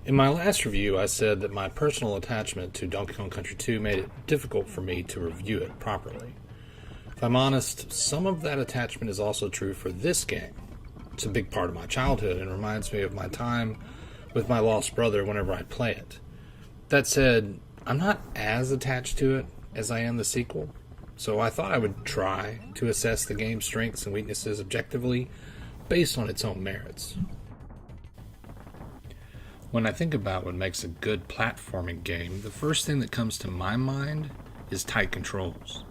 In my last review, I said that my personal attachment to Donkey Kong Country 2 made it difficult for me to review it properly. If I'm honest, some of that attachment is also true for this game. It's a big part of my childhood and reminds me of my time with my lost brother whenever I play it. That said, I'm not as attached to it as I am the sequel, so I thought I would try to assess the game's strengths and weaknesses objectively based on its own merits. When I think about what makes a good platforming game, the first thing that comes to my mind is tight controls.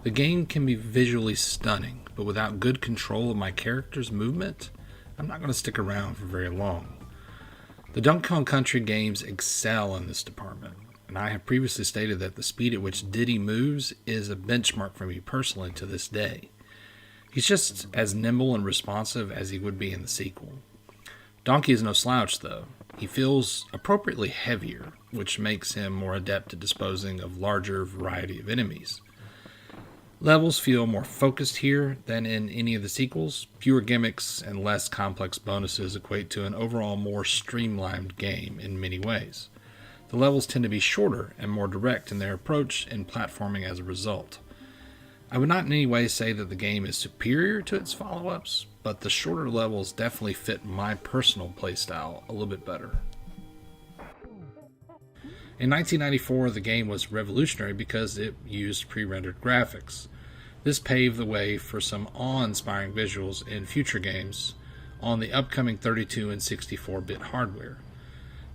The game can be visually stunning, but without good control of my character's movement, I'm not going to stick around for very long. The Donkey Kong Country games excel in this department, and I have previously stated that the speed at which Diddy moves is a benchmark for me personally to this day. He's just as nimble and responsive as he would be in the sequel. Donkey is no slouch, though. He feels appropriately heavier, which makes him more adept at disposing of larger variety of enemies. Levels feel more focused here than in any of the sequels. Fewer gimmicks and less complex bonuses equate to an overall more streamlined game in many ways. The levels tend to be shorter and more direct in their approach and platforming as a result. I would not in any way say that the game is superior to its follow-ups, but the shorter levels definitely fit my personal playstyle a little bit better. In 1994, the game was revolutionary because it used pre-rendered graphics. This paved the way for some awe-inspiring visuals in future games on the upcoming 32 and 64-bit hardware.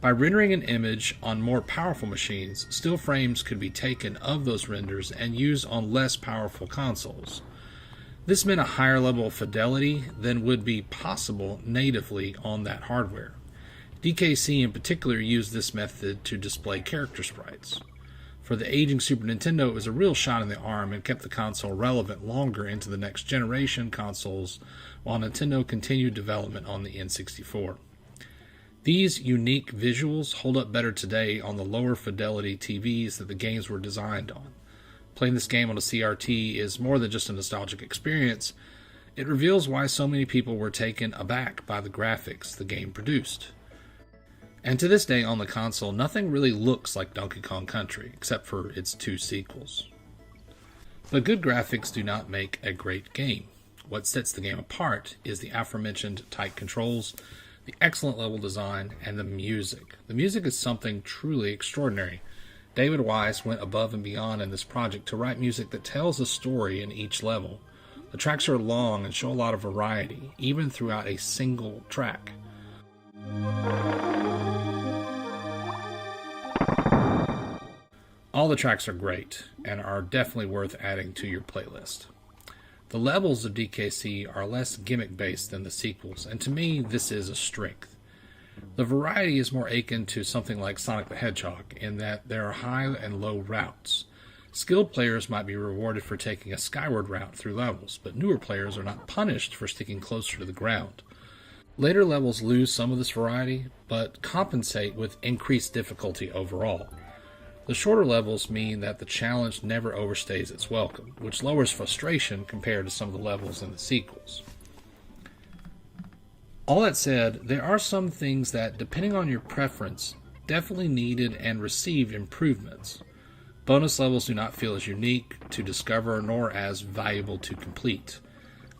By rendering an image on more powerful machines, still frames could be taken of those renders and used on less powerful consoles. This meant a higher level of fidelity than would be possible natively on that hardware. DKC in particular used this method to display character sprites. For the aging Super Nintendo, it was a real shot in the arm and kept the console relevant longer into the next generation consoles, while Nintendo continued development on the N64. These unique visuals hold up better today on the lower fidelity TVs that the games were designed on. Playing this game on a CRT is more than just a nostalgic experience. It reveals why so many people were taken aback by the graphics the game produced. And to this day on the console, nothing really looks like Donkey Kong Country, except for its two sequels. But good graphics do not make a great game. What sets the game apart is the aforementioned tight controls, the excellent level design, and the music. The music is something truly extraordinary. David Wise went above and beyond in this project to write music that tells a story in each level. The tracks are long and show a lot of variety, even throughout a single track. All the tracks are great, and are definitely worth adding to your playlist. The levels of DKC are less gimmick-based than the sequels, and to me, this is a strength. The variety is more akin to something like Sonic the Hedgehog, in that there are high and low routes. Skilled players might be rewarded for taking a skyward route through levels, but newer players are not punished for sticking closer to the ground. Later levels lose some of this variety, but compensate with increased difficulty overall. The shorter levels mean that the challenge never overstays its welcome, which lowers frustration compared to some of the levels in the sequels. All that said, there are some things that, depending on your preference, definitely needed and received improvements. Bonus levels do not feel as unique to discover nor as valuable to complete.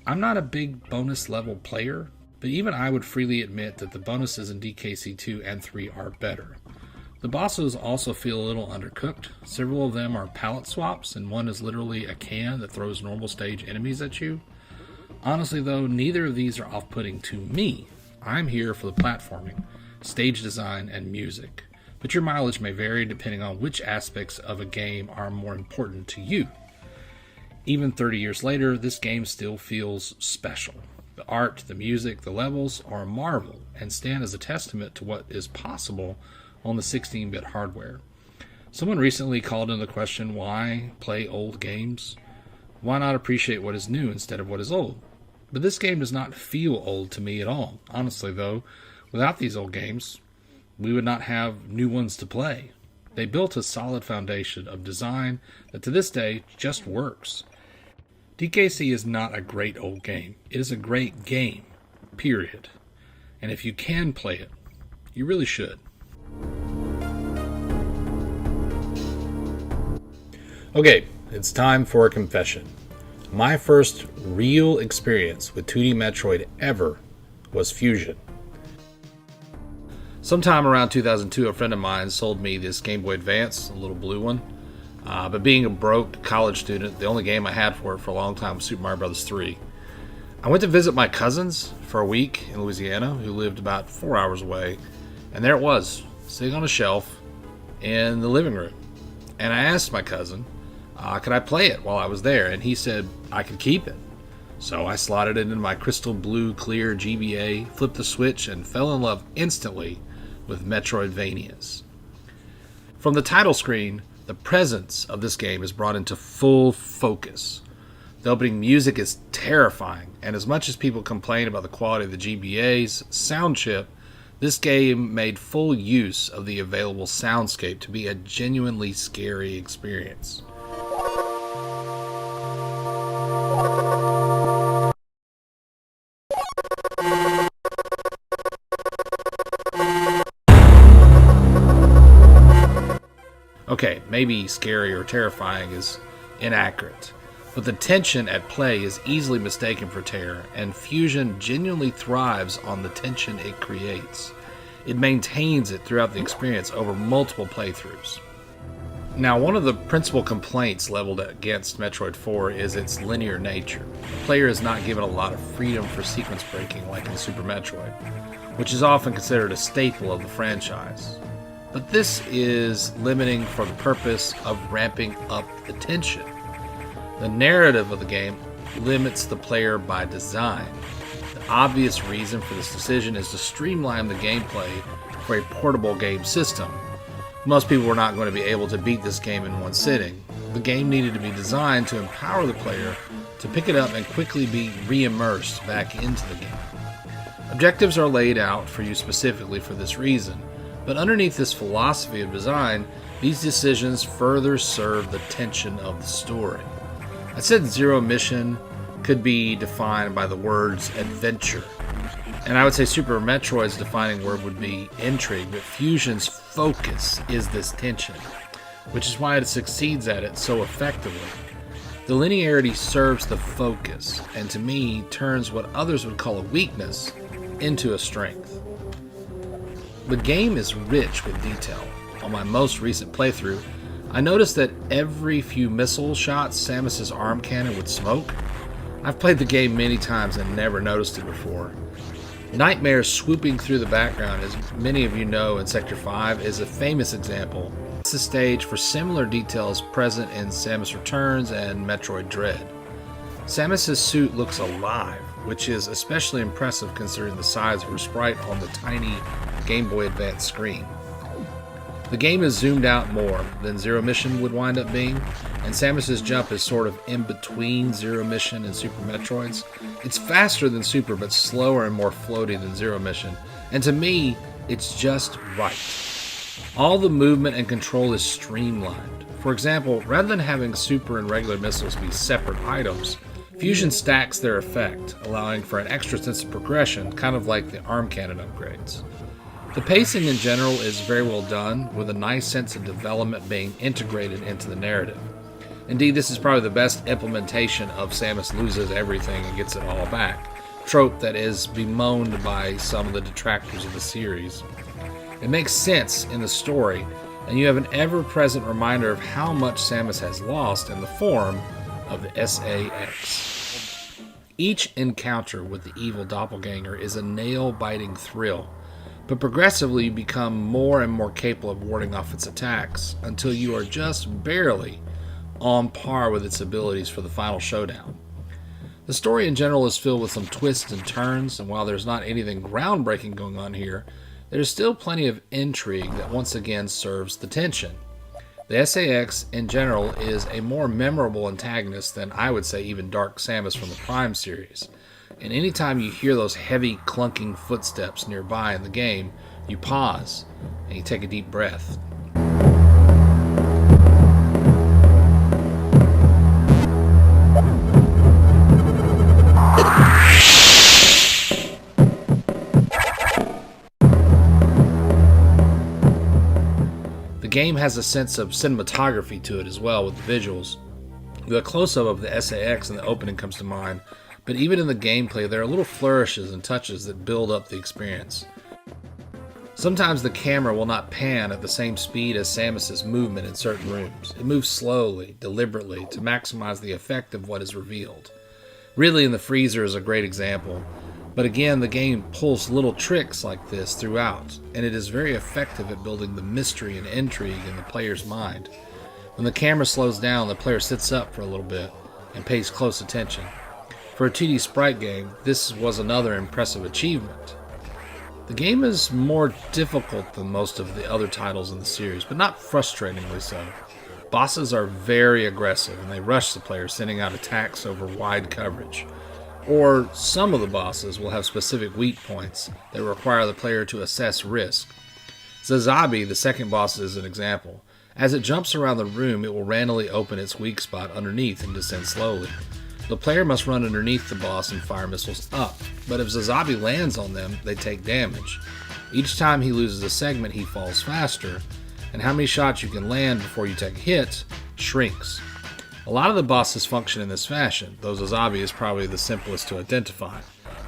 I'm not a big bonus level player, but even I would freely admit that the bonuses in DKC 2 and 3 are better. The bosses also feel a little undercooked. Several of them are palette swaps, and one is literally a can that throws normal stage enemies at you. Honestly though, neither of these are off-putting to me. I'm here for the platforming, stage design, and music. But your mileage may vary depending on which aspects of a game are more important to you. Even 30 years later, this game still feels special. The art, the music, the levels are a marvel and stand as a testament to what is possible on the 16-bit hardware. Someone recently called into question, why play old games? Why not appreciate what is new instead of what is old? But this game does not feel old to me at all. Honestly though, without these old games, we would not have new ones to play. They built a solid foundation of design that to this day just works. DKC is not a great old game. It is a great game, period. And if you can play it, you really should. Okay, it's time for a confession. My first real experience with 2D Metroid ever was Fusion. Sometime around 2002, a friend of mine sold me this Game Boy Advance, a little blue one. But being a broke college student, the only game I had for it for a long time was Super Mario Bros. 3. I went to visit my cousins for a week in Louisiana, who lived about 4 hours away, and there it was, sitting on a shelf in the living room. And I asked my cousin, could I play it while I was there? And he said I could keep it. So I slotted it into my crystal blue clear GBA, flipped the switch, and fell in love instantly with Metroidvanias. From the title screen, the presence of this game is brought into full focus. The opening music is terrifying, and as much as people complain about the quality of the GBA's sound chip, this game made full use of the available soundscape to be a genuinely scary experience. Okay, maybe scary or terrifying is inaccurate, but the tension at play is easily mistaken for terror, and Fusion genuinely thrives on the tension it creates. It maintains it throughout the experience over multiple playthroughs. Now, one of the principal complaints leveled against Metroid 4 is its linear nature. The player is not given a lot of freedom for sequence breaking like in Super Metroid, which is often considered a staple of the franchise. But this is limiting for the purpose of ramping up the tension. The narrative of the game limits the player by design. The obvious reason for this decision is to streamline the gameplay for a portable game system. Most people were not going to be able to beat this game in one sitting. The game needed to be designed to empower the player to pick it up and quickly be re-immersed back into the game. Objectives are laid out for you specifically for this reason. But underneath this philosophy of design, these decisions further serve the tension of the story. I said Zero Mission could be defined by the words adventure. And I would say Super Metroid's defining word would be intrigue, but Fusion's focus is this tension, which is why it succeeds at it so effectively. The linearity serves the focus, and to me, turns what others would call a weakness into a strength. The game is rich with detail. On my most recent playthrough, I noticed that every few missile shots Samus's arm cannon would smoke. I've played the game many times and never noticed it before. Nightmares swooping through the background, as many of you know in Sector 5, is a famous example. It's the stage for similar details present in Samus Returns and Metroid Dread. Samus's suit looks alive, which is especially impressive considering the size of her sprite on the tiny Game Boy Advance screen. The game is zoomed out more than Zero Mission would wind up being, and Samus's jump is sort of in between Zero Mission and Super Metroid's. It's faster than Super, but slower and more floaty than Zero Mission, and to me, it's just right. All the movement and control is streamlined. For example, rather than having Super and regular missiles be separate items, Fusion stacks their effect, allowing for an extra sense of progression, kind of like the arm cannon upgrades. The pacing in general is very well done, with a nice sense of development being integrated into the narrative. Indeed, this is probably the best implementation of Samus loses everything and gets it all back, trope that is bemoaned by some of the detractors of the series. It makes sense in the story, and you have an ever-present reminder of how much Samus has lost in the form of the SAX. Each encounter with the evil doppelganger is a nail-biting thrill, but progressively you become more and more capable of warding off its attacks until you are just barely on par with its abilities for the final showdown. The story in general is filled with some twists and turns, and while there's not anything groundbreaking going on here, there's still plenty of intrigue that once again serves the tension. The SAX in general is a more memorable antagonist than I would say even Dark Samus from the Prime series. And anytime you hear those heavy clunking footsteps nearby in the game, you pause and you take a deep breath. game has a sense of cinematography to it as well with the visuals. The close-up of the SAX in the opening comes to mind, but even in the gameplay there are little flourishes and touches that build up the experience. Sometimes the camera will not pan at the same speed as Samus's movement in certain rooms. It moves slowly, deliberately, to maximize the effect of what is revealed. Ridley in the freezer is a great example, but again the game pulls little tricks like this throughout, and it is very effective at building the mystery and intrigue in the player's mind. When the camera slows down, the player sits up for a little bit and pays close attention. For a 2D sprite game, this was another impressive achievement. The game is more difficult than most of the other titles in the series, but not frustratingly so. Bosses are very aggressive and they rush the player, sending out attacks over wide coverage. Or some of the bosses will have specific weak points that require the player to assess risk. Zazabi, the second boss, is an example. As it jumps around the room, it will randomly open its weak spot underneath and descend slowly. The player must run underneath the boss and fire missiles up, but if Zazabi lands on them, they take damage. Each time he loses a segment, he falls faster, and how many shots you can land before you take a hit shrinks. A lot of the bosses function in this fashion, though Zazabi is probably the simplest to identify.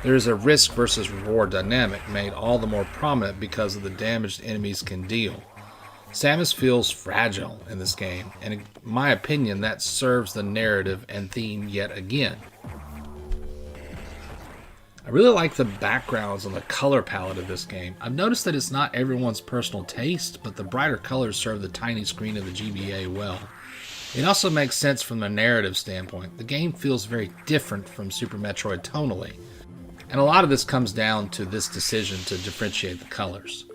There is a risk versus reward dynamic made all the more prominent because of the damage enemies can deal. Samus feels fragile in this game, and in my opinion that serves the narrative and theme yet again. I really like the backgrounds and the color palette of this game. I've noticed that it's not everyone's personal taste, but the brighter colors serve the tiny screen of the GBA well. It also makes sense from the narrative standpoint. The game feels very different from Super Metroid tonally, and a lot of this comes down to this decision to differentiate the colors.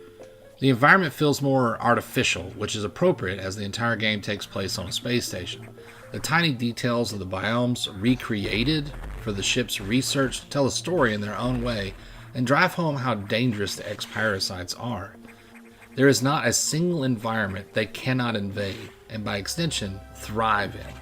The environment feels more artificial, which is appropriate as the entire game takes place on a space station. The tiny details of the biomes, recreated for the ship's research, tell a story in their own way and drive home how dangerous the X-Parasites are. There is not a single environment they cannot invade, and by extension, thrive in.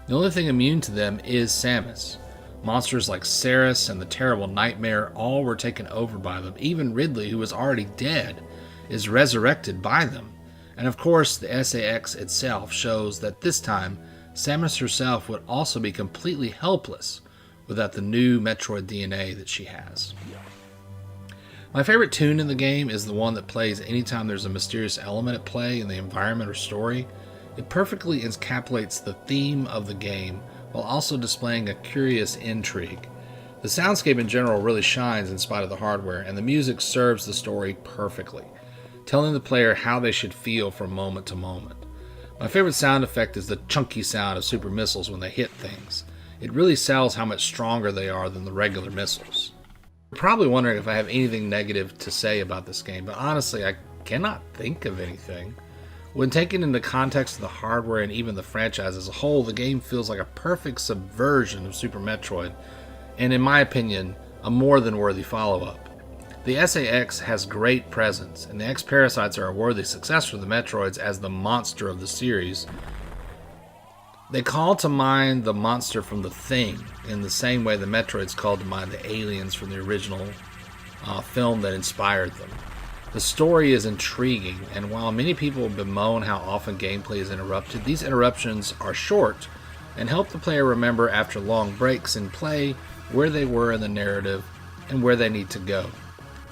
The only thing immune to them is Samus. Monsters like Ceres and the terrible Nightmare all were taken over by them. Even Ridley, who was already dead, is resurrected by them. And of course, the SAX itself shows that this time, Samus herself would also be completely helpless without the new Metroid DNA that she has. My favorite tune in the game is the one that plays anytime there's a mysterious element at play in the environment or story. It perfectly encapsulates the theme of the game while also displaying a curious intrigue. The soundscape in general really shines in spite of the hardware, and the music serves the story perfectly, telling the player how they should feel from moment to moment. My favorite sound effect is the chunky sound of super missiles when they hit things. It really sells how much stronger they are than the regular missiles. You're probably wondering if I have anything negative to say about this game, but honestly, I cannot think of anything. When taken into context of the hardware and even the franchise as a whole, the game feels like a perfect subversion of Super Metroid, and in my opinion, a more than worthy follow-up. The SAX has great presence, and the X-Parasites are a worthy successor to the Metroids as the monster of the series. They call to mind the monster from The Thing, in the same way the Metroids called to mind the aliens from the original film that inspired them. The story is intriguing, and while many people bemoan how often gameplay is interrupted, these interruptions are short and help the player remember after long breaks in play where they were in the narrative and where they need to go.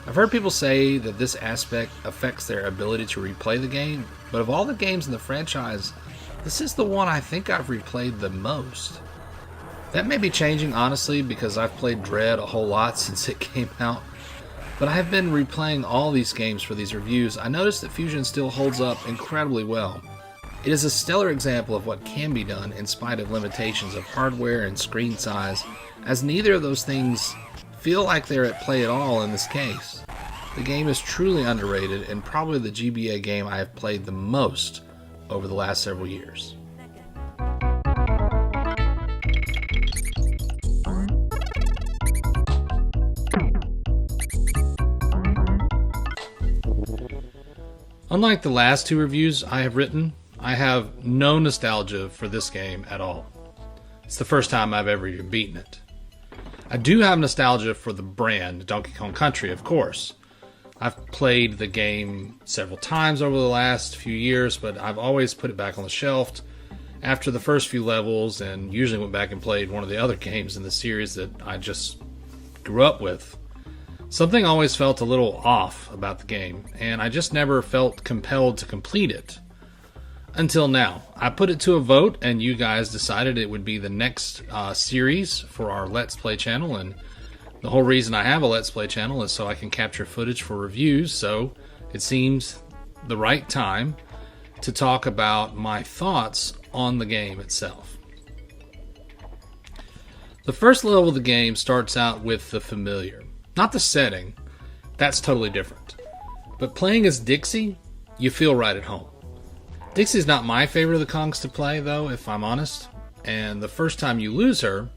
I've heard people say that this aspect affects their ability to replay the game, but of all the games in the franchise, this is the one I think I've replayed the most. That may be changing, honestly, because I've played Dread a whole lot since it came out, but I have been replaying all these games for these reviews. I noticed that Fusion still holds up incredibly well. It is a stellar example of what can be done in spite of limitations of hardware and screen size, as neither of those things feel like they're at play at all in this case. The game is truly underrated and probably the GBA game I have played the most over the last several years. Unlike the last two reviews I have written, I have no nostalgia for this game at all. It's the first time I've ever even beaten it. I do have nostalgia for the brand, Donkey Kong Country, of course. I've played the game several times over the last few years, but I've always put it back on the shelf after the first few levels, and usually went back and played one of the other games in the series that I just grew up with. Something always felt a little off about the game, and I just never felt compelled to complete it. Until now. I put it to a vote, and you guys decided it would be the next series for our Let's Play channel, and the whole reason I have a Let's Play channel is so I can capture footage for reviews, so it seems the right time to talk about my thoughts on the game itself. The first level of the game starts out with the familiar. Not the setting, that's totally different. But playing as Dixie, you feel right at home. Dixie's not my favorite of the Kongs to play, though, if I'm honest. And the first time you lose her,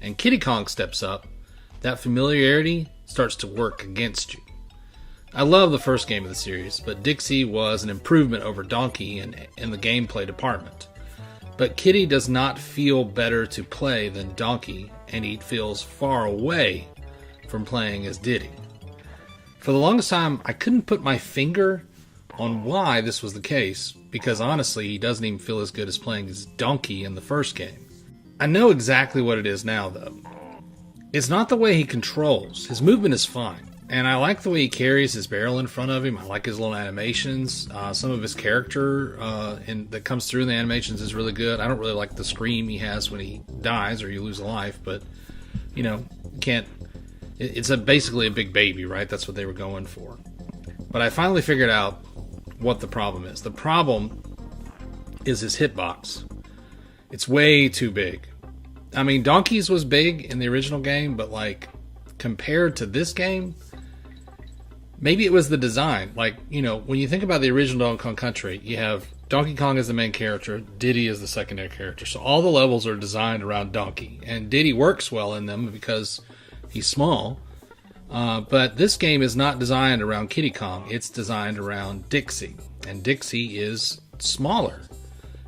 and Kiddy Kong steps up, that familiarity starts to work against you. I love the first game of the series, but Dixie was an improvement over Donkey in the gameplay department. But Kiddy does not feel better to play than Donkey, and he feels far away from playing as Diddy. For the longest time, I couldn't put my finger on why this was the case, because honestly, he doesn't even feel as good as playing as Donkey in the first game. I know exactly what it is now, though. It's not the way he controls. His movement is fine, and I like the way he carries his barrel in front of him. I like his little animations. Some of his character that comes through in the animations is really good. I don't really like the scream he has when he dies or you lose a life, but, you know, can't... It's basically a big baby, right? That's what they were going for. But I finally figured out what the problem is. The problem is his hitbox. It's way too big. I mean, Donkey's was big in the original game, but like compared to this game, maybe it was the design. Like, you know, when you think about the original Donkey Kong Country, you have Donkey Kong as the main character, Diddy as the secondary character. So all the levels are designed around Donkey, and Diddy works well in them because he's small. But this game is not designed around Kiddy Kong. It's designed around Dixie. And Dixie is smaller.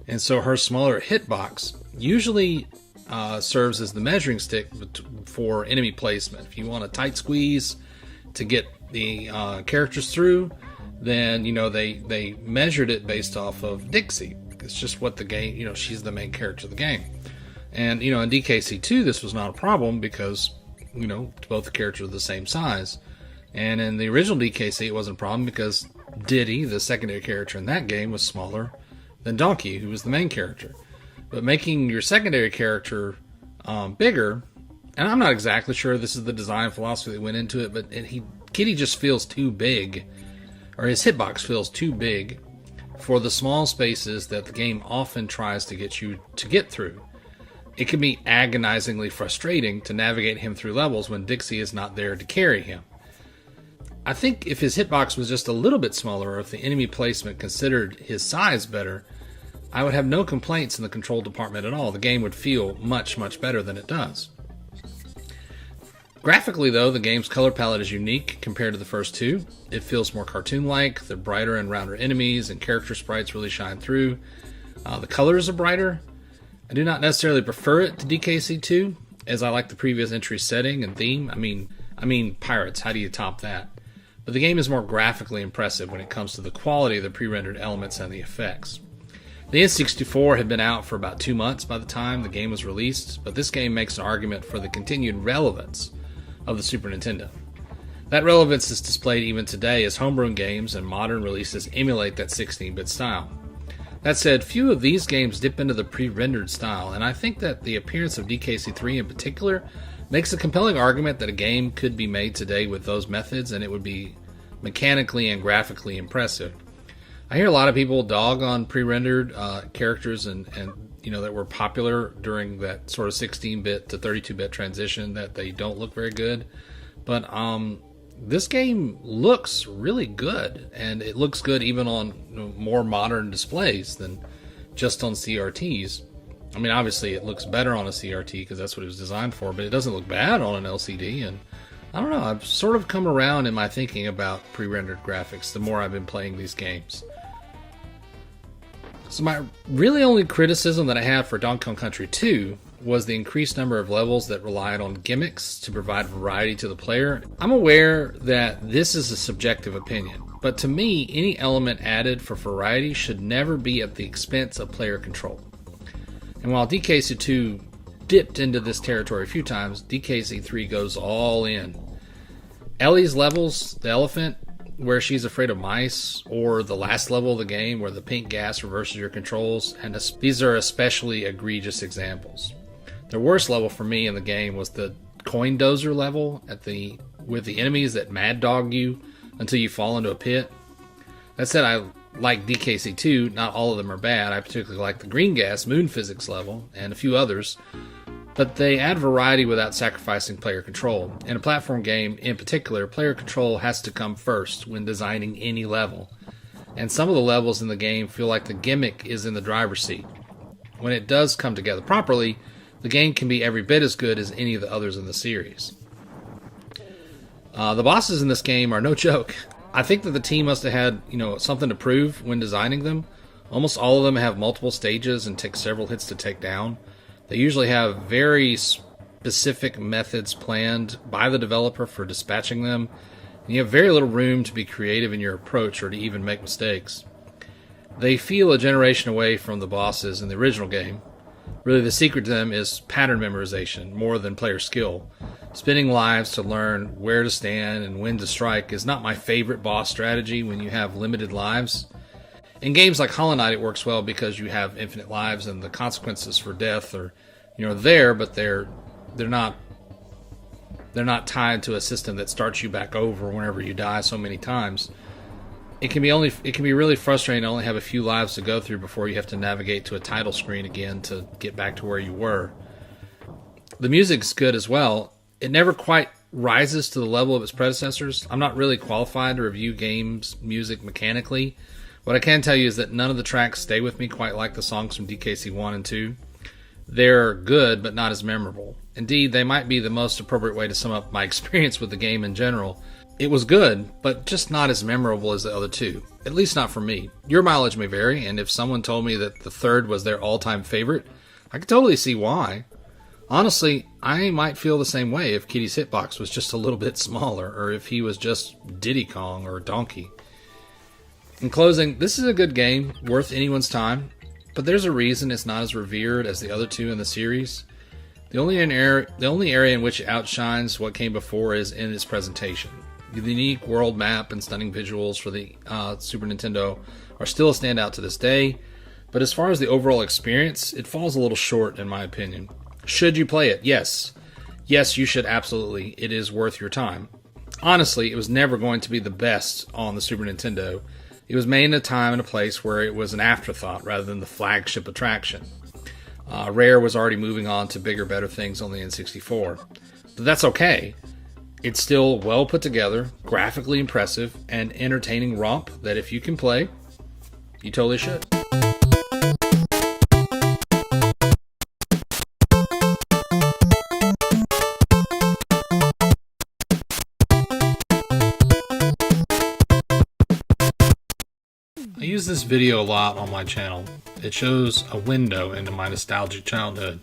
And so her smaller hitbox usually serves as the measuring stick for enemy placement. If you want a tight squeeze to get the characters through, then, you know, they measured it based off of Dixie. It's just what the game, you know, she's the main character of the game. And, you know, in DKC2, this was not a problem because, you know, both the characters are the same size. And in the original DKC, it wasn't a problem because Diddy, the secondary character in that game, was smaller than Donkey, who was the main character. But making your secondary character bigger, and I'm not exactly sure this is the design philosophy that went into it, but Kiddy just feels too big, or his hitbox feels too big for the small spaces that the game often tries to get you to get through. It can be agonizingly frustrating to navigate him through levels when Dixie is not there to carry him. I think if his hitbox was just a little bit smaller, or if the enemy placement considered his size better, I would have no complaints in the control department at all. The game would feel much, much better than it does. Graphically, though, the game's color palette is unique compared to the first two. It feels more cartoon-like. The brighter and rounder enemies and character sprites really shine through. The colors are brighter. I do not necessarily prefer it to DKC2, as I like the previous entry's setting and theme. I mean, pirates, how do you top that? But the game is more graphically impressive when it comes to the quality of the pre-rendered elements and the effects. The N64 had been out for about 2 months by the time the game was released, but this game makes an argument for the continued relevance of the Super Nintendo. That relevance is displayed even today as homegrown games and modern releases emulate that 16-bit style. That said, few of these games dip into the pre-rendered style, and I think that the appearance of DKC3 in particular makes a compelling argument that a game could be made today with those methods and it would be mechanically and graphically impressive. I hear a lot of people dog on pre-rendered characters and you know, that were popular during that sort of 16-bit to 32-bit transition, that they don't look very good. But this game looks really good, and it looks good even on more modern displays than just on CRTs. I mean, obviously it looks better on a CRT because that's what it was designed for, but it doesn't look bad on an LCD. And I don't know, I've sort of come around in my thinking about pre-rendered graphics the more I've been playing these games. So my really only criticism that I have for Donkey Kong Country 2 was the increased number of levels that relied on gimmicks to provide variety to the player. I'm aware that this is a subjective opinion, but to me, any element added for variety should never be at the expense of player control. And while DKC2 dipped into this territory a few times, DKC3 goes all in. Ellie's levels, the elephant, where she's afraid of mice, or the last level of the game where the pink gas reverses your controls, and these are especially egregious examples. The worst level for me in the game was the coin dozer level with the enemies that mad dog you until you fall into a pit. That said, I like DKC2, not all of them are bad. I particularly like the green gas moon physics level and a few others, but they add variety without sacrificing player control. In a platform game in particular, player control has to come first when designing any level, and some of the levels in the game feel like the gimmick is in the driver's seat. When it does come together properly, the game can be every bit as good as any of the others in the series. The bosses in this game are no joke. I think that the team must have had, something to prove when designing them. Almost all of them have multiple stages and take several hits to take down. They usually have very specific methods planned by the developer for dispatching them, and you have very little room to be creative in your approach or to even make mistakes. They feel a generation away from the bosses in the original game. Really, the secret to them is pattern memorization more than player skill. Spending lives to learn where to stand and when to strike is not my favorite boss strategy when you have limited lives. In games like Hollow Knight, it works well because you have infinite lives and the consequences for death are, there, but they're not tied to a system that starts you back over whenever you die so many times. It can be really frustrating to only have a few lives to go through before you have to navigate to a title screen again to get back to where you were. The music's good as well. It never quite rises to the level of its predecessors. I'm not really qualified to review games music mechanically. What I can tell you is that none of the tracks stay with me quite like the songs from DKC 1 and 2. They're good, but not as memorable. Indeed, they might be the most appropriate way to sum up my experience with the game in general. It was good, but just not as memorable as the other two. At least not for me. Your mileage may vary, and if someone told me that the third was their all-time favorite, I could totally see why. Honestly, I might feel the same way if Kitty's hitbox was just a little bit smaller, or if he was just Diddy Kong or Donkey. In closing, this is a good game, worth anyone's time, but there's a reason it's not as revered as the other two in the series. The only area in which it outshines what came before is in its presentation. The unique world map and stunning visuals for the Super Nintendo are still a standout to this day, but as far as the overall experience, it falls a little short in my opinion. Should you play it? Yes. Yes, you should absolutely. It is worth your time. Honestly, it was never going to be the best on the Super Nintendo. It was made in a time and a place where it was an afterthought rather than the flagship attraction. Rare was already moving on to bigger, better things on the N64. But that's okay. It's still well put together, graphically impressive, and entertaining romp that if you can play, you totally should. I use this video a lot on my channel. It shows a window into my nostalgic childhood.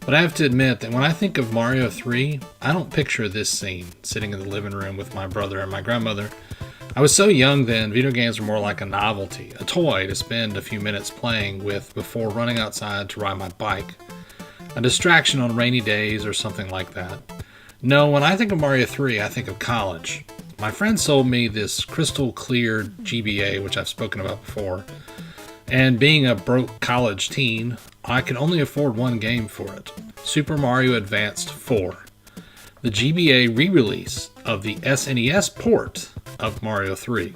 But I have to admit that when I think of Mario 3, I don't picture this scene, sitting in the living room with my brother and my grandmother. I was so young then, video games were more like a novelty, a toy to spend a few minutes playing with before running outside to ride my bike. A distraction on rainy days or something like that. No, when I think of Mario 3, I think of college. My friend sold me this crystal clear GBA, which I've spoken about before, and being a broke college teen, I could only afford one game for it, Super Mario Advanced 4, the GBA re-release of the SNES port of Mario 3.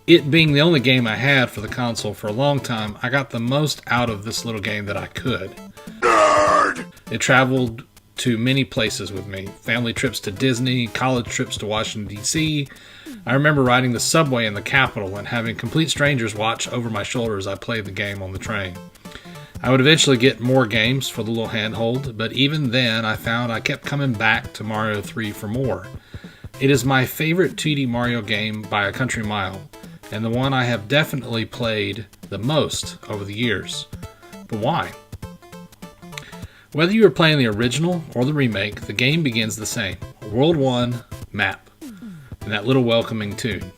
It being the only game I had for the console for a long time, I got the most out of this little game that I could. Nerd! It traveled to many places with me. Family trips to Disney, college trips to Washington, D.C. I remember riding the subway in the Capitol and having complete strangers watch over my shoulder as I played the game on the train. I would eventually get more games for the little handhold, but even then I found I kept coming back to Mario 3 for more. It is my favorite 2D Mario game by a country mile, and the one I have definitely played the most over the years. But why? Whether you are playing the original or the remake, the game begins the same. World 1, map, and that little welcoming tune.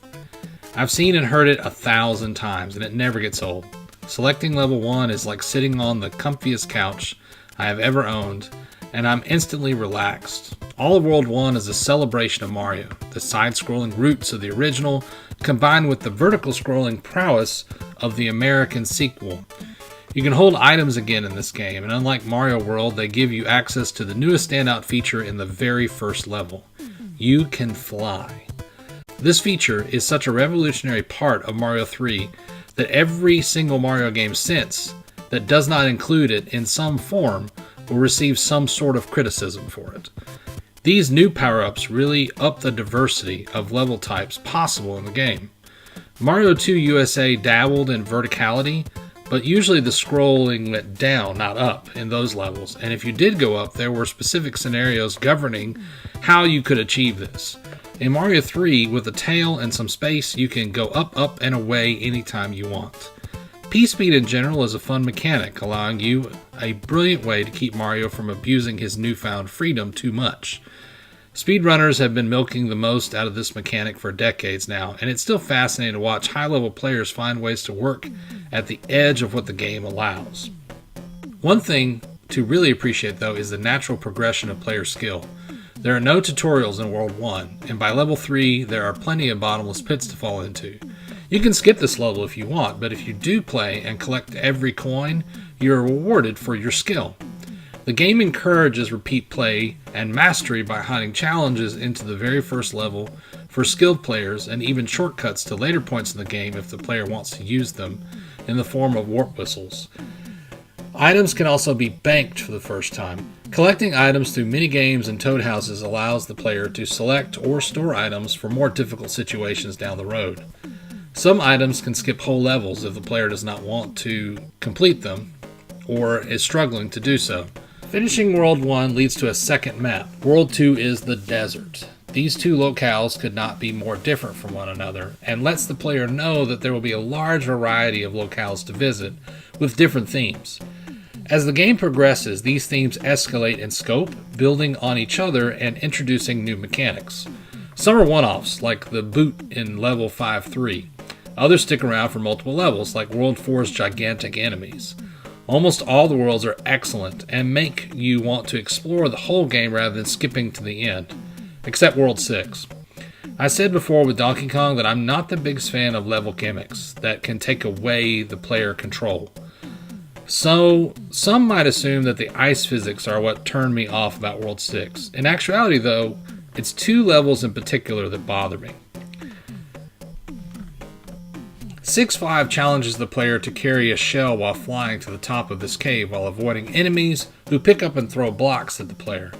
I've seen and heard it 1,000 times, and it never gets old. Selecting level 1 is like sitting on the comfiest couch I have ever owned, and I'm instantly relaxed. All of World 1 is a celebration of Mario, the side-scrolling roots of the original, combined with the vertical scrolling prowess of the American sequel. You can hold items again in this game, and unlike Mario World, they give you access to the newest standout feature in the very first level. You can fly. This feature is such a revolutionary part of Mario 3 that every single Mario game since that does not include it in some form will receive some sort of criticism for it. These new power-ups really up the diversity of level types possible in the game. Mario 2 USA dabbled in verticality, but usually the scrolling went down, not up, in those levels, and if you did go up, there were specific scenarios governing how you could achieve this. In Mario 3, with a tail and some space, you can go up, up, and away anytime you want. P-Speed in general is a fun mechanic, allowing you a brilliant way to keep Mario from abusing his newfound freedom too much. Speedrunners have been milking the most out of this mechanic for decades now, and it's still fascinating to watch high-level players find ways to work at the edge of what the game allows. One thing to really appreciate, though, is the natural progression of player skill. There are no tutorials in World 1, and by level 3, there are plenty of bottomless pits to fall into. You can skip this level if you want, but if you do play and collect every coin, you are rewarded for your skill. The game encourages repeat play and mastery by hiding challenges into the very first level for skilled players, and even shortcuts to later points in the game if the player wants to use them, in the form of warp whistles. Items can also be banked for the first time. Collecting items through minigames and toad houses allows the player to select or store items for more difficult situations down the road. Some items can skip whole levels if the player does not want to complete them or is struggling to do so. Finishing World 1 leads to a second map. World 2 is the desert. These two locales could not be more different from one another, and lets the player know that there will be a large variety of locales to visit, with different themes. As the game progresses, these themes escalate in scope, building on each other and introducing new mechanics. Some are one-offs, like the boot in level 5-3. Others stick around for multiple levels, like World 4's gigantic enemies. Almost all the worlds are excellent and make you want to explore the whole game rather than skipping to the end. Except World 6. I said before with Donkey Kong that I'm not the biggest fan of level gimmicks that can take away the player control. So, some might assume that the ice physics are what turned me off about World 6. In actuality, though, it's two levels in particular that bother me. 6-5 challenges the player to carry a shell while flying to the top of this cave while avoiding enemies who pick up and throw blocks at the player.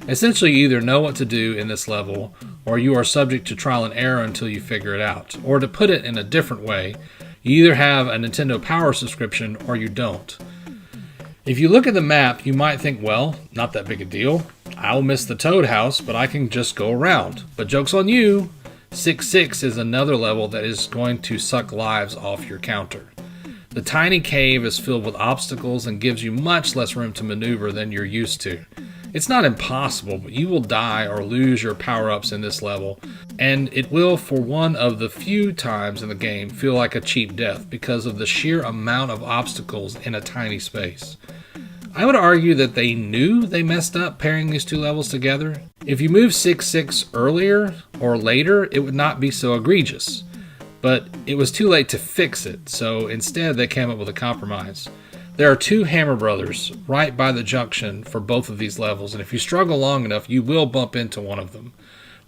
Essentially, you either know what to do in this level, or you are subject to trial and error until you figure it out. Or to put it in a different way, you either have a Nintendo Power subscription or you don't. If you look at the map, you might think, well, not that big a deal. I'll miss the Toad House, but I can just go around. But joke's on you! 6-6 is another level that is going to suck lives off your counter. The tiny cave is filled with obstacles and gives you much less room to maneuver than you're used to. It's not impossible, but you will die or lose your power-ups in this level, and it will, for one of the few times in the game, feel like a cheap death because of the sheer amount of obstacles in a tiny space. I would argue that they knew they messed up pairing these two levels together. If you move 6-6 earlier or later, it would not be so egregious. But it was too late to fix it, so instead they came up with a compromise. There are two Hammer Brothers right by the junction for both of these levels, and if you struggle long enough, you will bump into one of them.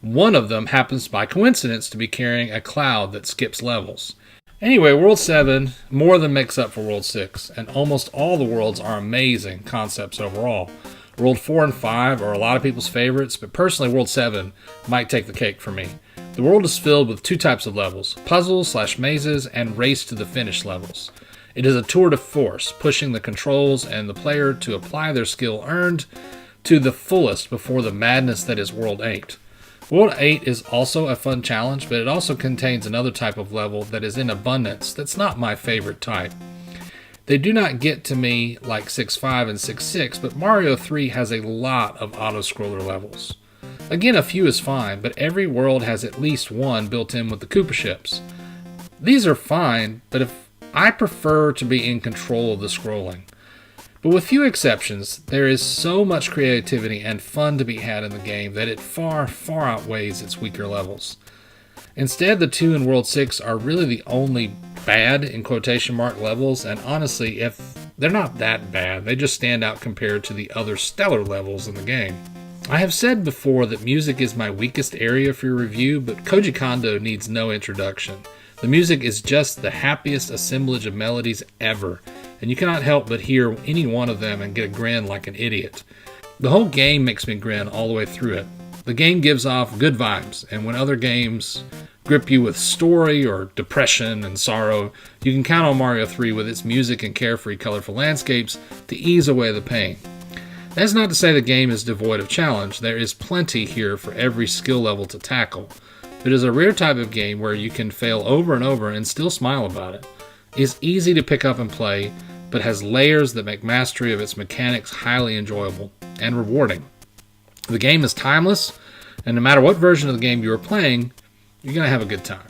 One of them happens by coincidence to be carrying a cloud that skips levels. Anyway, World 7 more than makes up for World 6, and almost all the worlds are amazing concepts overall. World 4 and 5 are a lot of people's favorites, but personally World 7 might take the cake for me. The world is filled with two types of levels, puzzles/mazes and race to the finish levels. It is a tour de force, pushing the controls and the player to apply their skill earned to the fullest before the madness that is World 8. World 8 is also a fun challenge, but it also contains another type of level that is in abundance that's not my favorite type. They do not get to me like 6.5 and 6.6, but Mario 3 has a lot of auto-scroller levels. Again, a few is fine, but every world has at least one built in with the Koopa ships. These are fine, but if I prefer to be in control of the scrolling. But with few exceptions, there is so much creativity and fun to be had in the game that it far, far outweighs its weaker levels. Instead, the 2 in World 6 are really the only bad, in quotation mark, levels, and honestly, if they're not that bad, they just stand out compared to the other stellar levels in the game. I have said before that music is my weakest area for review, but Koji Kondo needs no introduction. The music is just the happiest assemblage of melodies ever, and you cannot help but hear any one of them and get a grin like an idiot. The whole game makes me grin all the way through it. The game gives off good vibes, and when other games grip you with story or depression and sorrow, you can count on Mario 3 with its music and carefree, colorful landscapes to ease away the pain. That's not to say the game is devoid of challenge. There is plenty here for every skill level to tackle. It is a rare type of game where you can fail over and over and still smile about it. It is easy to pick up and play, but has layers that make mastery of its mechanics highly enjoyable and rewarding. The game is timeless, and no matter what version of the game you are playing, you're going to have a good time.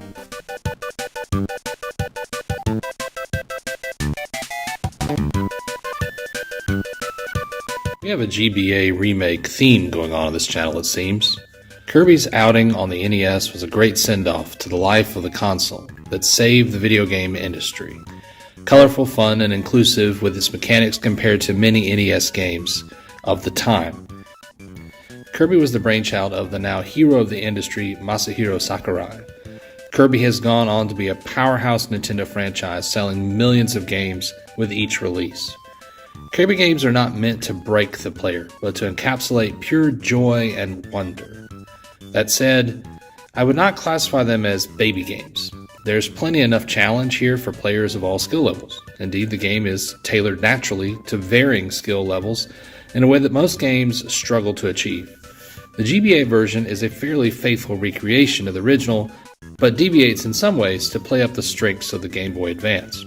We have a GBA remake theme going on this channel, it seems. Kirby's outing on the NES was a great send-off to the life of the console that saved the video game industry. Colorful, fun, and inclusive with its mechanics compared to many NES games of the time. Kirby was the brainchild of the now hero of the industry, Masahiro Sakurai. Kirby has gone on to be a powerhouse Nintendo franchise, selling millions of games with each release. Kirby games are not meant to break the player, but to encapsulate pure joy and wonder. That said, I would not classify them as baby games. There's plenty enough challenge here for players of all skill levels. Indeed, the game is tailored naturally to varying skill levels in a way that most games struggle to achieve. The GBA version is a fairly faithful recreation of the original, but deviates in some ways to play up the strengths of the Game Boy Advance.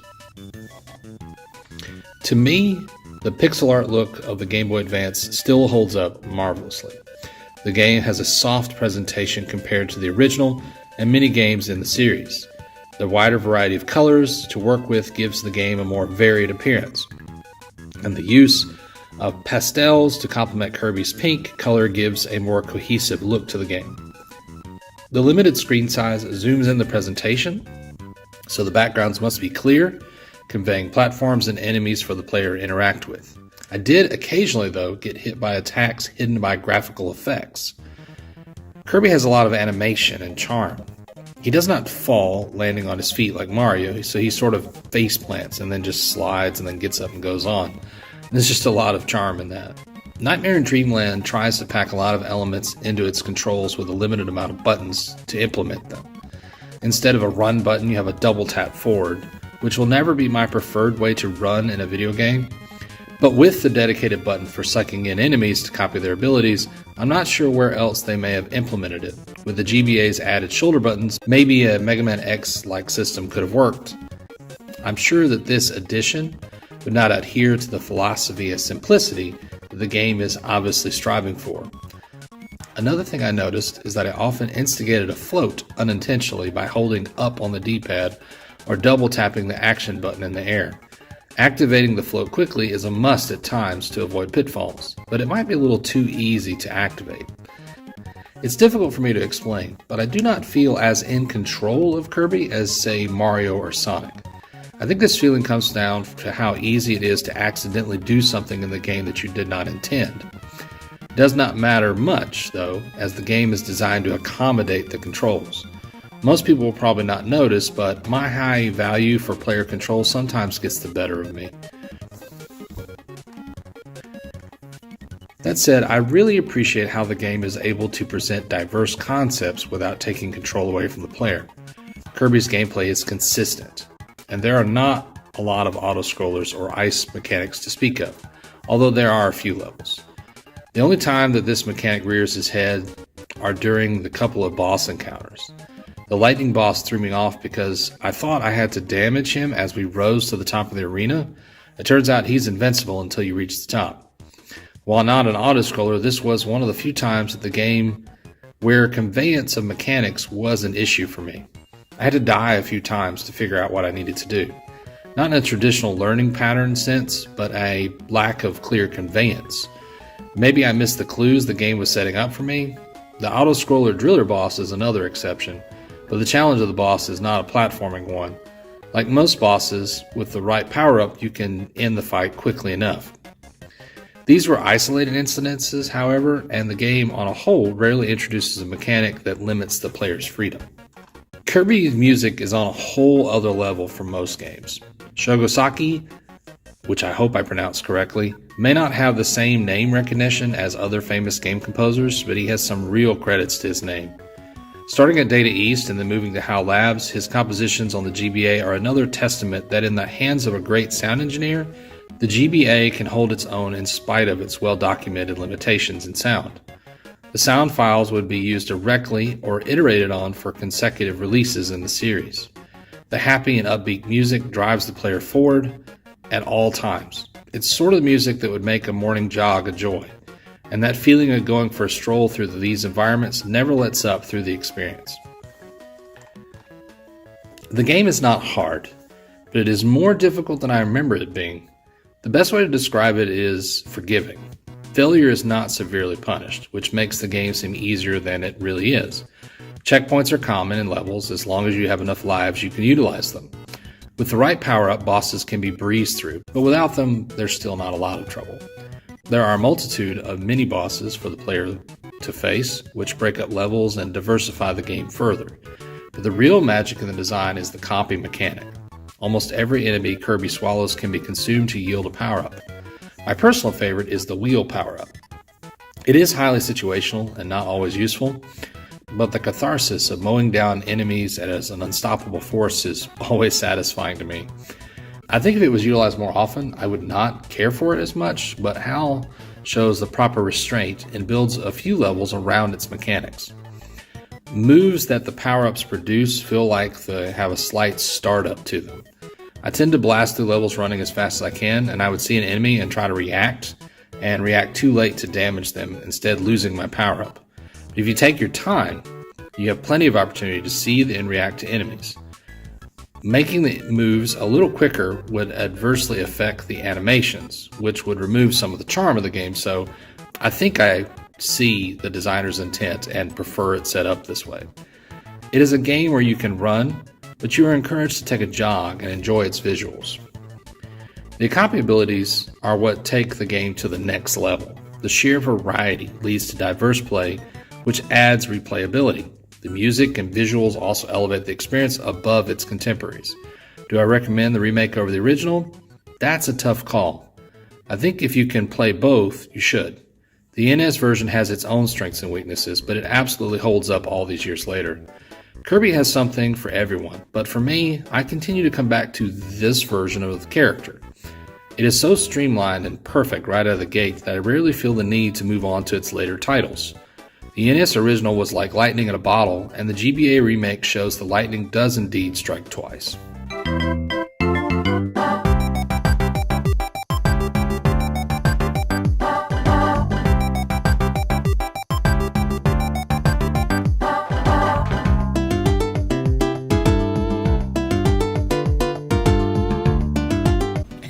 To me, the pixel art look of the Game Boy Advance still holds up marvelously. The game has a soft presentation compared to the original and many games in the series. The wider variety of colors to work with gives the game a more varied appearance, and the use of pastels to complement Kirby's pink color gives a more cohesive look to the game. The limited screen size zooms in the presentation, so the backgrounds must be clear, conveying platforms and enemies for the player to interact with. I did occasionally, though, get hit by attacks hidden by graphical effects. Kirby has a lot of animation and charm. He does not fall, landing on his feet like Mario, so he sort of face plants and then just slides and then gets up and goes on. There's just a lot of charm in that. Nightmare in Dreamland tries to pack a lot of elements into its controls with a limited amount of buttons to implement them. Instead of a run button, you have a double tap forward, which will never be my preferred way to run in a video game. But with the dedicated button for sucking in enemies to copy their abilities, I'm not sure where else they may have implemented it. With the GBA's added shoulder buttons, maybe a Mega Man X-like system could have worked. I'm sure that this addition would not adhere to the philosophy of simplicity that the game is obviously striving for. Another thing I noticed is that I often instigated a float unintentionally by holding up on the D-pad or double tapping the action button in the air. Activating the float quickly is a must at times to avoid pitfalls, but it might be a little too easy to activate. It's difficult for me to explain, but I do not feel as in control of Kirby as, say, Mario or Sonic. I think this feeling comes down to how easy it is to accidentally do something in the game that you did not intend. It does not matter much, though, as the game is designed to accommodate the controls. Most people will probably not notice, but my high value for player control sometimes gets the better of me. That said, I really appreciate how the game is able to present diverse concepts without taking control away from the player. Kirby's gameplay is consistent, and there are not a lot of auto-scrollers or ice mechanics to speak of, although there are a few levels. The only time that this mechanic rears his head are during the couple of boss encounters. The lightning boss threw me off because I thought I had to damage him as we rose to the top of the arena, It turns out he's invincible until you reach the top. While not an auto-scroller, this was one of the few times that the game where conveyance of mechanics was an issue for me. I had to die a few times to figure out what I needed to do. Not in a traditional learning pattern sense, but a lack of clear conveyance. Maybe I missed the clues the game was setting up for me. The auto-scroller driller boss is another exception, but the challenge of the boss is not a platforming one. Like most bosses, with the right power-up, you can end the fight quickly enough. These were isolated incidences, however, and the game on a whole rarely introduces a mechanic that limits the player's freedom. Kirby's music is on a whole other level from most games. Shogosaki, which I hope I pronounced correctly, may not have the same name recognition as other famous game composers, but he has some real credits to his name. Starting at Data East and then moving to HAL Labs, his compositions on the GBA are another testament that in the hands of a great sound engineer, the GBA can hold its own in spite of its well-documented limitations in sound. The sound files would be used directly or iterated on for consecutive releases in the series. The happy and upbeat music drives the player forward at all times. It's sort of the music that would make a morning jog a joy, and that feeling of going for a stroll through these environments never lets up through the experience. The game is not hard, but it is more difficult than I remember it being. The best way to describe it is forgiving. Failure is not severely punished, which makes the game seem easier than it really is. Checkpoints are common in levels. As long as you have enough lives, you can utilize them. With the right power-up, bosses can be breezed through, but without them, there's still not a lot of trouble. There are a multitude of mini-bosses for the player to face, which break up levels and diversify the game further. But the real magic in the design is the copy mechanic. Almost every enemy Kirby swallows can be consumed to yield a power-up. My personal favorite is the wheel power-up. It is highly situational and not always useful, but the catharsis of mowing down enemies as an unstoppable force is always satisfying to me. I think if it was utilized more often, I would not care for it as much, but HAL shows the proper restraint and builds a few levels around its mechanics. Moves that the power-ups produce feel like they have a slight startup to them. I tend to blast through levels running as fast as I can, and I would see an enemy and try to react too late to damage them, instead losing my power-up. But if you take your time, you have plenty of opportunity to see and react to enemies. Making the moves a little quicker would adversely affect the animations, which would remove some of the charm of the game, so I think I see the designer's intent and prefer it set up this way. It is a game where you can run, but you are encouraged to take a jog and enjoy its visuals. The copy abilities are what take the game to the next level. The sheer variety leads to diverse play, which adds replayability. The music and visuals also elevate the experience above its contemporaries. Do I recommend the remake over the original? That's a tough call. I think if you can play both, you should. The NES version has its own strengths and weaknesses, but it absolutely holds up all these years later. Kirby has something for everyone, but for me, I continue to come back to this version of the character. It is so streamlined and perfect right out of the gate that I rarely feel the need to move on to its later titles. The NES original was like lightning in a bottle, and the GBA remake shows the lightning does indeed strike twice.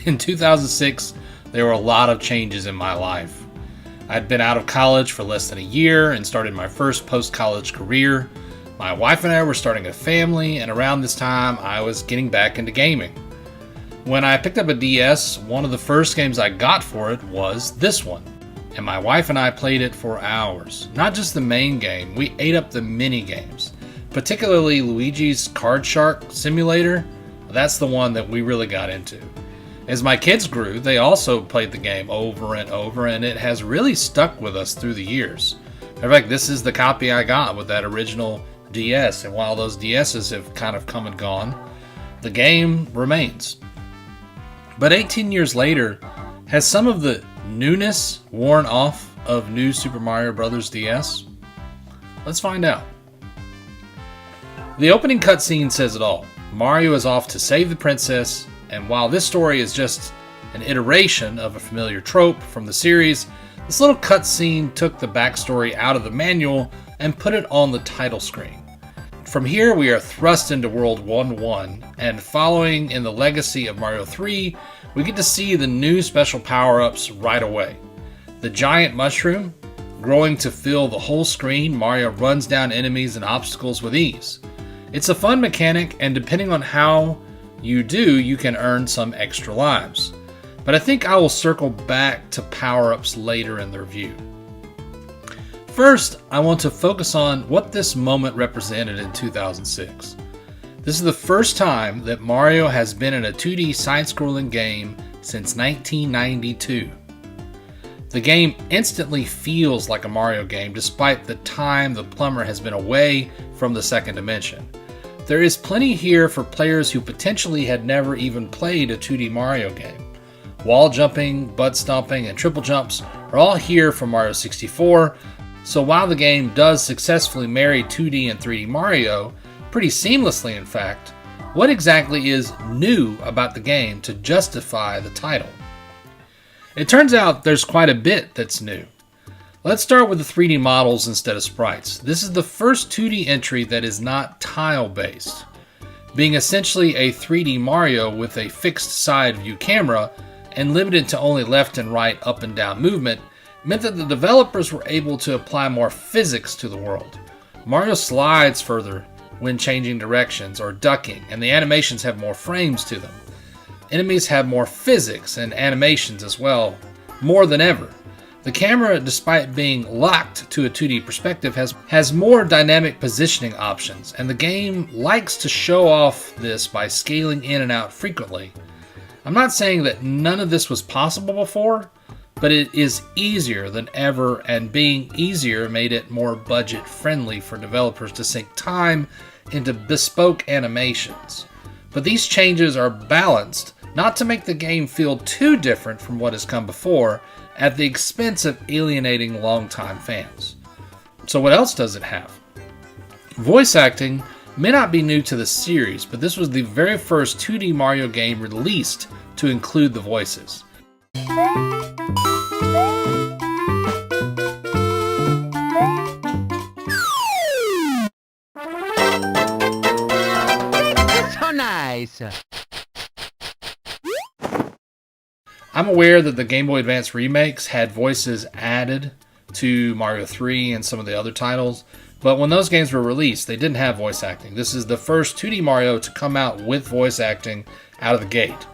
In 2006, there were a lot of changes in my life. I'd been out of college for less than a year and started my first post-college career. My wife and I were starting a family, and around this time, I was getting back into gaming. When I picked up a DS, one of the first games I got for it was this one, and my wife and I played it for hours. Not just the main game, we ate up the mini games, particularly Luigi's Card Shark Simulator. That's the one that we really got into. As my kids grew, they also played the game over and over, and it has really stuck with us through the years. In fact, this is the copy I got with that original DS, and while those DSs have kind of come and gone, the game remains. But 18 years later, has some of the newness worn off of New Super Mario Bros. DS? Let's find out. The opening cutscene says it all. Mario is off to save the princess, and while this story is just an iteration of a familiar trope from the series, this little cutscene took the backstory out of the manual and put it on the title screen. From here, we are thrust into World 1-1, and following in the legacy of Mario 3, we get to see the new special power-ups right away. The giant mushroom, growing to fill the whole screen, Mario runs down enemies and obstacles with ease. It's a fun mechanic, and depending on how you do, you can earn some extra lives. But I think I will circle back to power-ups later in the review. First, I want to focus on what this moment represented in 2006. This is the first time that Mario has been in a 2D side-scrolling game since 1992. The game instantly feels like a Mario game despite the time the plumber has been away from the second dimension. There is plenty here for players who potentially had never even played a 2D Mario game. Wall jumping, butt stomping, and triple jumps are all here from Mario 64, so while the game does successfully marry 2D and 3D Mario, pretty seamlessly in fact, what exactly is new about the game to justify the title? It turns out there's quite a bit that's new. Let's start with the 3D models instead of sprites. This is the first 2D entry that is not tile-based. Being essentially a 3D Mario with a fixed side view camera and limited to only left and right, up and down movement, meant that the developers were able to apply more physics to the world. Mario slides further when changing directions or ducking, and the animations have more frames to them. Enemies have more physics and animations as well, more than ever. The camera, despite being locked to a 2D perspective, has more dynamic positioning options, and the game likes to show off this by scaling in and out frequently. I'm not saying that none of this was possible before, but it is easier than ever, and being easier made it more budget friendly for developers to sink time into bespoke animations. But these changes are balanced not to make the game feel too different from what has come before at the expense of alienating longtime fans. So what else does it have? Voice acting may not be new to the series, but this was the very first 2D Mario game released to include the voices. So nice! I'm aware that the Game Boy Advance remakes had voices added to Mario 3 and some of the other titles, but when those games were released, they didn't have voice acting. This is the first 2D Mario to come out with voice acting out of the gate.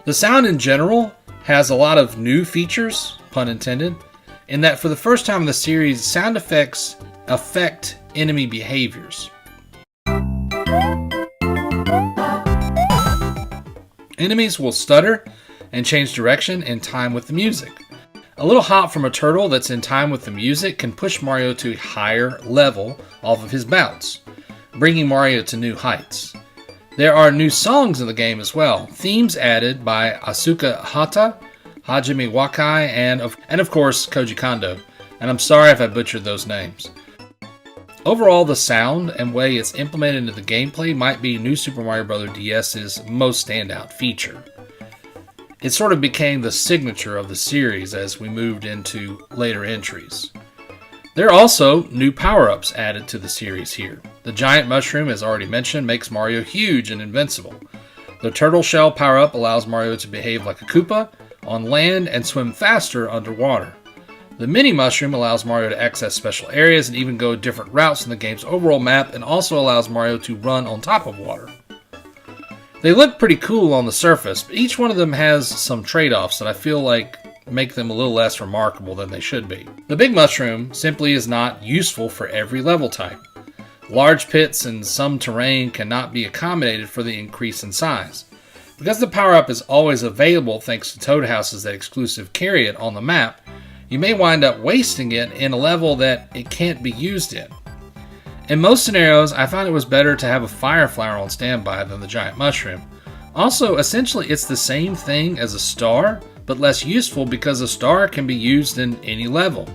The sound in general has a lot of new features, pun intended, in that for the first time in the series, sound effects affect enemy behaviors. Enemies will stutter and change direction in time with the music. A little hop from a turtle that's in time with the music can push Mario to a higher level off of his bounce, bringing Mario to new heights. There are new songs in the game as well, themes added by Asuka Hata, Hajime Wakai, and of course Koji Kondo, and I'm sorry if I butchered those names. Overall, the sound and way it's implemented into the gameplay might be New Super Mario Bros. DS's most standout feature. It sort of became the signature of the series as we moved into later entries. There are also new power-ups added to the series here. The giant mushroom, as already mentioned, makes Mario huge and invincible. The turtle shell power-up allows Mario to behave like a Koopa on land and swim faster underwater. The mini mushroom allows Mario to access special areas and even go different routes in the game's overall map, and also allows Mario to run on top of water. They look pretty cool on the surface, but each one of them has some trade-offs that I feel like make them a little less remarkable than they should be. The big mushroom simply is not useful for every level type. Large pits and some terrain cannot be accommodated for the increase in size. Because the power-up is always available thanks to Toad Houses that exclusive carry it on the map, you may wind up wasting it in a level that it can't be used in. In most scenarios, I found it was better to have a fire flower on standby than the giant mushroom. Also, essentially it's the same thing as a star, but less useful because a star can be used in any level.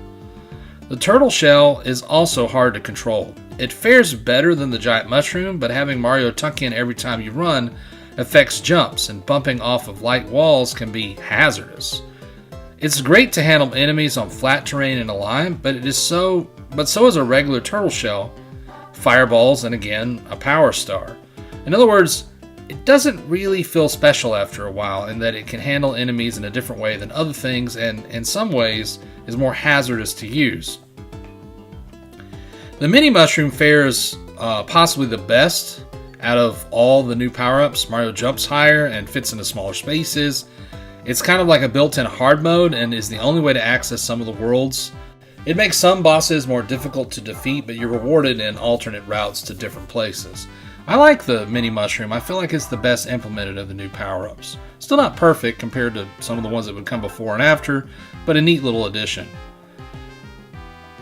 The turtle shell is also hard to control. It fares better than the giant mushroom, but having Mario tuck in every time you run affects jumps, and bumping off of light walls can be hazardous. It's great to handle enemies on flat terrain in a line, but so is a regular turtle shell, fireballs, and again, a power star. In other words, it doesn't really feel special after a while in that it can handle enemies in a different way than other things, and in some ways is more hazardous to use. The mini mushroom fares possibly the best out of all the new power-ups. Mario jumps higher and fits into smaller spaces. It's kind of like a built-in hard mode and is the only way to access some of the worlds. It makes some bosses more difficult to defeat, but you're rewarded in alternate routes to different places. I like the mini mushroom. I feel like it's the best implemented of the new power-ups. Still not perfect compared to some of the ones that would come before and after, but a neat little addition.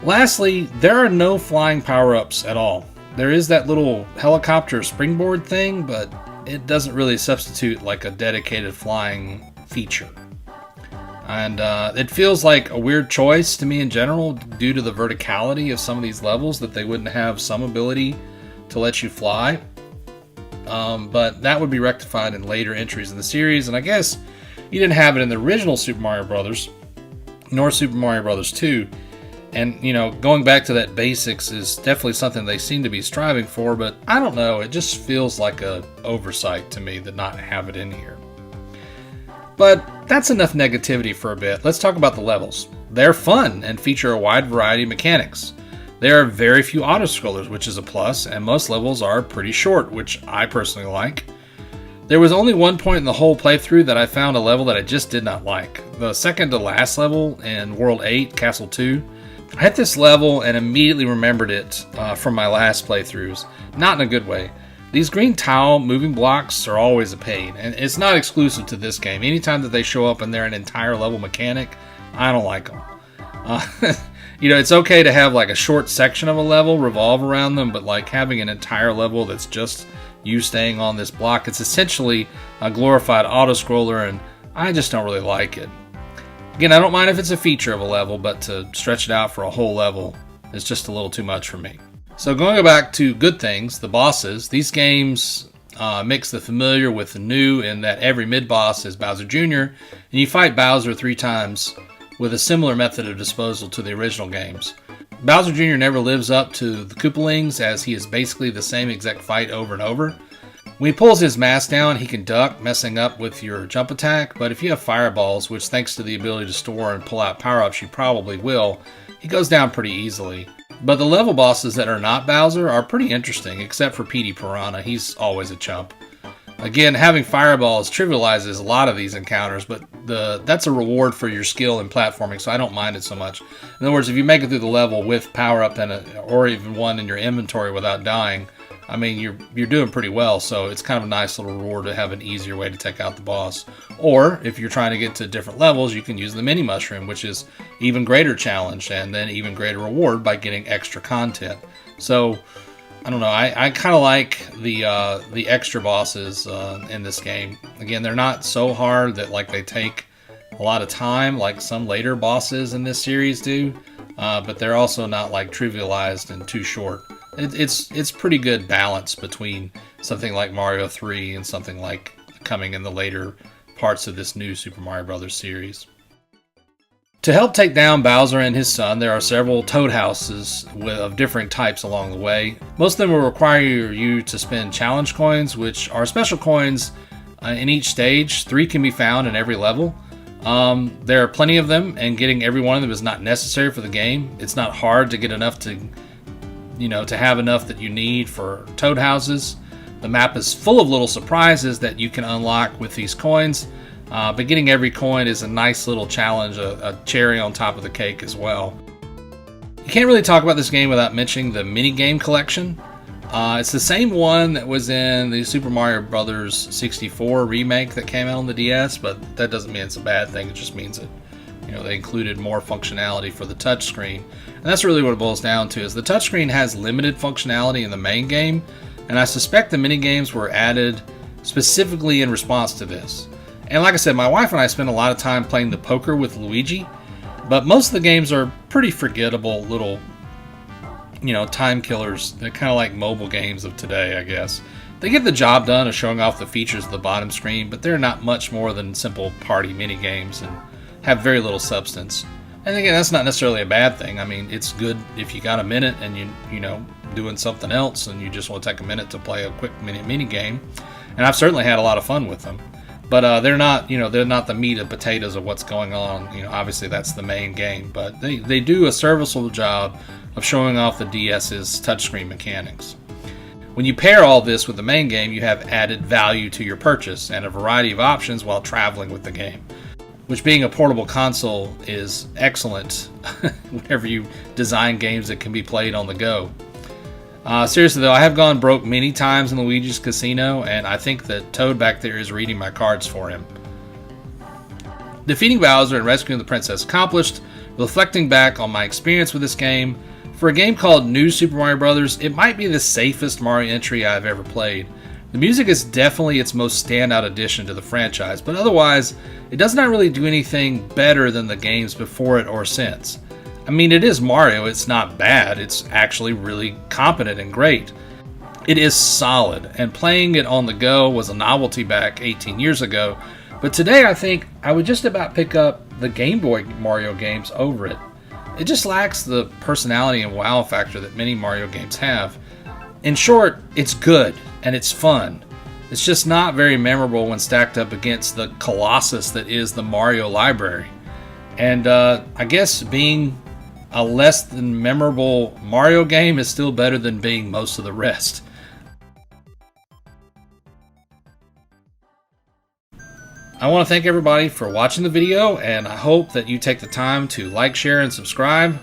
Lastly, there are no flying power-ups at all. There is that little helicopter springboard thing, but it doesn't really substitute like a dedicated flying feature. And it feels like a weird choice to me in general due to the verticality of some of these levels that they wouldn't have some ability to let you fly. But that would be rectified in later entries in the series, and I guess you didn't have it in the original Super Mario Bros. Nor Super Mario Bros. 2. And, going back to that basics is definitely something they seem to be striving for, but I don't know, it just feels like a oversight to me to not have it in here. But that's enough negativity for a bit. Let's talk about the levels. They're fun and feature a wide variety of mechanics. There are very few auto-scrollers, which is a plus, and most levels are pretty short, which I personally like. There was only one point in the whole playthrough that I found a level that I just did not like. The second to last level in World 8, Castle 2. I hit this level and immediately remembered it from my last playthroughs. Not in a good way. These green tile moving blocks are always a pain, and it's not exclusive to this game. Anytime that they show up and they're an entire level mechanic, I don't like them. It's okay to have like a short section of a level revolve around them, but like having an entire level that's just you staying on this block, it's essentially a glorified auto-scroller, and I just don't really like it. Again, I don't mind if it's a feature of a level, but to stretch it out for a whole level is just a little too much for me. So going back to good things, the bosses, these games mix the familiar with the new in that every mid-boss is Bowser Jr., and you fight Bowser 3 times with a similar method of disposal to the original games. Bowser Jr. never lives up to the Koopalings, as he is basically the same exact fight over and over. When he pulls his mask down, he can duck, messing up with your jump attack, but if you have fireballs, which thanks to the ability to store and pull out power-ups you probably will, he goes down pretty easily. But the level bosses that are not Bowser are pretty interesting, except for Petey Piranha. He's always a chump. Again, having fireballs trivializes a lot of these encounters, but that's a reward for your skill in platforming, so I don't mind it so much. In other words, if you make it through the level with power-up or even one in your inventory without dying, I mean, you're doing pretty well, so it's kind of a nice little reward to have an easier way to take out the boss. Or, if you're trying to get to different levels, you can use the mini mushroom, which is even greater challenge and then even greater reward by getting extra content. So, I don't know, I kind of like the extra bosses in this game. Again, they're not so hard that like they take a lot of time like some later bosses in this series do, but they're also not like trivialized and too short. It's pretty good balance between something like Mario 3 and something like coming in the later parts of this new Super Mario Bros. Series. To help take down Bowser and his son, there are several Toad Houses of different types along the way. Most of them will require you to spend challenge coins, which are special coins in each stage. 3 can be found in every level. There are plenty of them, and getting every one of them is not necessary for the game. It's not hard to get enough to have enough that you need for Toad Houses. The map is full of little surprises that you can unlock with these coins, but getting every coin is a nice little challenge, a cherry on top of the cake as well. You can't really talk about this game without mentioning the mini game collection. It's the same one that was in the Super Mario Bros. 64 remake that came out on the DS, but that doesn't mean it's a bad thing. It just means that they included more functionality for the touchscreen. And that's really what it boils down to, is the touchscreen has limited functionality in the main game, and I suspect the mini-games were added specifically in response to this. And like I said, my wife and I spend a lot of time playing the poker with Luigi, but most of the games are pretty forgettable little time killers. They're kind of like mobile games of today, I guess. They get the job done of showing off the features of the bottom screen, but they're not much more than simple party mini games and have very little substance. And again, that's not necessarily a bad thing. I mean, it's good if you got a minute and you doing something else and you just want to take a minute to play a quick mini game. And I've certainly had a lot of fun with them. But they're not the meat and potatoes of what's going on. Obviously that's the main game, but they do a serviceable job of showing off the DS's touchscreen mechanics. When you pair all this with the main game, you have added value to your purchase and a variety of options while traveling with the game, which, being a portable console, is excellent whenever you design games that can be played on the go. Seriously though, I have gone broke many times in Luigi's Casino, and I think that Toad back there is reading my cards for him. Defeating Bowser and rescuing the princess accomplished. Reflecting back on my experience with this game, for a game called New Super Mario Bros., it might be the safest Mario entry I've ever played. The music is definitely its most standout addition to the franchise, but otherwise, it does not really do anything better than the games before it or since. I mean, it is Mario, it's not bad, it's actually really competent and great. It is solid, and playing it on the go was a novelty back 18 years ago, but today I think I would just about pick up the Game Boy Mario games over it. It just lacks the personality and wow factor that many Mario games have. In short, it's good and it's fun. It's just not very memorable when stacked up against the colossus that is the Mario library. And I guess being a less than memorable Mario game is still better than being most of the rest. I want to thank everybody for watching the video, and I hope that you take the time to like, share, and subscribe.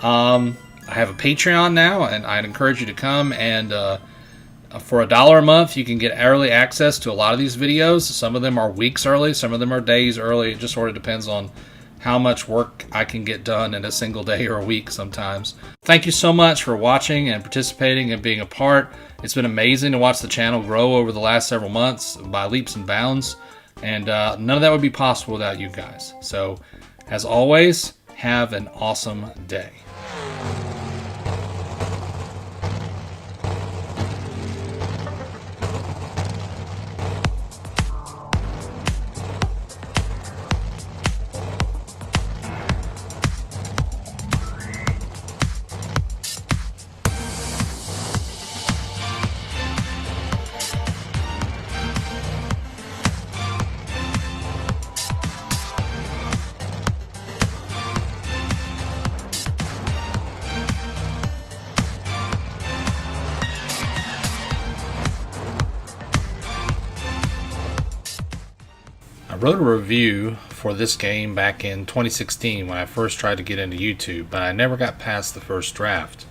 I have a Patreon now, and I'd encourage you to come, and for $1 a month you can get early access to a lot of these videos. Some of them are weeks early, some of them are days early. It just sort of depends on how much work I can get done in a single day or a week sometimes. Thank you so much for watching and participating and being a part. It's been amazing to watch the channel grow over the last several months by leaps and bounds. And none of that would be possible without you guys. So, as always, have an awesome day. I wrote a review for this game back in 2016 when I first tried to get into YouTube, but I never got past the first draft.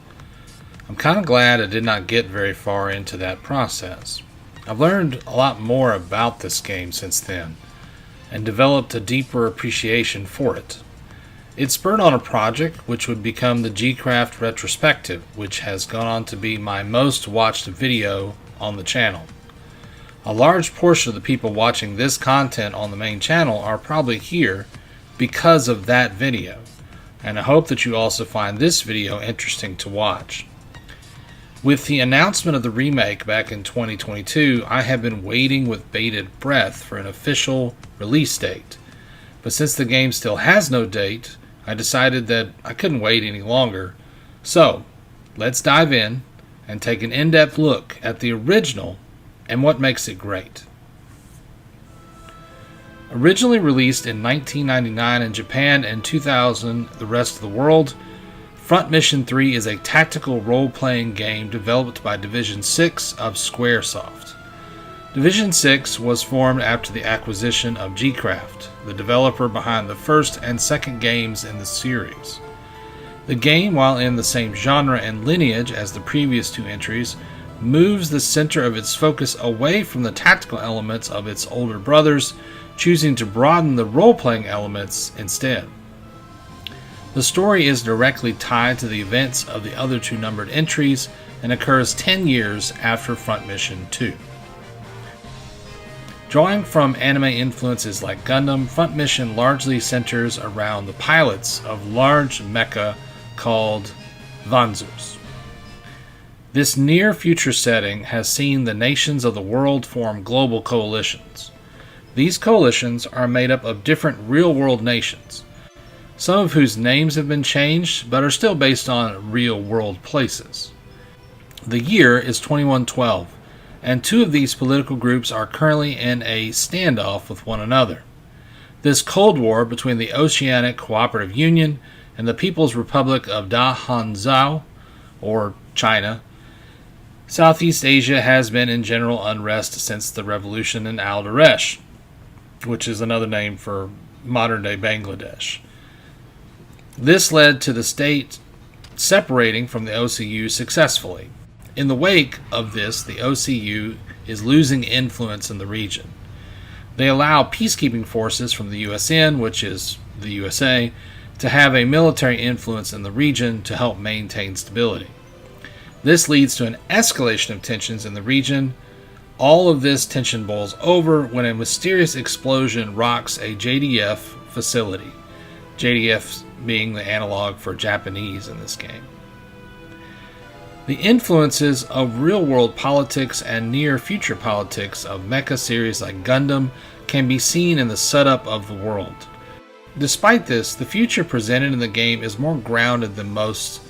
I'm kind of glad I did not get very far into that process. I've learned a lot more about this game since then, and developed a deeper appreciation for it. It spurred on a project which would become the G-Craft Retrospective, which has gone on to be my most watched video on the channel. A large portion of the people watching this content on the main channel are probably here because of that video, and I hope that you also find this video interesting to watch. With the announcement of the remake back in 2022, I have been waiting with bated breath for an official release date, but since the game still has no date, I decided that I couldn't wait any longer. So, let's dive in and take an in-depth look at the original and what makes it great. Originally released in 1999 in Japan and 2000 the rest of the world, Front Mission 3 is a tactical role-playing game developed by Division 6 of Squaresoft. Division 6 was formed after the acquisition of G-Craft, the developer behind the first and second games in the series. The game, while in the same genre and lineage as the previous two entries, moves the center of its focus away from the tactical elements of its older brothers, choosing to broaden the role-playing elements instead. The story is directly tied to the events of the other two numbered entries and occurs 10 years after Front Mission 2. Drawing from anime influences like Gundam, Front Mission largely centers around the pilots of large mecha called Vanzers. This near future setting has seen the nations of the world form global coalitions. These coalitions are made up of different real-world nations, some of whose names have been changed but are still based on real-world places. The year is 2112, and two of these political groups are currently in a standoff with one another. This Cold War between the Oceanic Cooperative Union and the People's Republic of Da Hanzhou, or China, Southeast Asia has been in general unrest since the revolution in Al-Daresh, which is another name for modern-day Bangladesh. This led to the state separating from the OCU successfully. In the wake of this, the OCU is losing influence in the region. They allow peacekeeping forces from the USN, which is the USA, to have a military influence in the region to help maintain stability. This leads to an escalation of tensions in the region. All of this tension boils over when a mysterious explosion rocks a JDF facility, JDF being the analog for Japanese in this game. The influences of real-world politics and near-future politics of mecha series like Gundam can be seen in the setup of the world. Despite this, the future presented in the game is more grounded than most.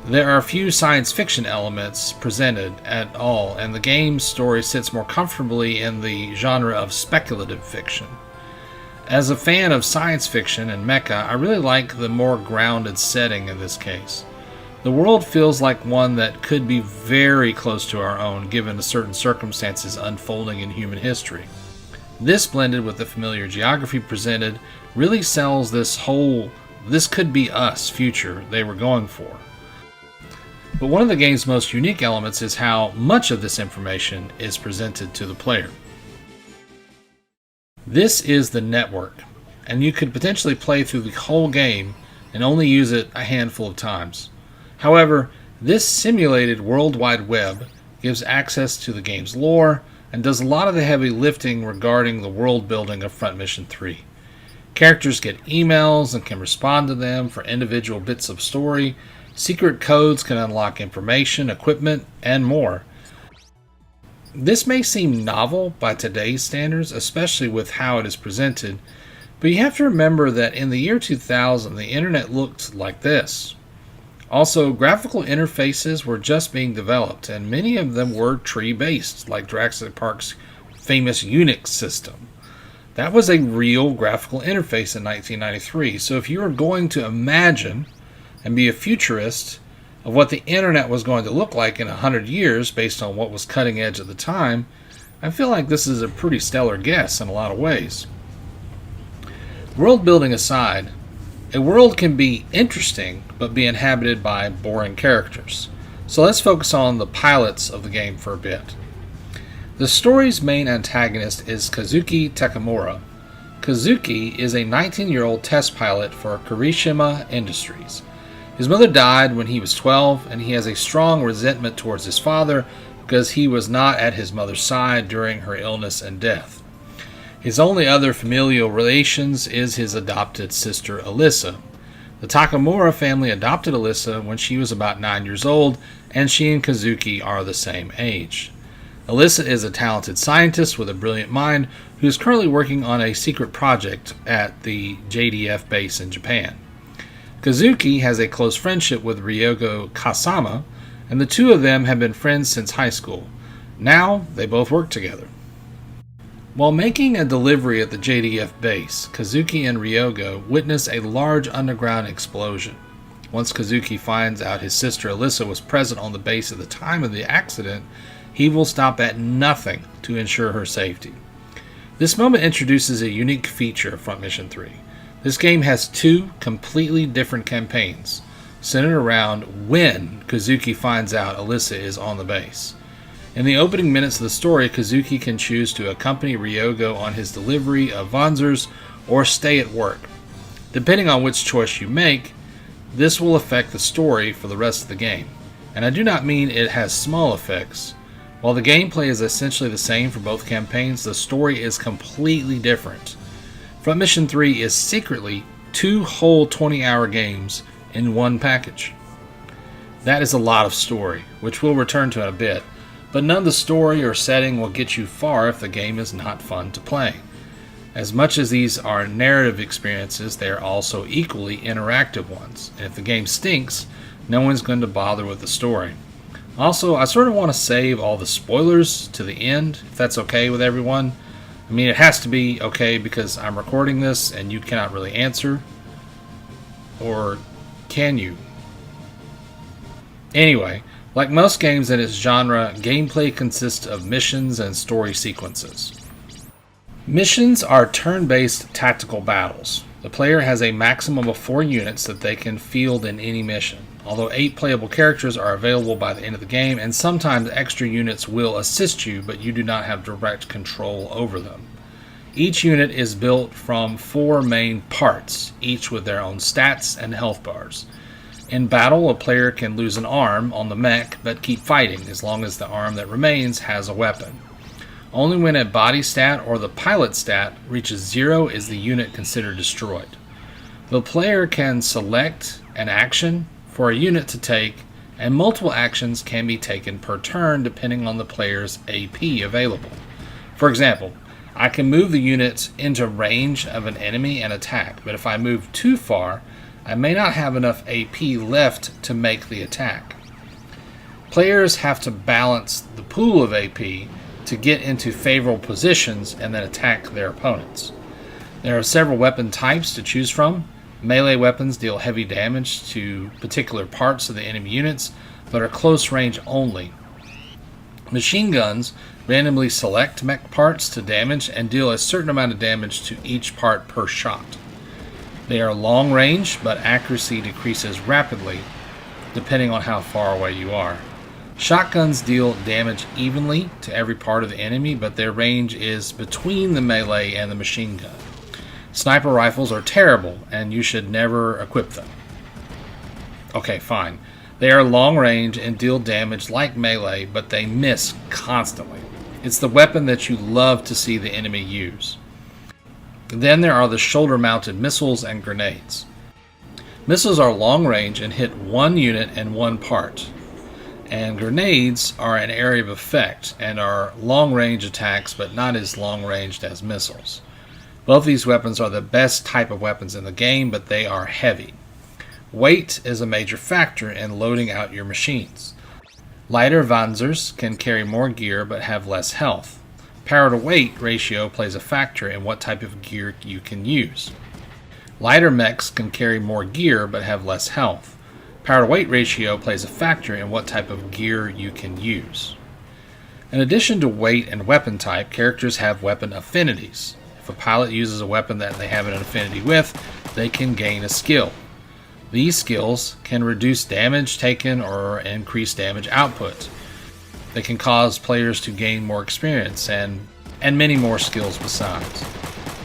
There are few science fiction elements presented at all, and the game's story sits more comfortably in the genre of speculative fiction. As a fan of science fiction and mecha, I really like the more grounded setting in this case. The world feels like one that could be very close to our own given the certain circumstances unfolding in human history. This, blended with the familiar geography presented, really sells this whole "this could be us" future they were going for. But one of the game's most unique elements is how much of this information is presented to the player. This is the network, and you could potentially play through the whole game and only use it a handful of times. However, this simulated World Wide Web gives access to the game's lore and does a lot of the heavy lifting regarding the world building of Front Mission 3. Characters get emails and can respond to them for individual bits of story. Secret codes can unlock information, equipment, and more. This may seem novel by today's standards, especially with how it is presented, but you have to remember that in the year 2000, the internet looked like this. Also, graphical interfaces were just being developed, and many of them were tree-based, like Jurassic Park's famous Unix system. That was a real graphical interface in 1993, so if you were going to imagine and be a futurist of what the internet was going to look like in 100 years based on what was cutting edge at the time, I feel like this is a pretty stellar guess in a lot of ways. World building aside, a world can be interesting but be inhabited by boring characters. So let's focus on the pilots of the game for a bit. The story's main antagonist is Kazuki Takamura. Kazuki is a 19-year-old test pilot for Kirishima Industries. His mother died when he was 12, and he has a strong resentment towards his father because he was not at his mother's side during her illness and death. His only other familial relations is his adopted sister Alyssa. The Takamura family adopted Alyssa when she was about 9 years old, and she and Kazuki are the same age. Alyssa is a talented scientist with a brilliant mind who is currently working on a secret project at the JDF base in Japan. Kazuki has a close friendship with Ryogo Kasama, and the two of them have been friends since high school. Now, they both work together. While making a delivery at the JDF base, Kazuki and Ryogo witness a large underground explosion. Once Kazuki finds out his sister Alyssa was present on the base at the time of the accident, he will stop at nothing to ensure her safety. This moment introduces a unique feature of Front Mission 3. This game has two completely different campaigns, centered around when Kazuki finds out Alyssa is on the base. In the opening minutes of the story, Kazuki can choose to accompany Ryogo on his delivery of Vanzers or stay at work. Depending on which choice you make, this will affect the story for the rest of the game. And I do not mean it has small effects. While the gameplay is essentially the same for both campaigns, the story is completely different. Front Mission 3 is secretly 2 whole 20-hour games in one package. That is a lot of story, which we'll return to in a bit, but none of the story or setting will get you far if the game is not fun to play. As much as these are narrative experiences, they are also equally interactive ones, and if the game stinks, no one's going to bother with the story. Also, I sort of want to save all the spoilers to the end, if that's okay with everyone. I mean, it has to be okay because I'm recording this and you cannot really answer. Or can you? Anyway, like most games in its genre, gameplay consists of missions and story sequences. Missions are turn-based tactical battles. The player has a maximum of 4 units that they can field in any mission, although 8 playable characters are available by the end of the game, and sometimes extra units will assist you, but you do not have direct control over them. Each unit is built from 4 main parts, each with their own stats and health bars. In battle, a player can lose an arm on the mech, but keep fighting as long as the arm that remains has a weapon. Only when a body stat or the pilot stat reaches 0 is the unit considered destroyed. The player can select an action for a unit to take, and multiple actions can be taken per turn depending on the player's AP available. For example, I can move the unit into range of an enemy and attack, but if I move too far, I may not have enough AP left to make the attack. Players have to balance the pool of AP to get into favorable positions and then attack their opponents. There are several weapon types to choose from. Melee weapons deal heavy damage to particular parts of the enemy units, but are close range only. Machine guns randomly select mech parts to damage and deal a certain amount of damage to each part per shot. They are long range, but accuracy decreases rapidly depending on how far away you are. Shotguns deal damage evenly to every part of the enemy, but their range is between the melee and the machine gun. Sniper rifles are terrible, and you should never equip them. Okay, fine. They are long range and deal damage like melee, but they miss constantly. It's the weapon that you love to see the enemy use. Then there are the shoulder-mounted missiles and grenades. Missiles are long range and hit one unit and one part. And grenades are an area of effect and are long-range attacks, but not as long-ranged as missiles. Both these weapons are the best type of weapons in the game, but they are heavy. Weight is a major factor in loading out your machines. Lighter Panzers can carry more gear but have less health. Power to weight ratio plays a factor in what type of gear you can use. Lighter mechs can carry more gear but have less health. Power to weight ratio plays a factor in what type of gear you can use. In addition to weight and weapon type, characters have weapon affinities. If a pilot uses a weapon that they have an affinity with, they can gain a skill. These skills can reduce damage taken or increase damage output. They can cause players to gain more experience and many more skills besides.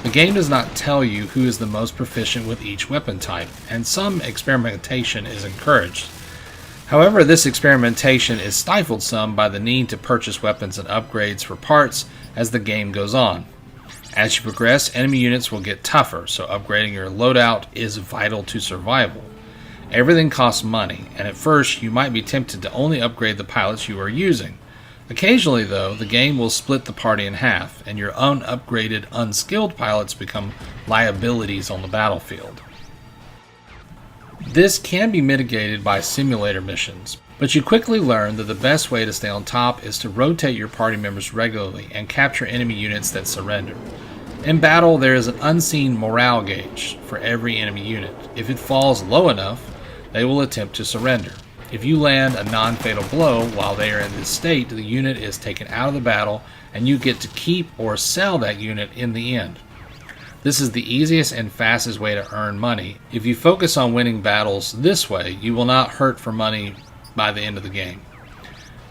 The game does not tell you who is the most proficient with each weapon type, and some experimentation is encouraged. However, this experimentation is stifled some by the need to purchase weapons and upgrades for parts as the game goes on. As you progress, enemy units will get tougher, so upgrading your loadout is vital to survival. Everything costs money, and at first you might be tempted to only upgrade the pilots you are using. Occasionally, though, the game will split the party in half, and your unupgraded, unskilled pilots become liabilities on the battlefield. This can be mitigated by simulator missions, but you quickly learn that the best way to stay on top is to rotate your party members regularly and capture enemy units that surrender. In battle, there is an unseen morale gauge for every enemy unit. If it falls low enough, they will attempt to surrender. If you land a non-fatal blow while they are in this state, the unit is taken out of the battle and you get to keep or sell that unit in the end. This is the easiest and fastest way to earn money. If you focus on winning battles this way, you will not hurt for money by the end of the game.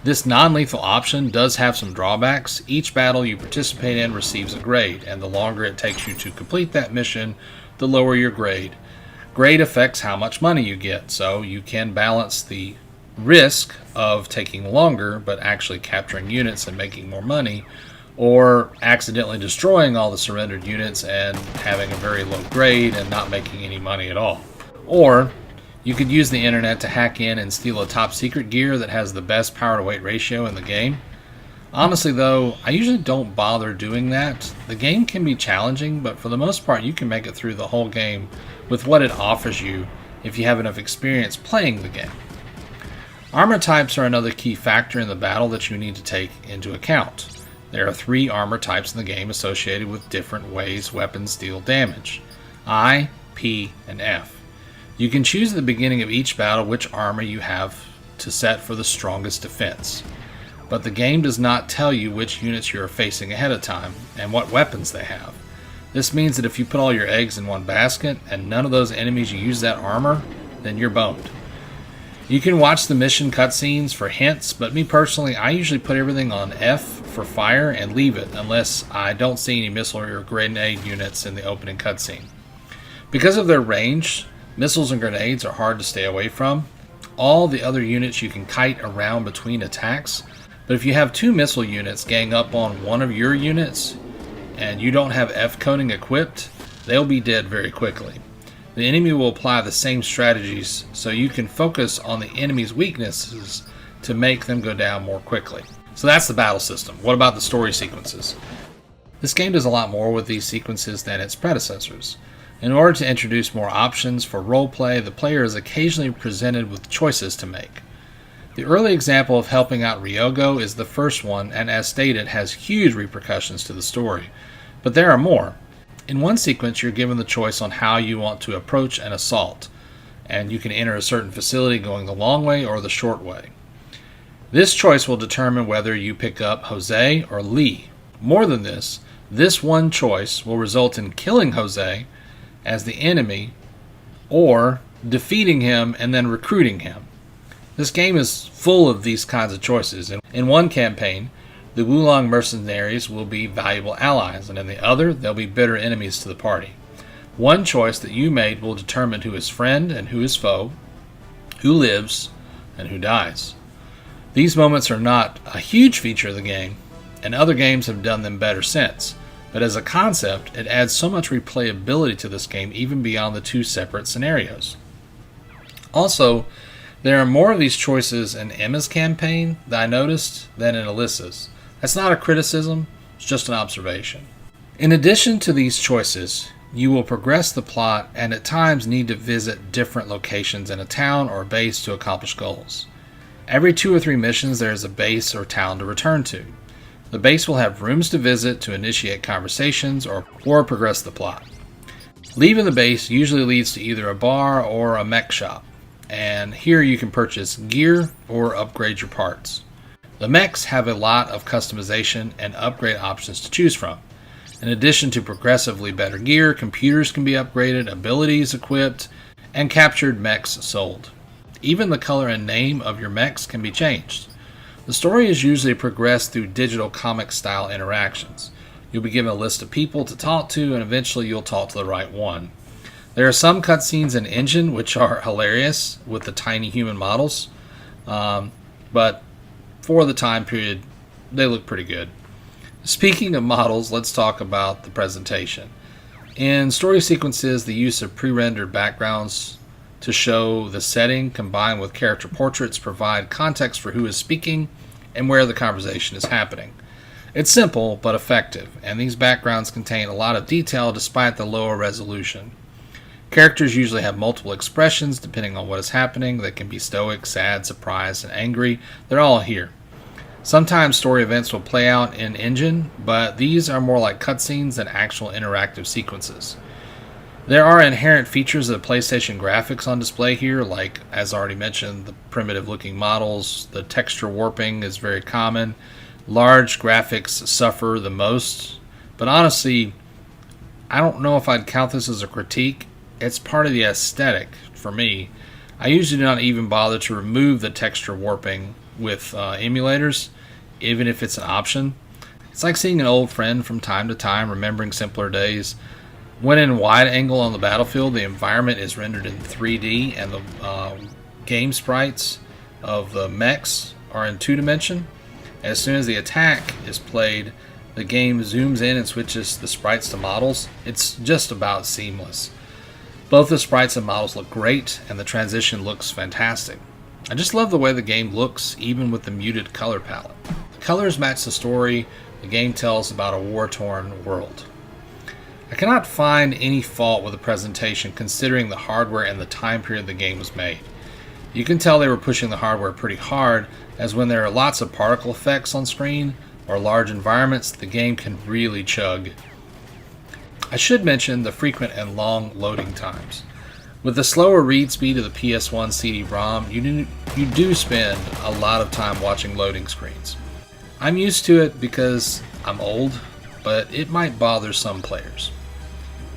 This non-lethal option does have some drawbacks. Each battle you participate in receives a grade, and the longer it takes you to complete that mission, the lower your grade. Grade affects how much money you get, so you can balance the risk of taking longer but actually capturing units and making more money, or accidentally destroying all the surrendered units and having a very low grade and not making any money at all. Or You could use the internet to hack in and steal a top secret gear that has the best power to weight ratio in the game. Honestly though, I usually don't bother doing that. The game can be challenging, but for the most part you can make it through the whole game with what it offers you if you have enough experience playing the game. Armor types are another key factor in the battle that you need to take into account. There are 3 armor types in the game associated with different ways weapons deal damage: I, P, and F. You can choose at the beginning of each battle which armor you have to set for the strongest defense, but the game does not tell you which units you are facing ahead of time and what weapons they have. This means that if you put all your eggs in one basket and none of those enemies use that armor, then you're boned. You can watch the mission cutscenes for hints, but me personally, I usually put everything on F for fire and leave it unless I don't see any missile or grenade units in the opening cutscene. Because of their range, missiles and grenades are hard to stay away from. All the other units you can kite around between attacks, but if you have 2 missile units gang up on one of your units and you don't have F coating equipped, they'll be dead very quickly. The enemy will apply the same strategies, so you can focus on the enemy's weaknesses to make them go down more quickly. So that's the battle system. What about the story sequences? This game does a lot more with these sequences than its predecessors. In order to introduce more options for roleplay, the player is occasionally presented with choices to make. The early example of helping out Ryogo is the first one, and as stated, has huge repercussions to the story. But there are more. In one sequence, you're given the choice on how you want to approach an assault, and you can enter a certain facility going the long way or the short way. This choice will determine whether you pick up Jose or Lee. More than this one choice will result in killing Jose as the enemy, or defeating him and then recruiting him. This game is full of these kinds of choices. In one campaign, the Wulong mercenaries will be valuable allies, and in the other, they'll be bitter enemies to the party. One choice that you made will determine who is friend and who is foe, who lives and who dies. These moments are not a huge feature of the game, and other games have done them better since, but as a concept, it adds so much replayability to this game even beyond the 2 separate scenarios. Also, there are more of these choices in Emma's campaign that I noticed than in Alyssa's. That's not a criticism, it's just an observation. In addition to these choices, you will progress the plot and at times need to visit different locations in a town or base to accomplish goals. Every 2 or 3 missions there is a base or town to return to. The base will have rooms to visit to initiate conversations or progress the plot. Leaving the base usually leads to either a bar or a mech shop, and here you can purchase gear or upgrade your parts. The mechs have a lot of customization and upgrade options to choose from. In addition to progressively better gear, computers can be upgraded, abilities equipped, and captured mechs sold. Even the color and name of your mechs can be changed. The story is usually progressed through digital comic-style interactions. You'll be given a list of people to talk to, and eventually you'll talk to the right one. There are some cutscenes in Engine which are hilarious with the tiny human models, but for the time period, they look pretty good. Speaking of models, let's talk about the presentation. In story sequences, the use of pre-rendered backgrounds to show the setting combined with character portraits provide context for who is speaking and where the conversation is happening. It's simple but effective, and these backgrounds contain a lot of detail despite the lower resolution. Characters usually have multiple expressions depending on what is happening. They can be stoic, sad, surprised, and angry. They're all here. Sometimes story events will play out in Engine, but these are more like cutscenes than actual interactive sequences. There are inherent features of PlayStation graphics on display here, like, as already mentioned, the primitive looking models. The texture warping is very common. Large graphics suffer the most, but honestly, I don't know if I'd count this as a critique. It's part of the aesthetic for me. I usually do not even bother to remove the texture warping with emulators, even if it's an option. It's like seeing an old friend from time to time, remembering simpler days. When in wide angle on the battlefield, the environment is rendered in 3D, and the game sprites of the mechs are in 2-dimension. As soon as the attack is played, the game zooms in and switches the sprites to models. It's just about seamless. Both the sprites and models look great, and the transition looks fantastic. I just love the way the game looks, even with the muted color palette. The colors match the story the game tells about a war-torn world. I cannot find any fault with the presentation considering the hardware and the time period the game was made. You can tell they were pushing the hardware pretty hard, as when there are lots of particle effects on screen or large environments, the game can really chug. I should mention the frequent and long loading times. With the slower read speed of the PS1 CD-ROM, you do spend a lot of time watching loading screens. I'm used to it because I'm old, but it might bother some players.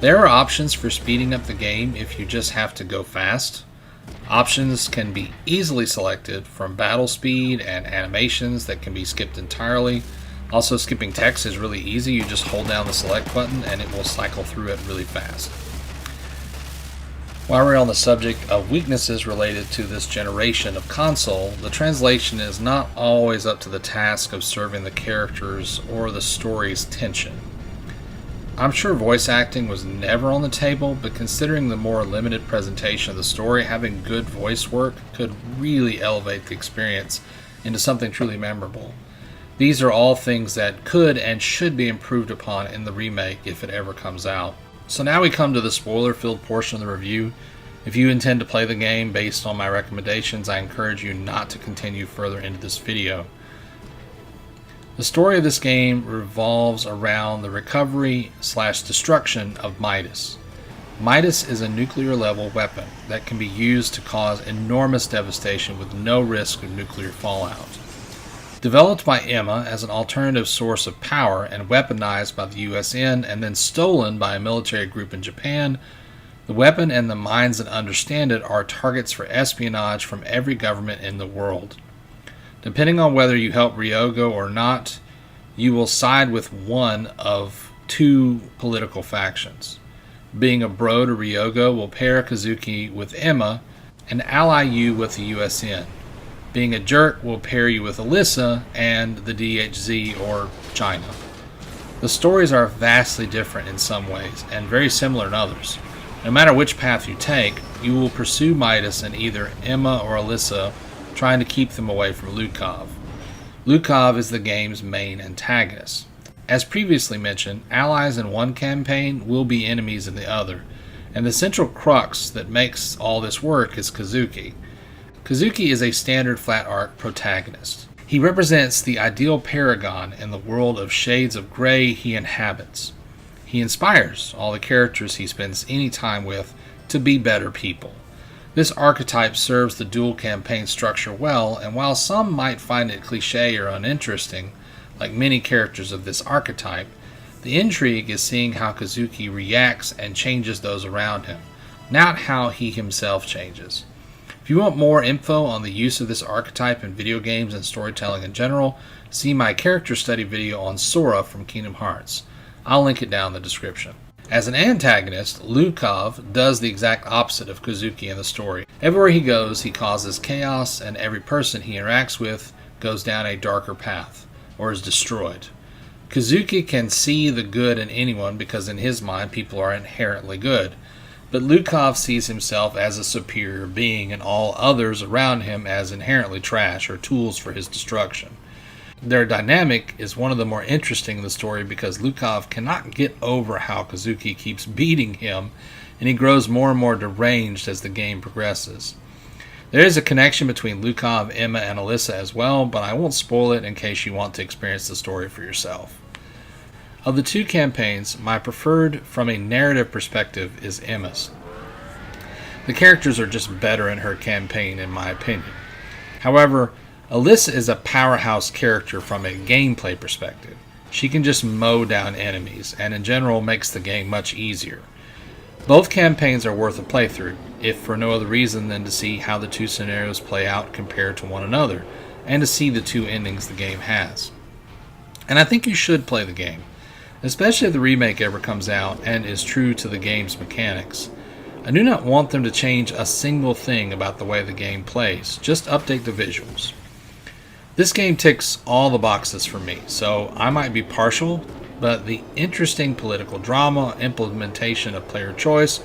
There are options for speeding up the game if you just have to go fast. Options can be easily selected from battle speed and animations that can be skipped entirely. Also, skipping text is really easy. You just hold down the select button and it will cycle through it really fast. While we're on the subject of weaknesses related to this generation of console, the translation is not always up to the task of serving the characters or the story's tension. I'm sure voice acting was never on the table, but considering the more limited presentation of the story, having good voice work could really elevate the experience into something truly memorable. These are all things that could and should be improved upon in the remake if it ever comes out. So now we come to the spoiler-filled portion of the review. If you intend to play the game based on my recommendations, I encourage you not to continue further into this video. The story of this game revolves around the recovery/destruction of Midas. Midas is a nuclear-level weapon that can be used to cause enormous devastation with no risk of nuclear fallout. Developed by Emma as an alternative source of power and weaponized by the USN and then stolen by a military group in Japan, the weapon and the minds that understand it are targets for espionage from every government in the world. Depending on whether you help Ryogo or not, you will side with one of two political factions. Being a bro to Ryogo will pair Kazuki with Emma and ally you with the USN. Being a jerk will pair you with Alyssa and the DHZ or China. The stories are vastly different in some ways and very similar in others. No matter which path you take, you will pursue Midas and either Emma or Alyssa, trying to keep them away from Lukov. Lukov is the game's main antagonist. As previously mentioned, allies in one campaign will be enemies in the other, and the central crux that makes all this work is Kazuki. Kazuki is a standard flat arc protagonist. He represents the ideal paragon in the world of shades of gray he inhabits. He inspires all the characters he spends any time with to be better people. This archetype serves the dual campaign structure well, and while some might find it cliché or uninteresting, like many characters of this archetype, the intrigue is seeing how Kazuki reacts and changes those around him, not how he himself changes. If you want more info on the use of this archetype in video games and storytelling in general, see my character study video on Sora from Kingdom Hearts. I'll link it down in the description. As an antagonist, Lukov does the exact opposite of Kazuki in the story. Everywhere he goes, he causes chaos, and every person he interacts with goes down a darker path, or is destroyed. Kazuki can see the good in anyone because in his mind people are inherently good. But Lukov sees himself as a superior being and all others around him as inherently trash or tools for his destruction. Their dynamic is one of the more interesting in the story because Lukov cannot get over how Kazuki keeps beating him, and he grows more and more deranged as the game progresses. There is a connection between Lukov, Emma, and Alyssa as well, but I won't spoil it in case you want to experience the story for yourself. Of the two campaigns, my preferred from a narrative perspective is Emma's. The characters are just better in her campaign in my opinion. However, Alyssa is a powerhouse character from a gameplay perspective. She can just mow down enemies, and in general makes the game much easier. Both campaigns are worth a playthrough, if for no other reason than to see how the two scenarios play out compared to one another, and to see the two endings the game has. And I think you should play the game, especially if the remake ever comes out and is true to the game's mechanics. I do not want them to change a single thing about the way the game plays, just update the visuals. This game ticks all the boxes for me, so I might be partial, but the interesting political drama, implementation of player choice,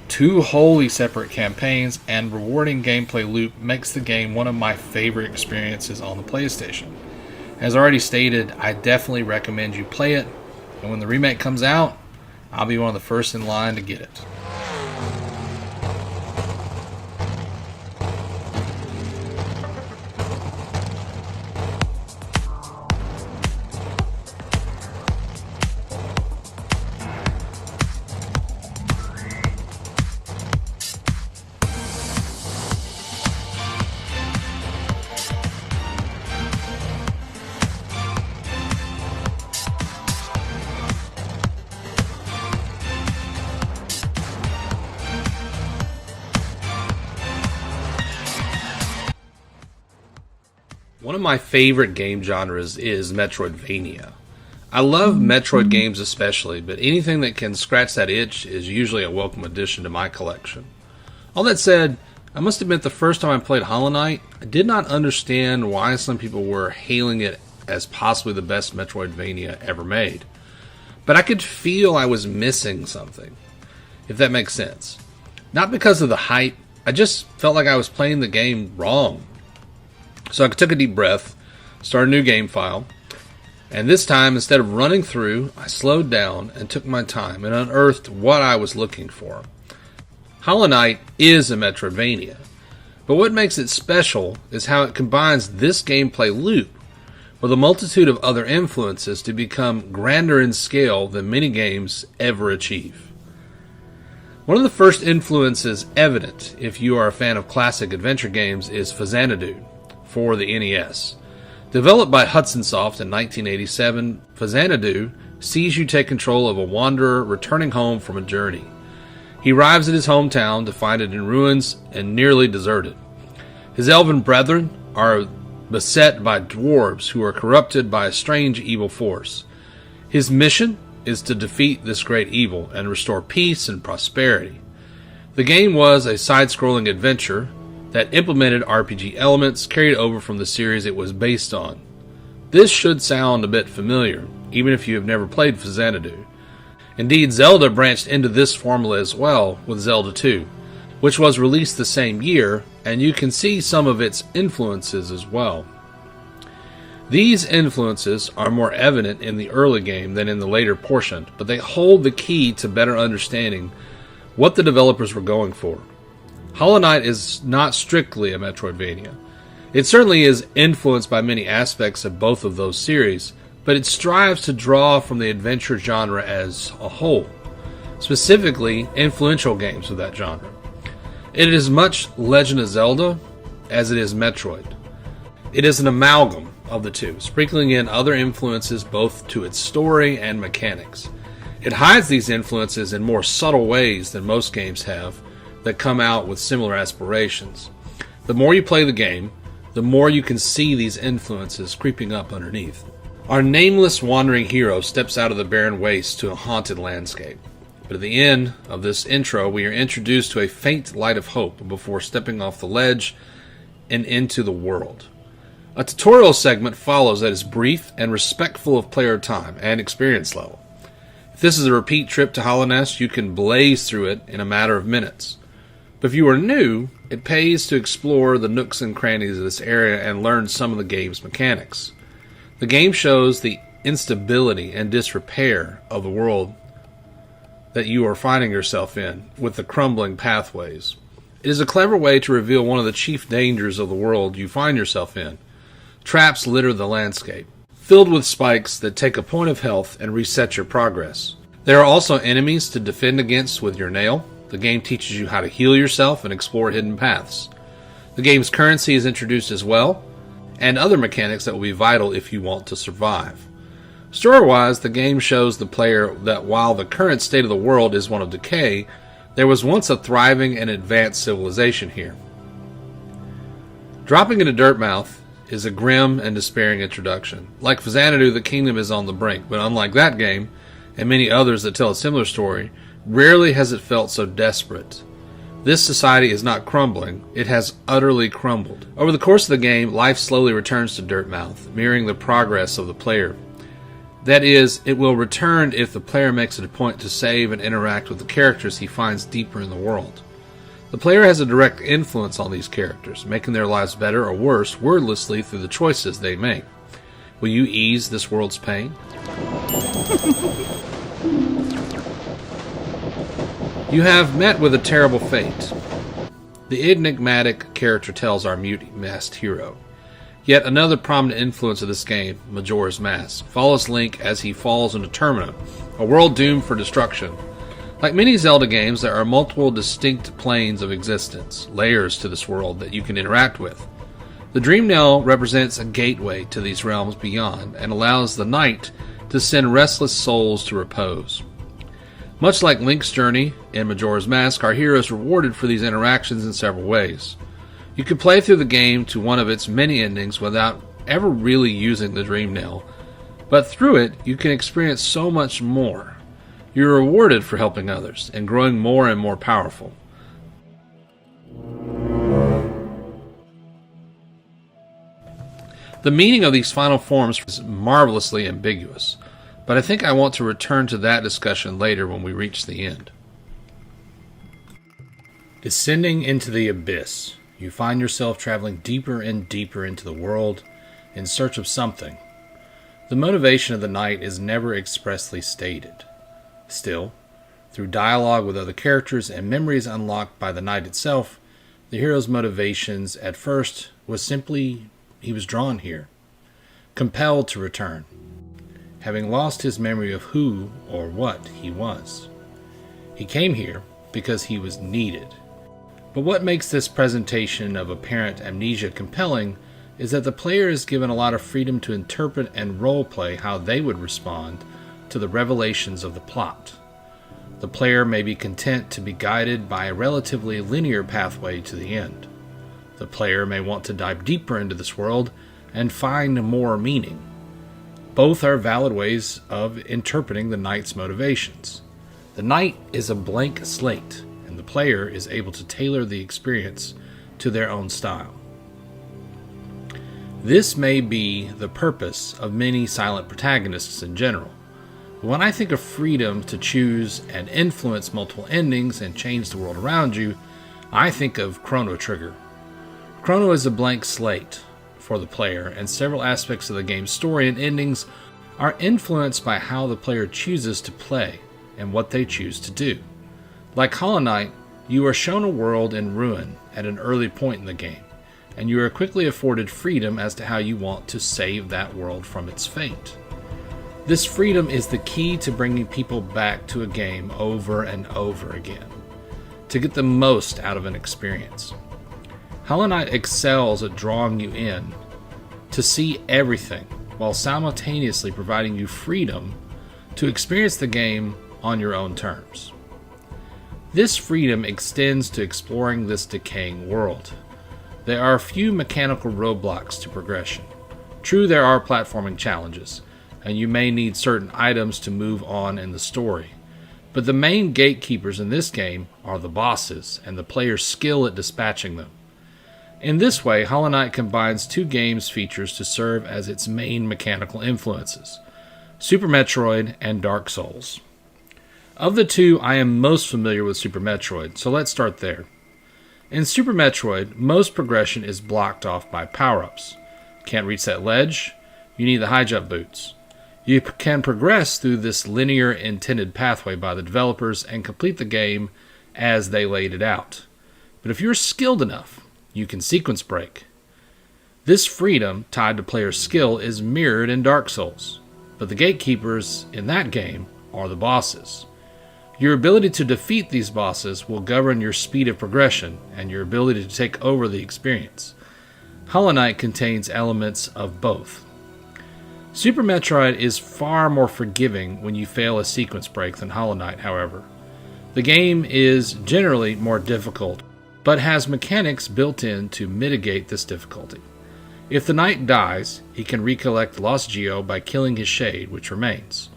Two wholly separate campaigns and rewarding gameplay loop makes the game one of my favorite experiences on the PlayStation. As already stated, I definitely recommend you play it, and when the remake comes out, I'll be one of the first in line to get it. One of my favorite game genres is Metroidvania. I love Metroid games especially, but anything that can scratch that itch is usually a welcome addition to my collection. All that said, I must admit the first time I played Hollow Knight, I did not understand why some people were hailing it as possibly the best Metroidvania ever made. But I could feel I was missing something, if that makes sense. Not because of the hype, I just felt like I was playing the game wrong. So I took a deep breath, started a new game file, and this time, instead of running through, I slowed down and took my time and unearthed what I was looking for. Hollow Knight is a Metroidvania, but what makes it special is how it combines this gameplay loop with a multitude of other influences to become grander in scale than many games ever achieve. One of the first influences evident if you are a fan of classic adventure games is Xanadu for the NES. Developed by Hudson Soft in 1987, Xanadu sees you take control of a wanderer returning home from a journey. He arrives at his hometown to find it in ruins and nearly deserted. His elven brethren are beset by dwarves who are corrupted by a strange evil force. His mission is to defeat this great evil and restore peace and prosperity. The game was a side-scrolling adventure that implemented RPG elements carried over from the series it was based on. This should sound a bit familiar, even if you have never played Xanadu. Indeed, Zelda branched into this formula as well with Zelda 2, which was released the same year, and you can see some of its influences as well. These influences are more evident in the early game than in the later portion, but they hold the key to better understanding what the developers were going for. Hollow Knight is not strictly a Metroidvania. It certainly is influenced by many aspects of both of those series, but it strives to draw from the adventure genre as a whole, specifically influential games of that genre. It is much Legend of Zelda as it is Metroid. It is an amalgam of the two, sprinkling in other influences both to its story and mechanics. It hides these influences in more subtle ways than most games have that come out with similar aspirations. The more you play the game, the more you can see these influences creeping up underneath. Our nameless wandering hero steps out of the barren waste to a haunted landscape. But at the end of this intro, we are introduced to a faint light of hope before stepping off the ledge and into the world. A tutorial segment follows that is brief and respectful of player time and experience level. If this is a repeat trip to Hollow Nest, you can blaze through it in a matter of minutes. But if you are new, it pays to explore the nooks and crannies of this area and learn some of the game's mechanics. The game shows the instability and disrepair of the world that you are finding yourself in with the crumbling pathways. It is a clever way to reveal one of the chief dangers of the world you find yourself in. Traps litter the landscape, filled with spikes that take a point of health and reset your progress. There are also enemies to defend against with your nail. The game teaches you how to heal yourself and explore hidden paths. The game's currency is introduced as well, and other mechanics that will be vital if you want to survive. Story-wise, the game shows the player that while the current state of the world is one of decay, there was once a thriving and advanced civilization here. Dropping into Dirtmouth is a grim and despairing introduction. Like Xanadu, the kingdom is on the brink, but unlike that game, and many others that tell a similar story, rarely has it felt so desperate. This society is not crumbling, it has utterly crumbled. Over the course of the game, life slowly returns to Dirtmouth, mirroring the progress of the player. That is, it will return if the player makes it a point to save and interact with the characters he finds deeper in the world. The player has a direct influence on these characters, making their lives better or worse wordlessly through the choices they make. Will you ease this world's pain? You have met with a terrible fate. The enigmatic character tells our mute-masked hero. Yet another prominent influence of this game, Majora's Mask, follows Link as he falls into Termina, a world doomed for destruction. Like many Zelda games, there are multiple distinct planes of existence, layers to this world that you can interact with. The Dream Knell represents a gateway to these realms beyond and allows the knight to send restless souls to repose. Much like Link's journey in Majora's Mask, our hero is rewarded for these interactions in several ways. You can play through the game to one of its many endings without ever really using the Dream Knell, but through it you can experience so much more. You're rewarded for helping others and growing more and more powerful. The meaning of these final forms is marvelously ambiguous, but I think I want to return to that discussion later when we reach the end. Descending into the abyss, you find yourself traveling deeper and deeper into the world in search of something. The motivation of the knight is never expressly stated. Still, through dialogue with other characters and memories unlocked by the knight itself, the hero's motivations at first was simply he was drawn here, compelled to return, having lost his memory of who or what he was. He came here because he was needed. But what makes this presentation of apparent amnesia compelling is that the player is given a lot of freedom to interpret and roleplay how they would respond to the revelations of the plot. The player may be content to be guided by a relatively linear pathway to the end. The player may want to dive deeper into this world and find more meaning. Both are valid ways of interpreting the knight's motivations. The knight is a blank slate, and the player is able to tailor the experience to their own style. This may be the purpose of many silent protagonists in general. But when I think of freedom to choose and influence multiple endings and change the world around you, I think of Chrono Trigger. Chrono is a blank slate for the player, and several aspects of the game's story and endings are influenced by how the player chooses to play and what they choose to do. Like Hollow Knight, you are shown a world in ruin at an early point in the game, and you are quickly afforded freedom as to how you want to save that world from its fate. This freedom is the key to bringing people back to a game over and over again, to get the most out of an experience. Hollow Knight excels at drawing you in to see everything while simultaneously providing you freedom to experience the game on your own terms. This freedom extends to exploring this decaying world. There are few mechanical roadblocks to progression. True, there are platforming challenges, and you may need certain items to move on in the story. But the main gatekeepers in this game are the bosses and the player's skill at dispatching them. In this way, Hollow Knight combines two games' features to serve as its main mechanical influences: Super Metroid and Dark Souls. Of the two, I am most familiar with Super Metroid, so let's start there. In Super Metroid, most progression is blocked off by power-ups. Can't reach that ledge? You need the high jump boots. You can progress through this linear intended pathway by the developers and complete the game as they laid it out. But if you're skilled enough, you can sequence break. This freedom, tied to player skill, is mirrored in Dark Souls, but the gatekeepers in that game are the bosses. Your ability to defeat these bosses will govern your speed of progression and your ability to take over the experience. Hollow Knight contains elements of both. Super Metroid is far more forgiving when you fail a sequence break than Hollow Knight, however. The game is generally more difficult, but has mechanics built in to mitigate this difficulty. If the knight dies, he can recollect Lost Geo by killing his shade, which remains.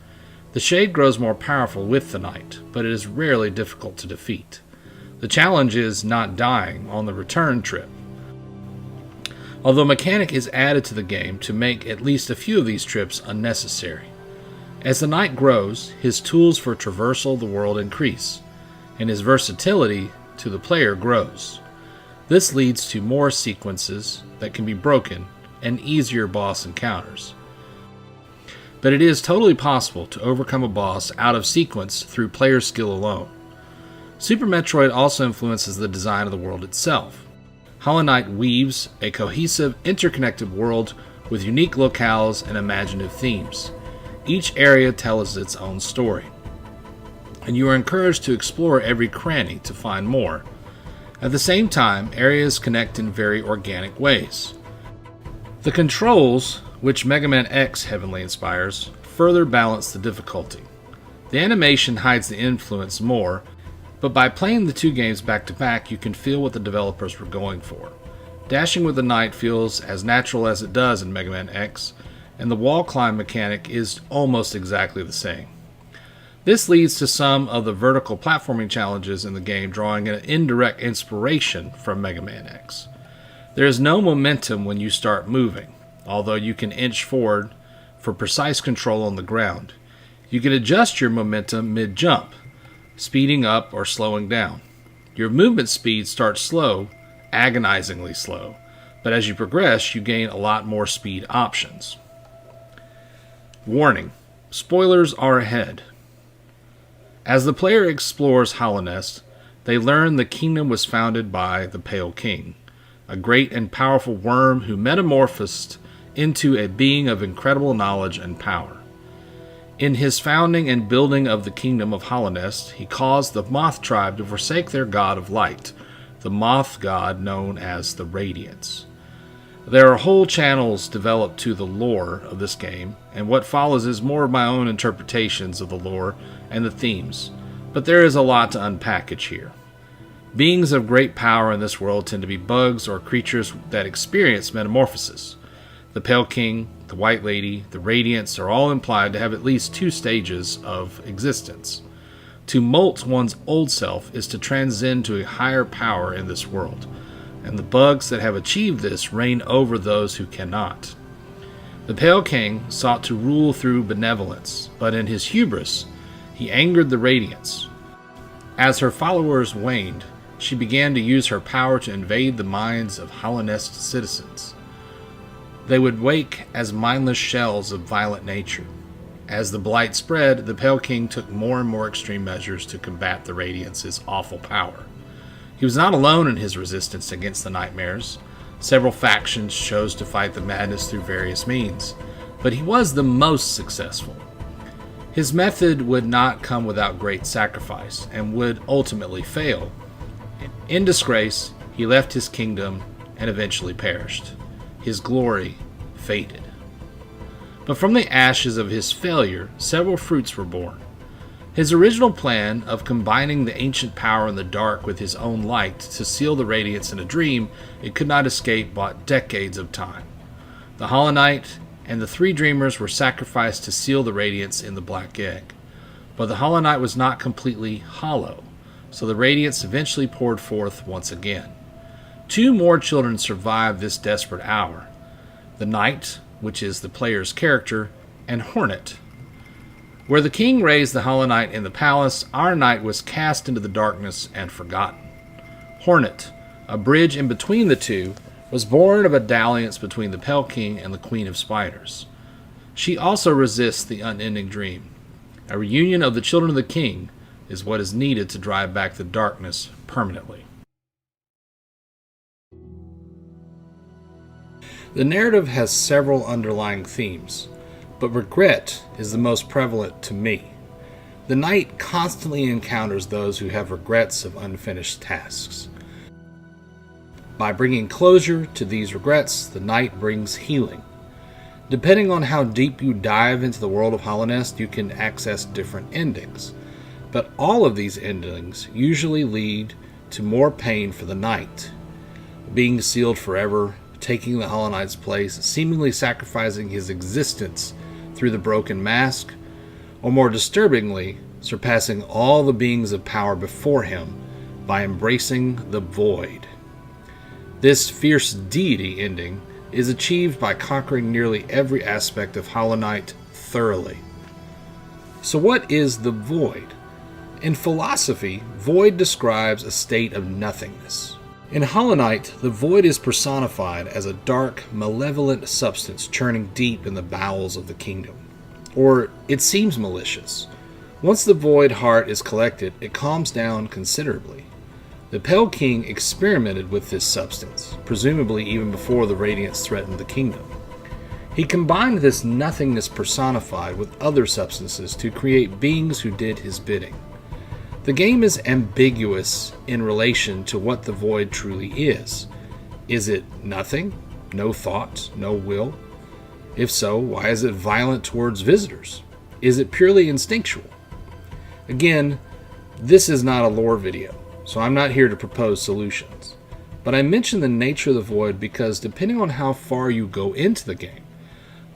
The shade grows more powerful with the knight, but it is rarely difficult to defeat. The challenge is not dying on the return trip. Although mechanic is added to the game to make at least a few of these trips unnecessary. As the knight grows, his tools for traversal of the world increase, and his versatility to the player grows. This leads to more sequences that can be broken and easier boss encounters. But it is totally possible to overcome a boss out of sequence through player skill alone. Super Metroid also influences the design of the world itself. Hollow Knight weaves a cohesive, interconnected world with unique locales and imaginative themes. Each area tells its own story, and you are encouraged to explore every cranny to find more. At the same time, areas connect in very organic ways. The controls, which Mega Man X heavily inspires, further balance the difficulty. The animation hides the influence more, but by playing the two games back to back, you can feel what the developers were going for. Dashing with the knight feels as natural as it does in Mega Man X, and the wall climb mechanic is almost exactly the same. This leads to some of the vertical platforming challenges in the game drawing an indirect inspiration from Mega Man X. There is no momentum when you start moving, although you can inch forward for precise control on the ground. You can adjust your momentum mid-jump, speeding up or slowing down. Your movement speed starts slow, agonizingly slow, but as you progress, you gain a lot more speed options. Warning: spoilers are ahead. As the player explores Hallownest, they learn the kingdom was founded by the Pale King, a great and powerful worm who metamorphosed into a being of incredible knowledge and power. In his founding and building of the kingdom of Hallownest, he caused the Moth tribe to forsake their god of light, the Moth god known as the Radiance. There are whole channels developed to the lore of this game, and what follows is more of my own interpretations of the lore and the themes, but there is a lot to unpackage here. Beings of great power in this world tend to be bugs or creatures that experience metamorphosis. The Pale King, the White Lady, the Radiance are all implied to have at least two stages of existence. To molt one's old self is to transcend to a higher power in this world, and the bugs that have achieved this reign over those who cannot. The Pale King sought to rule through benevolence, but in his hubris, he angered the Radiance. As her followers waned, she began to use her power to invade the minds of Hallownest citizens. They would wake as mindless shells of violent nature. As the blight spread, the Pale King took more and more extreme measures to combat the Radiance's awful power. He was not alone in his resistance against the nightmares. Several factions chose to fight the madness through various means, but he was the most successful. His method would not come without great sacrifice, and would ultimately fail. In disgrace, he left his kingdom and eventually perished. His glory faded. But from the ashes of his failure, several fruits were born. His original plan of combining the ancient power in the dark with his own light to seal the Radiance in a dream it could not escape bought decades of time. The Hollow Knight and the three dreamers were sacrificed to seal the Radiance in the Black Egg. But the Hollow Knight was not completely hollow, so the Radiance eventually poured forth once again. Two more children survived this desperate hour: the Knight, which is the player's character, and Hornet. Where the king raised the Hollow Knight in the palace, our knight was cast into the darkness and forgotten. Hornet, a bridge in between the two, was born of a dalliance between the Pale King and the Queen of Spiders. She also resists the unending dream. A reunion of the children of the king is what is needed to drive back the darkness permanently. The narrative has several underlying themes, but regret is the most prevalent to me. The knight constantly encounters those who have regrets of unfinished tasks. By bringing closure to these regrets, the knight brings healing. Depending on how deep you dive into the world of Hallownest, you can access different endings. But all of these endings usually lead to more pain for the knight. Being sealed forever, taking the Hollow Knight's place, seemingly sacrificing his existence through the broken mask, or more disturbingly, surpassing all the beings of power before him by embracing the void. This fierce deity ending is achieved by conquering nearly every aspect of Hollow Knight thoroughly. So what is the void? In philosophy, void describes a state of nothingness. In Hollow Knight, the void is personified as a dark, malevolent substance churning deep in the bowels of the kingdom. Or it seems malicious. Once the void heart is collected, it calms down considerably. The Pale King experimented with this substance, presumably even before the Radiance threatened the kingdom. He combined this nothingness personified with other substances to create beings who did his bidding. The game is ambiguous in relation to what the void truly is. Is it nothing? No thought? No will? If so, why is it violent towards visitors? Is it purely instinctual? Again, this is not a lore video, so I'm not here to propose solutions. But I mention the nature of the void because depending on how far you go into the game,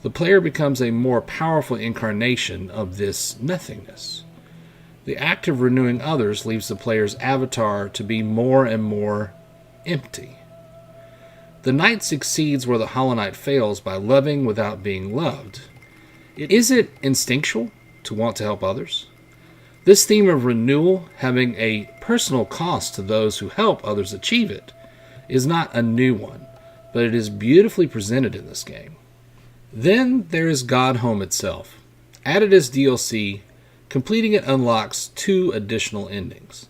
the player becomes a more powerful incarnation of this nothingness. The act of renewing others leaves the player's avatar to be more and more empty. The knight succeeds where the Hollow Knight fails by loving without being loved. Is it instinctual to want to help others? This theme of renewal having a personal cost to those who help others achieve it is not a new one, but it is beautifully presented in this game. Then there is God Home itself. Added as DLC, completing it unlocks 2 additional endings.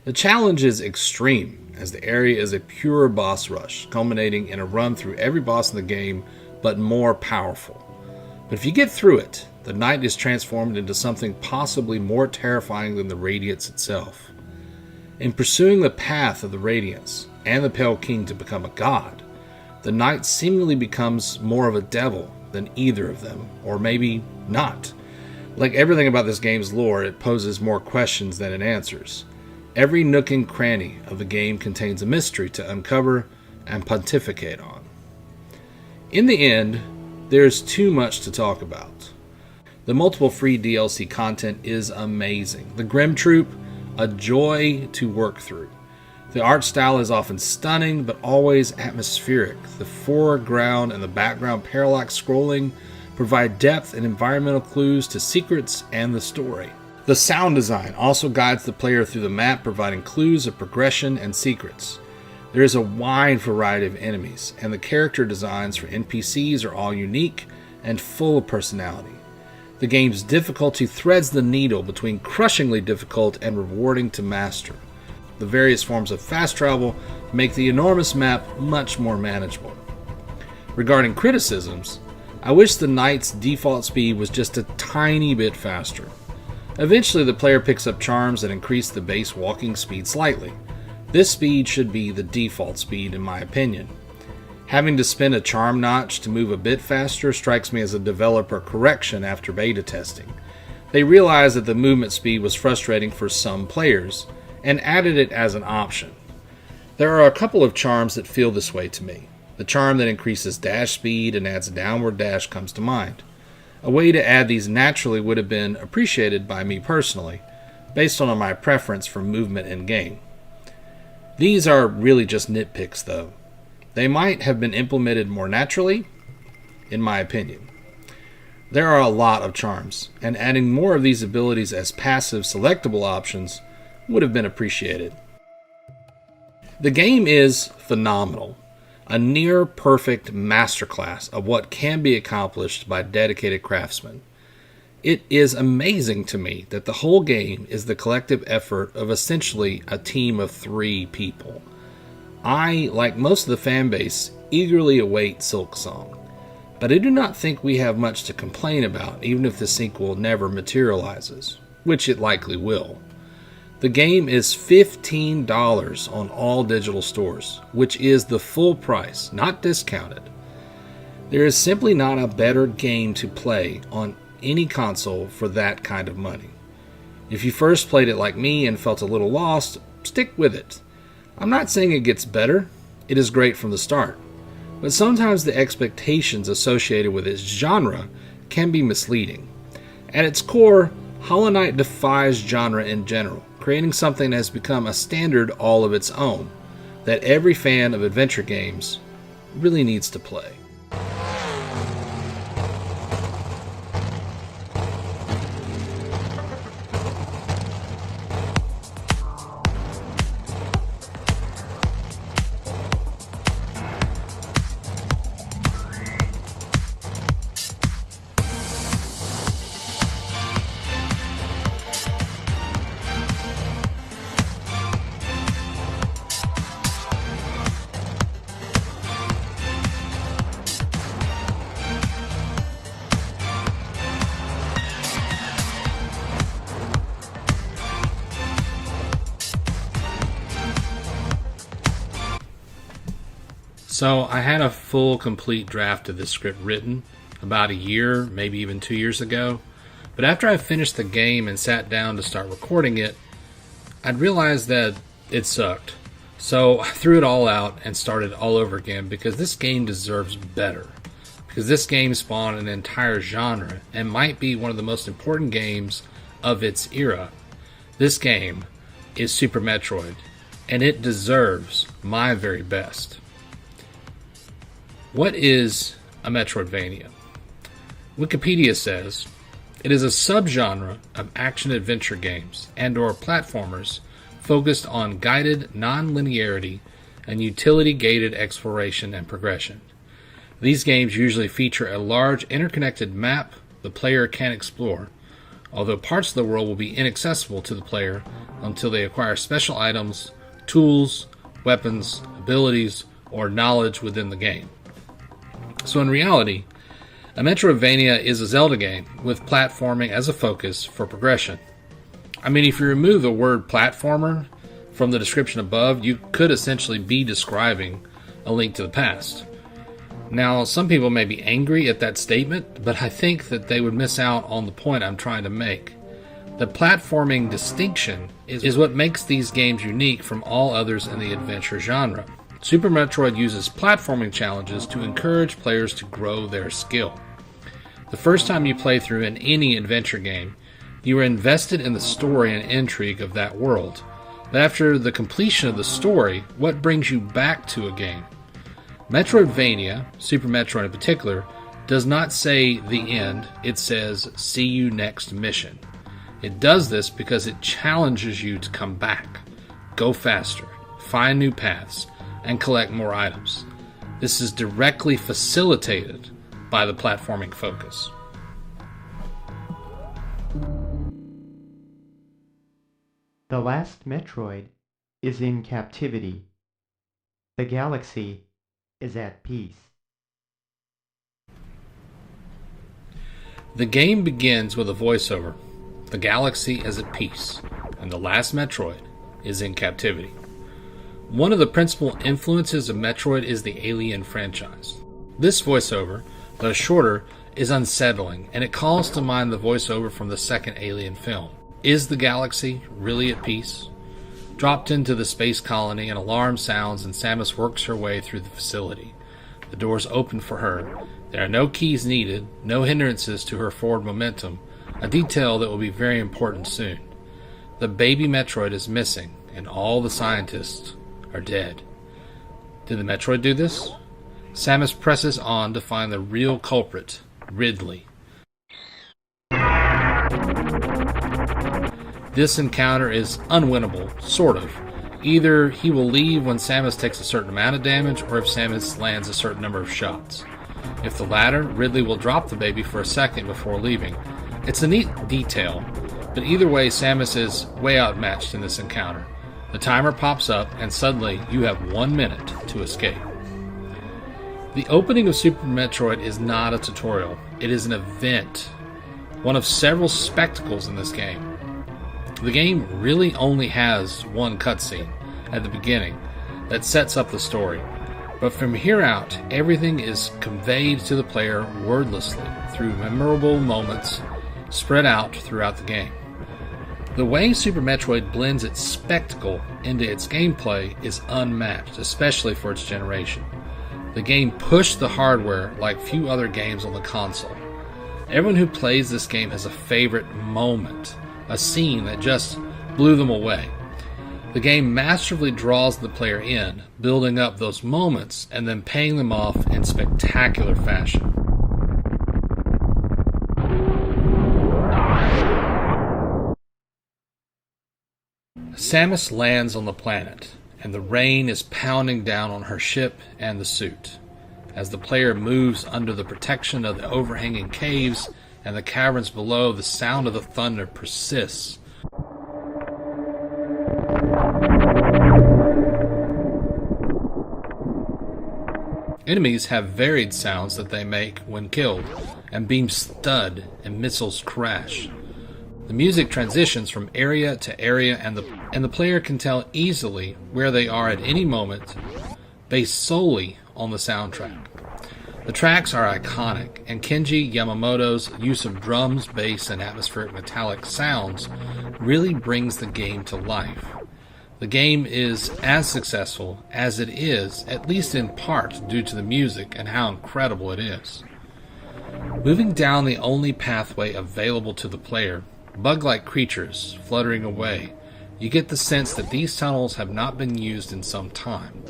The challenge is extreme, as the area is a pure boss rush, culminating in a run through every boss in the game, but more powerful. But if you get through it, the knight is transformed into something possibly more terrifying than the Radiance itself. In pursuing the path of the Radiance and the Pale King to become a god, the knight seemingly becomes more of a devil than either of them, or maybe not. Like everything about this game's lore, it poses more questions than it answers. Every nook and cranny of the game contains a mystery to uncover and pontificate on. In the end, there's too much to talk about. The multiple free DLC content is amazing. The Grim Troop, a joy to work through. The art style is often stunning, but always atmospheric. The foreground and the background parallax scrolling provide depth and environmental clues to secrets and the story. The sound design also guides the player through the map, providing clues of progression and secrets. There is a wide variety of enemies, and the character designs for NPCs are all unique and full of personality. The game's difficulty threads the needle between crushingly difficult and rewarding to master. The various forms of fast travel make the enormous map much more manageable. Regarding criticisms, I wish the knight's default speed was just a tiny bit faster. Eventually the player picks up charms that increase the base walking speed slightly. This speed should be the default speed in my opinion. Having to spend a charm notch to move a bit faster strikes me as a developer correction after beta testing. They realized that the movement speed was frustrating for some players, and added it as an option. There are a couple of charms that feel this way to me. The charm that increases dash speed and adds a downward dash comes to mind. A way to add these naturally would have been appreciated by me personally, based on my preference for movement in game. These are really just nitpicks though. They might have been implemented more naturally, in my opinion. There are a lot of charms, and adding more of these abilities as passive selectable options would have been appreciated. The game is phenomenal, a near perfect masterclass of what can be accomplished by dedicated craftsmen. It is amazing to me that the whole game is the collective effort of essentially a team of 3 people. I, like most of the fanbase, eagerly await Silksong, but I do not think we have much to complain about even if the sequel never materializes, which it likely will. The game is $15 on all digital stores, which is the full price, not discounted. There is simply not a better game to play on any console for that kind of money. If you first played it like me and felt a little lost, stick with it. I'm not saying it gets better, it is great from the start, but sometimes the expectations associated with its genre can be misleading. At its core, Hollow Knight defies genre in general, creating something that has become a standard all of its own, that every fan of adventure games really needs to play. So I had a full, complete draft of this script written about a year, maybe even 2 years ago. But after I finished the game and sat down to start recording it, I'd realized that it sucked. So I threw it all out and started all over again because this game deserves better. Because this game spawned an entire genre and might be one of the most important games of its era. This game is Super Metroid, and it deserves my very best. What is a Metroidvania? Wikipedia says, it is a subgenre of action-adventure games and/or platformers focused on guided non-linearity and utility-gated exploration and progression. These games usually feature a large interconnected map the player can explore, although parts of the world will be inaccessible to the player until they acquire special items, tools, weapons, abilities, or knowledge within the game. So in reality, a Metroidvania is a Zelda game with platforming as a focus for progression. I mean, if you remove the word platformer from the description above, you could essentially be describing A Link to the Past. Now, some people may be angry at that statement, but I think that they would miss out on the point I'm trying to make. The platforming distinction is what makes these games unique from all others in the adventure genre. Super Metroid uses platforming challenges to encourage players to grow their skill. The first time you play through in any adventure game, you are invested in the story and intrigue of that world. But after the completion of the story, what brings you back to a game? Metroidvania, Super Metroid in particular, does not say the end, it says see you next mission. It does this because it challenges you to come back, go faster, find new paths, and collect more items. This is directly facilitated by the platforming focus. The last Metroid is in captivity. The galaxy is at peace. The game begins with a voiceover. The galaxy is at peace, and the last Metroid is in captivity. One of the principal influences of Metroid is the Alien franchise. This voiceover, though shorter, is unsettling, and it calls to mind the voiceover from the second Alien film. Is the galaxy really at peace? Dropped into the space colony, an alarm sounds and Samus works her way through the facility. The doors open for her. There are no keys needed, no hindrances to her forward momentum, a detail that will be very important soon. The baby Metroid is missing, and all the scientists are dead. Did the Metroid do this? Samus presses on to find the real culprit, Ridley. This encounter is unwinnable, sort of. Either he will leave when Samus takes a certain amount of damage, or if Samus lands a certain number of shots. If the latter, Ridley will drop the baby for a second before leaving. It's a neat detail, but either way, Samus is way outmatched in this encounter. The timer pops up, and suddenly you have 1 minute to escape. The opening of Super Metroid is not a tutorial. It is an event, one of several spectacles in this game. The game really only has one cutscene at the beginning that sets up the story, but from here out, everything is conveyed to the player wordlessly through memorable moments spread out throughout the game. The way Super Metroid blends its spectacle into its gameplay is unmatched, especially for its generation. The game pushed the hardware like few other games on the console. Everyone who plays this game has a favorite moment, a scene that just blew them away. The game masterfully draws the player in, building up those moments and then paying them off in spectacular fashion. Samus lands on the planet, and the rain is pounding down on her ship and the suit. As the player moves under the protection of the overhanging caves and the caverns below, the sound of the thunder persists. Enemies have varied sounds that they make when killed, and beams thud and missiles crash. The music transitions from area to area, and the player can tell easily where they are at any moment, based solely on the soundtrack. The tracks are iconic, and Kenji Yamamoto's use of drums, bass, and atmospheric metallic sounds really brings the game to life. The game is as successful as it is, at least in part, due to the music and how incredible it is. Moving down the only pathway available to the player, bug-like creatures fluttering away, you get the sense that these tunnels have not been used in some time.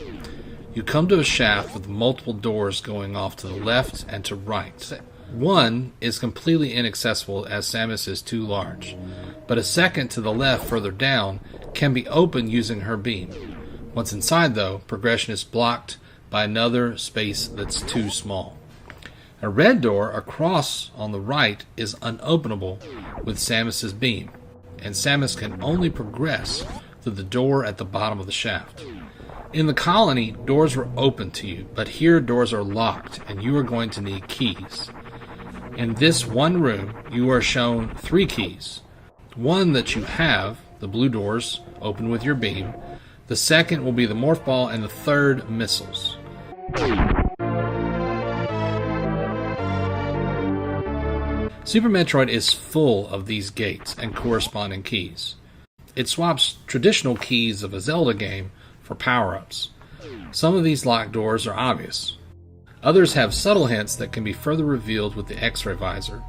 You come to a shaft with multiple doors going off to the left and to right. One is completely inaccessible as Samus is too large, but a second to the left further down can be opened using her beam. Once inside, though, progression is blocked by another space that's too small. A red door across on the right is unopenable with Samus's beam, and Samus can only progress through the door at the bottom of the shaft. In the colony, doors were open to you, but here doors are locked, and you are going to need keys. In this one room, you are shown 3 keys. One that you have, the blue doors, open with your beam. The second will be the morph ball, and the third, missiles. Super Metroid is full of these gates and corresponding keys. It swaps traditional keys of a Zelda game for power-ups. Some of these locked doors are obvious. Others have subtle hints that can be further revealed with the X-ray visor.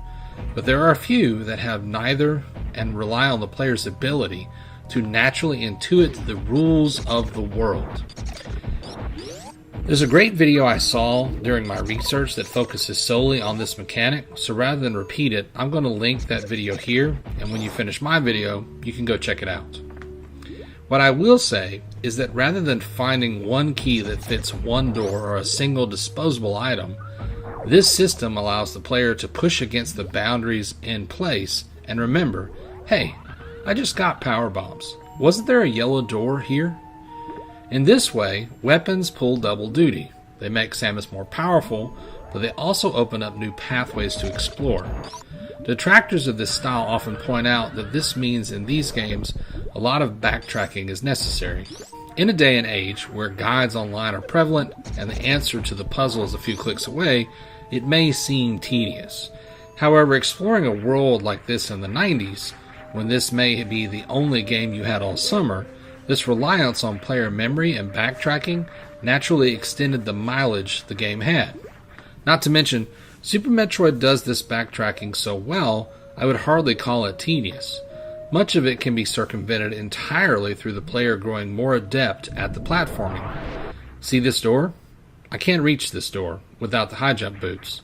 But there are a few that have neither and rely on the player's ability to naturally intuit the rules of the world. There's a great video I saw during my research that focuses solely on this mechanic, so rather than repeat it, I'm going to link that video here, and when you finish my video, you can go check it out. What I will say is that rather than finding one key that fits one door or a single disposable item, this system allows the player to push against the boundaries in place and remember, hey, I just got power bombs. Wasn't there a yellow door here? In this way, weapons pull double duty. They make Samus more powerful, but they also open up new pathways to explore. Detractors of this style often point out that this means in these games a lot of backtracking is necessary. In a day and age where guides online are prevalent and the answer to the puzzle is a few clicks away, it may seem tedious. However, exploring a world like this in the 90s, when this may be the only game you had all summer, this reliance on player memory and backtracking naturally extended the mileage the game had. Not to mention, Super Metroid does this backtracking so well, I would hardly call it tedious. Much of it can be circumvented entirely through the player growing more adept at the platforming. See this door? I can't reach this door without the high jump boots.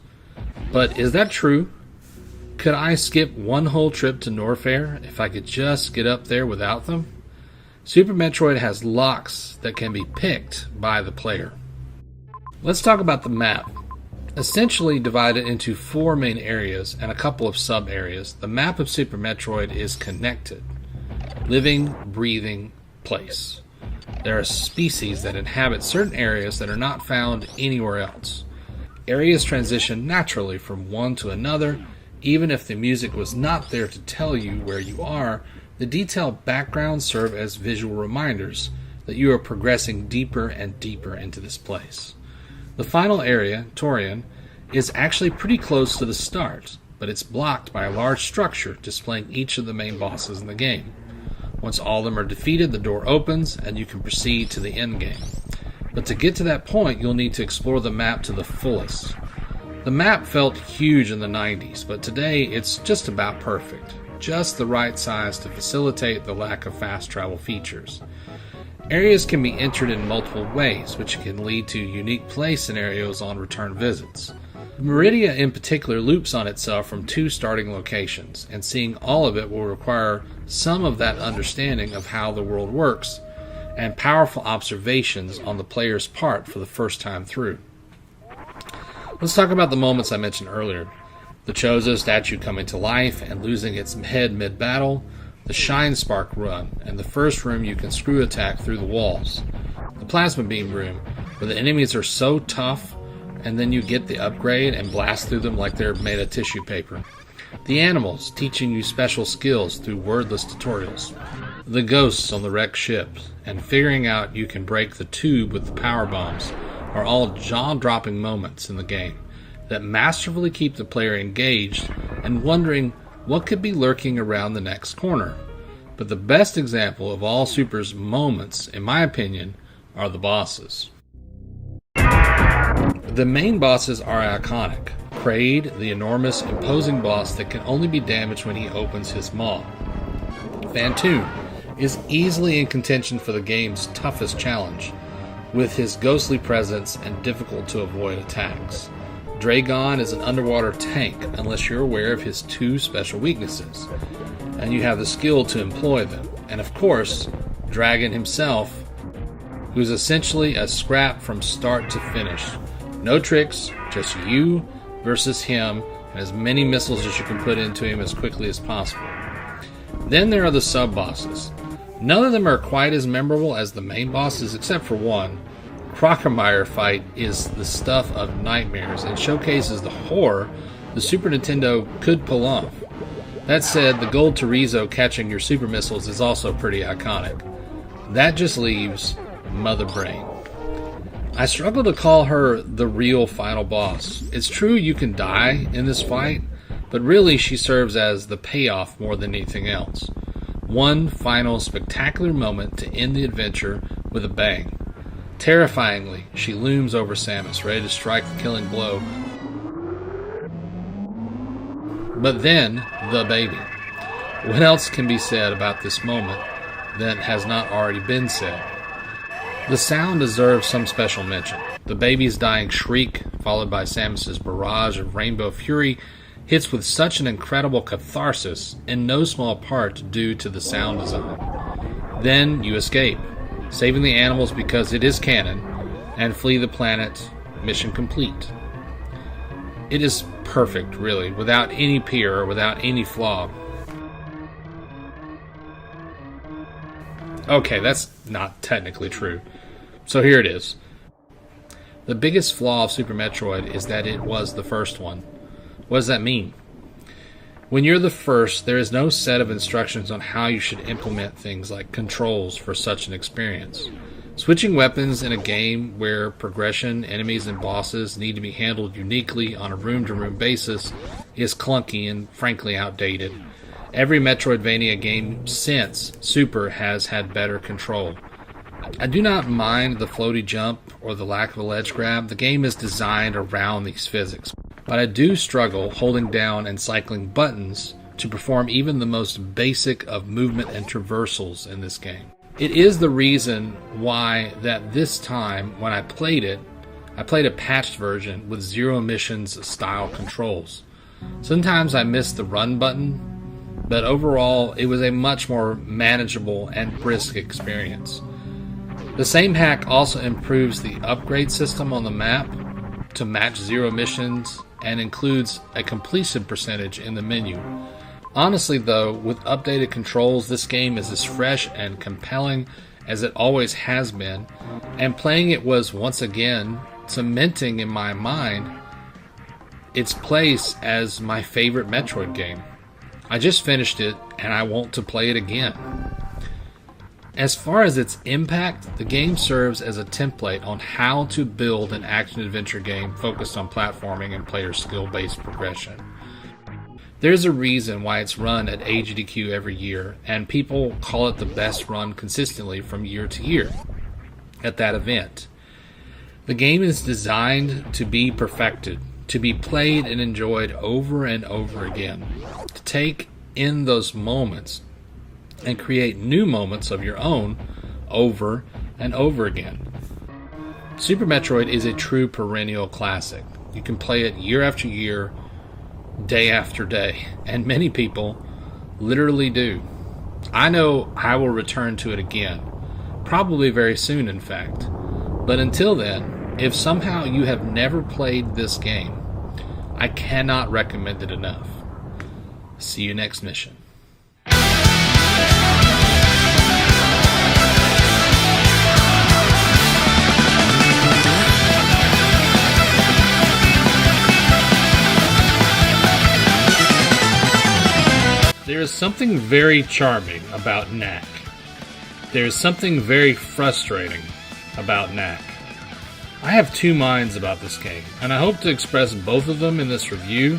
But is that true? Could I skip one whole trip to Norfair if I could just get up there without them? Super Metroid has locks that can be picked by the player. Let's talk about the map. Essentially divided into 4 main areas and a couple of sub-areas, the map of Super Metroid is connected. Living, breathing place. There are species that inhabit certain areas that are not found anywhere else. Areas transition naturally from one to another. Even if the music was not there to tell you where you are, the detailed backgrounds serve as visual reminders that you are progressing deeper and deeper into this place. The final area, Torian, is actually pretty close to the start, but it's blocked by a large structure displaying each of the main bosses in the game. Once all of them are defeated, the door opens and you can proceed to the end game. But to get to that point, you'll need to explore the map to the fullest. The map felt huge in the 90s, but today it's just about perfect. Just the right size to facilitate the lack of fast travel features. Areas can be entered in multiple ways, which can lead to unique play scenarios on return visits. Meridia in particular loops on itself from 2 starting locations, and seeing all of it will require some of that understanding of how the world works, and powerful observations on the player's part for the first time through. Let's talk about the moments I mentioned earlier. The Chozo statue coming to life and losing its head mid-battle, the Shine Spark run, and the first room you can screw attack through the walls. The Plasma Beam room, where the enemies are so tough, and then you get the upgrade and blast through them like they're made of tissue paper. The animals, teaching you special skills through wordless tutorials. The ghosts on the wrecked ships, and figuring out you can break the tube with the power bombs are all jaw-dropping moments in the game that masterfully keep the player engaged and wondering what could be lurking around the next corner. But the best example of all Super's moments, in my opinion, are the bosses. The main bosses are iconic. Kraid, the enormous, imposing boss that can only be damaged when he opens his maw. Phantoon is easily in contention for the game's toughest challenge, with his ghostly presence and difficult to avoid attacks. Dragon is an underwater tank unless you're aware of his two special weaknesses, and you have the skill to employ them. And of course, Dragon himself, who's essentially a scrap from start to finish. No tricks, just you versus him, and as many missiles as you can put into him as quickly as possible. Then there are the sub-bosses. None of them are quite as memorable as the main bosses except for one. Crocomire fight is the stuff of nightmares and showcases the horror the Super Nintendo could pull off. That said, the gold Terizo catching your super missiles is also pretty iconic. That just leaves Mother Brain. I struggle to call her the real final boss. It's true you can die in this fight, but really she serves as the payoff more than anything else. One final spectacular moment to end the adventure with a bang. Terrifyingly, she looms over Samus, ready to strike the killing blow. But then, the baby. What else can be said about this moment that has not already been said? The sound deserves some special mention. The baby's dying shriek, followed by Samus's barrage of rainbow fury, hits with such an incredible catharsis, in no small part due to the sound design. Then you escape, saving the animals because it is canon, and flee the planet, mission complete. It is perfect, really, without any peer or without any flaw. Okay, that's not technically true. So here it is. The biggest flaw of Super Metroid is that it was the first one. What does that mean? When you're the first, there is no set of instructions on how you should implement things like controls for such an experience. Switching weapons in a game where progression, enemies, and bosses need to be handled uniquely on a room-to-room basis is clunky and frankly outdated. Every Metroidvania game since Super has had better control. I do not mind the floaty jump or the lack of a ledge grab. The game is designed around these physics. But I do struggle holding down and cycling buttons to perform even the most basic of movement and traversals in this game. It is the reason why that this time when I played it, I played a patched version with zero missions style controls. Sometimes I missed the run button, but overall it was a much more manageable and brisk experience. The same hack also improves the upgrade system on the map to match zero missions and includes a completion percentage in the menu. Honestly though, with updated controls, this game is as fresh and compelling as it always has been, and playing it was once again cementing in my mind its place as my favorite Metroid game. I just finished it and I want to play it again. As far as its impact, the game serves as a template on how to build an action-adventure game focused on platforming and player skill-based progression. There's a reason why it's run at AGDQ every year, and people call it the best run consistently from year to year at that event. The game is designed to be perfected, to be played and enjoyed over and over again, to take in those moments and create new moments of your own over and over again. Super Metroid is a true perennial classic. You can play it year after year, day after day, and many people literally do. I know I will return to it again, probably very soon in fact. But until then, if somehow you have never played this game, I cannot recommend it enough. See you next mission. There is something very charming about Knack. There is something very frustrating about Knack. I have two minds about this game, and I hope to express both of them in this review.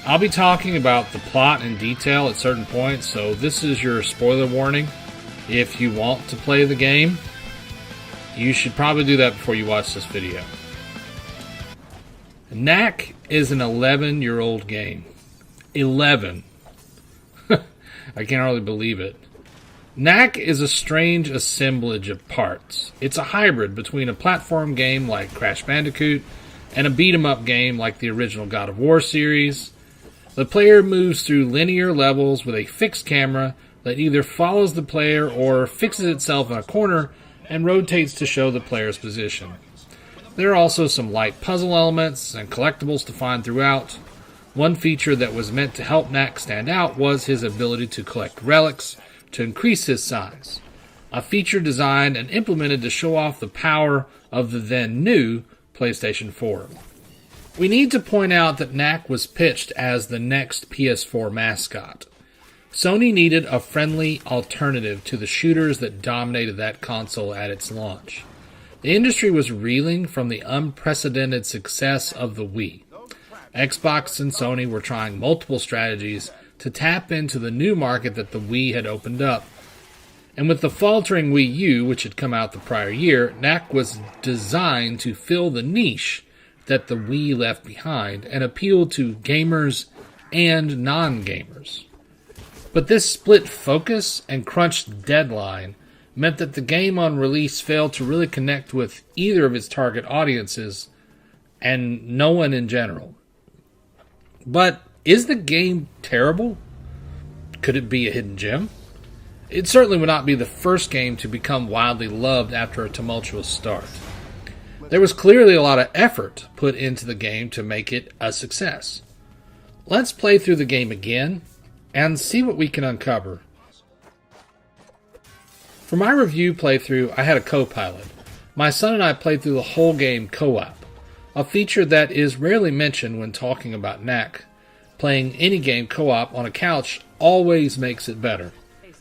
I'll be talking about the plot in detail at certain points, so this is your spoiler warning. If you want to play the game, you should probably do that before you watch this video. Knack is an 11-year-old game. 11. I can't really believe it. Knack is a strange assemblage of parts. It's a hybrid between a platform game like Crash Bandicoot and a beat-em-up game like the original God of War series. The player moves through linear levels with a fixed camera that either follows the player or fixes itself in a corner and rotates to show the player's position. There are also some light puzzle elements and collectibles to find throughout. One feature that was meant to help Knack stand out was his ability to collect relics to increase his size, a feature designed and implemented to show off the power of the then new PlayStation 4. We need to point out that Knack was pitched as the next PS4 mascot. Sony needed a friendly alternative to the shooters that dominated that console at its launch. The industry was reeling from the unprecedented success of the Wii. Xbox and Sony were trying multiple strategies to tap into the new market that the Wii had opened up. And with the faltering Wii U, which had come out the prior year, Knack was designed to fill the niche that the Wii left behind and appeal to gamers and non-gamers. But this split focus and crunched deadline meant that the game on release failed to really connect with either of its target audiences and no one in general. But is the game terrible? Could it be a hidden gem? It certainly would not be the first game to become wildly loved after a tumultuous start. There was clearly a lot of effort put into the game to make it a success. Let's play through the game again and see what we can uncover. For my review playthrough, I had a co-pilot. My son and I played through the whole game co-op, a feature that is rarely mentioned when talking about Knack. Playing any game co-op on a couch always makes it better.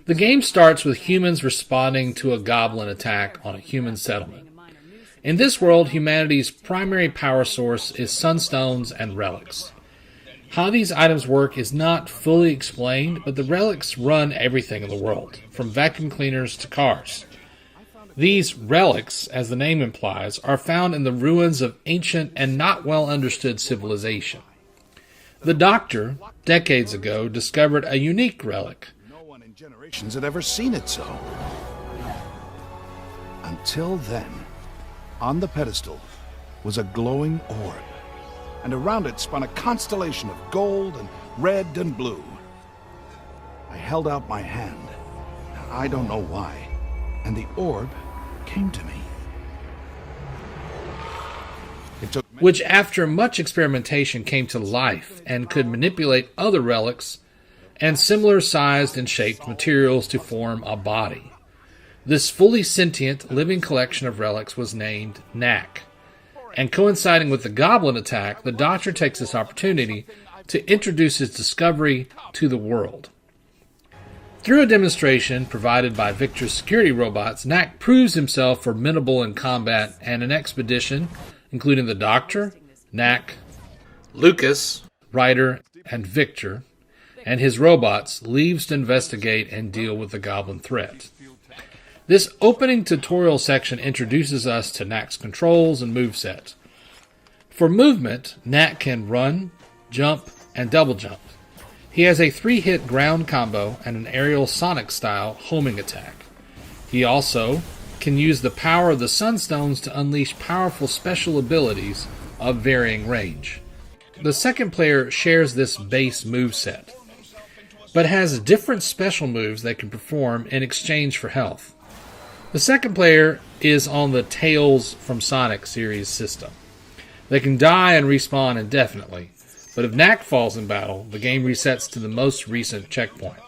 The game starts with humans responding to a goblin attack on a human settlement. In this world, humanity's primary power source is sunstones and relics. How these items work is not fully explained, but the relics run everything in the world, from vacuum cleaners to cars. These relics, as the name implies, are found in the ruins of ancient and not well understood civilization. The Doctor, decades ago, discovered a unique relic. No one in generations had ever seen it so. Until then, on the pedestal was a glowing orb, and around it spun a constellation of gold and red and blue. I held out my hand, I don't know why, and the orb came to me. Which after much experimentation came to life and could manipulate other relics and similar sized and shaped materials to form a body. This fully sentient, living collection of relics was named Knack. And coinciding with the goblin attack, the Doctor takes this opportunity to introduce his discovery to the world. Through a demonstration provided by Victor's security robots, Knack proves himself formidable in combat, and an expedition, including the Doctor, Knack, Lucas, Ryder, and Victor, and his robots, leaves to investigate and deal with the goblin threat. This opening tutorial section introduces us to Knack's controls and moveset. For movement, Knack can run, jump, and double jump. He has a 3-hit ground combo and an aerial Sonic-style homing attack. He also can use the power of the Sunstones to unleash powerful special abilities of varying range. The second player shares this base moveset, but has different special moves they can perform in exchange for health. The second player is on the Tales from Sonic series system. They can die and respawn indefinitely, but if Knack falls in battle, the game resets to the most recent checkpoint.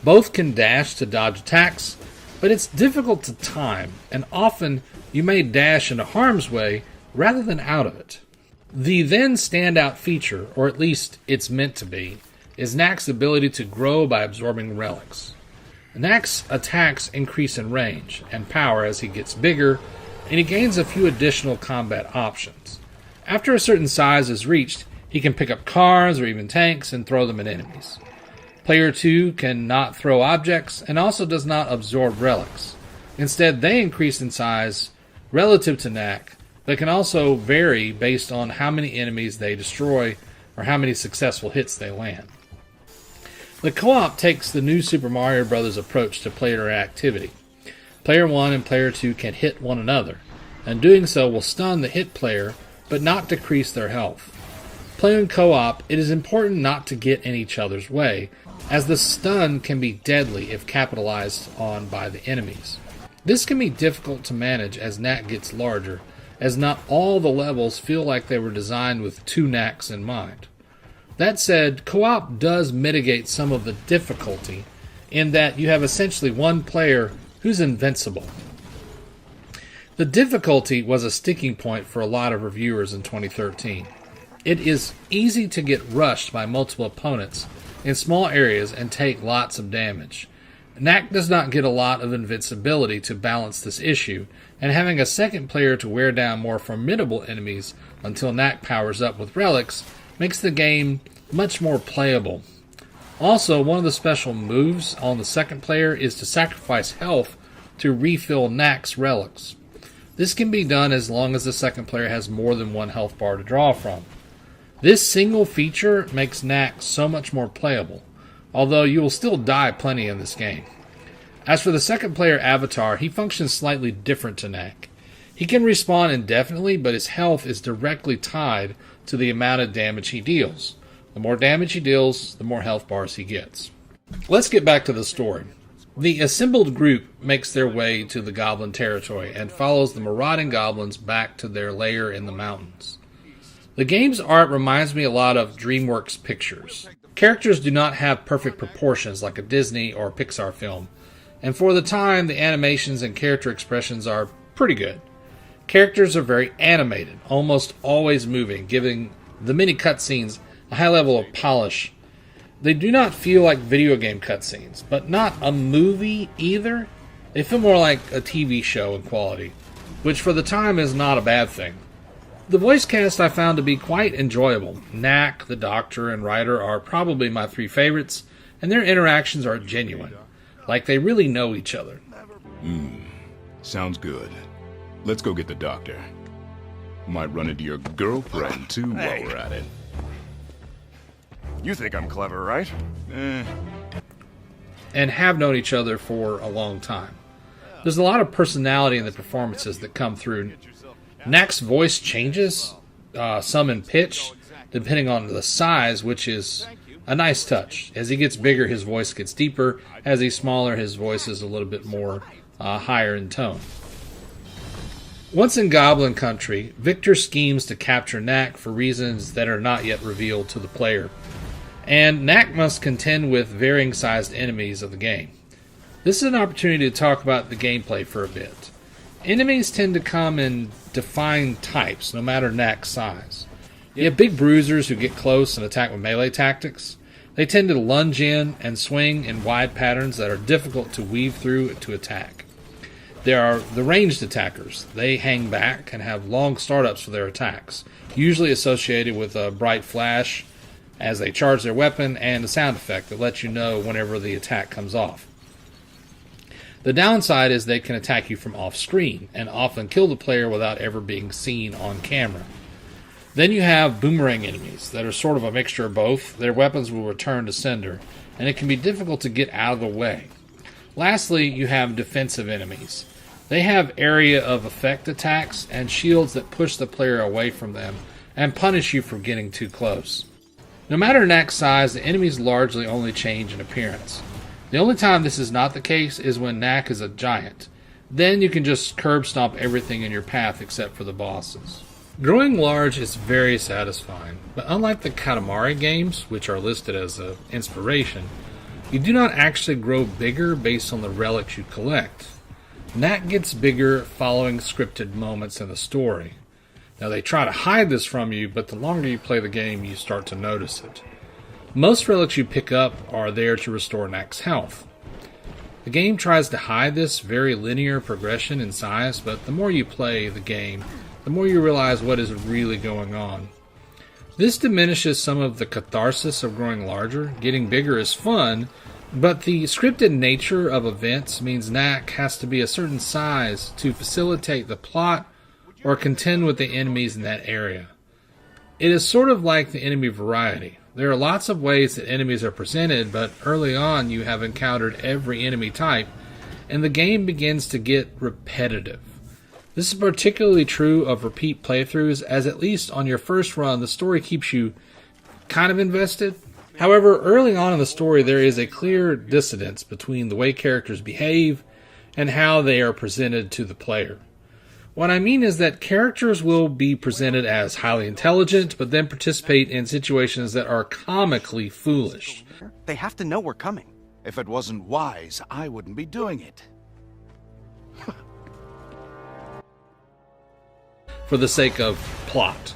Both can dash to dodge attacks, but it's difficult to time, and often you may dash into harm's way rather than out of it. The then standout feature, or at least it's meant to be, is Knack's ability to grow by absorbing relics. Knack's attacks increase in range and power as he gets bigger, and he gains a few additional combat options. After a certain size is reached, he can pick up cars or even tanks and throw them at enemies. Player 2 cannot throw objects and also does not absorb relics. Instead, they increase in size relative to Knack, but can also vary based on how many enemies they destroy or how many successful hits they land. The co-op takes the new Super Mario Bros. Approach to player activity. Player 1 and Player 2 can hit one another, and doing so will stun the hit player but not decrease their health. Playing co-op, it is important not to get in each other's way, as the stun can be deadly if capitalized on by the enemies. This can be difficult to manage as Knack gets larger, as not all the levels feel like they were designed with 2 Knacks in mind. That said, co-op does mitigate some of the difficulty in that you have essentially one player who's invincible. The difficulty was a sticking point for a lot of reviewers in 2013. It is easy to get rushed by multiple opponents in small areas and take lots of damage. Knack does not get a lot of invincibility to balance this issue, and having a second player to wear down more formidable enemies until Knack powers up with relics makes the game much more playable. Also, one of the special moves on the second player is to sacrifice health to refill Knack's relics. This can be done as long as the second player has more than one health bar to draw from. This single feature makes Knack so much more playable, although you will still die plenty in this game. As for the second player avatar, he functions slightly different to Knack. He can respawn indefinitely, but his health is directly tied to the amount of damage he deals. The more damage he deals, the more health bars he gets. Let's get back to the story. The assembled group makes their way to the goblin territory and follows the marauding goblins back to their lair in the mountains. The game's art reminds me a lot of DreamWorks pictures. Characters do not have perfect proportions like a Disney or Pixar film, and for the time, the animations and character expressions are pretty good. Characters are very animated, almost always moving, giving the many cutscenes a high level of polish. They do not feel like video game cutscenes, but not a movie either. They feel more like a TV show in quality, which for the time is not a bad thing. The voice cast I found to be quite enjoyable. Knack, the Doctor, and Ryder are probably my 3 favorites, and their interactions are genuine, like they really know each other. Sounds good. Let's go get the doctor. Might run into your girlfriend, too, while we're at it. You think I'm clever, right? And have known each other for a long time. There's a lot of personality in the performances that come through. Knack's voice changes, some in pitch, depending on the size, which is a nice touch. As he gets bigger, his voice gets deeper. As he's smaller, his voice is a little bit more higher in tone. Once in Goblin Country, Victor schemes to capture Knack for reasons that are not yet revealed to the player, and Knack must contend with varying-sized enemies of the game. This is an opportunity to talk about the gameplay for a bit. Enemies tend to come in defined types, no matter Knack's size. You have big bruisers who get close and attack with melee tactics. They tend to lunge in and swing in wide patterns that are difficult to weave through to attack. There are the ranged attackers. They hang back and have long startups for their attacks, usually associated with a bright flash as they charge their weapon and a sound effect that lets you know whenever the attack comes off. The downside is they can attack you from off-screen and often kill the player without ever being seen on camera. Then you have boomerang enemies that are sort of a mixture of both. Their weapons will return to sender, and it can be difficult to get out of the way. Lastly, you have defensive enemies. They have area of effect attacks and shields that push the player away from them and punish you for getting too close. No matter Knack's size, the enemies largely only change in appearance. The only time this is not the case is when Knack is a giant. Then you can just curb stomp everything in your path except for the bosses. Growing large is very satisfying, but unlike the Katamari games, which are listed as an inspiration, you do not actually grow bigger based on the relics you collect. Knack gets bigger following scripted moments in the story. Now they try to hide this from you, but the longer you play the game, you start to notice it. Most relics you pick up are there to restore Knack's health. The game tries to hide this very linear progression in size, but the more you play the game, the more you realize what is really going on. This diminishes some of the catharsis of growing larger. Getting bigger is fun, but the scripted nature of events means Knack has to be a certain size to facilitate the plot or contend with the enemies in that area. It is sort of like the enemy variety. There are lots of ways that enemies are presented, but early on you have encountered every enemy type, and the game begins to get repetitive. This is particularly true of repeat playthroughs, as at least on your first run, the story keeps you kind of invested. However, early on in the story, there is a clear dissonance between the way characters behave and how they are presented to the player. What I mean is that characters will be presented as highly intelligent, but then participate in situations that are comically foolish. They have to know we're coming. If it wasn't wise, I wouldn't be doing it. For the sake of plot.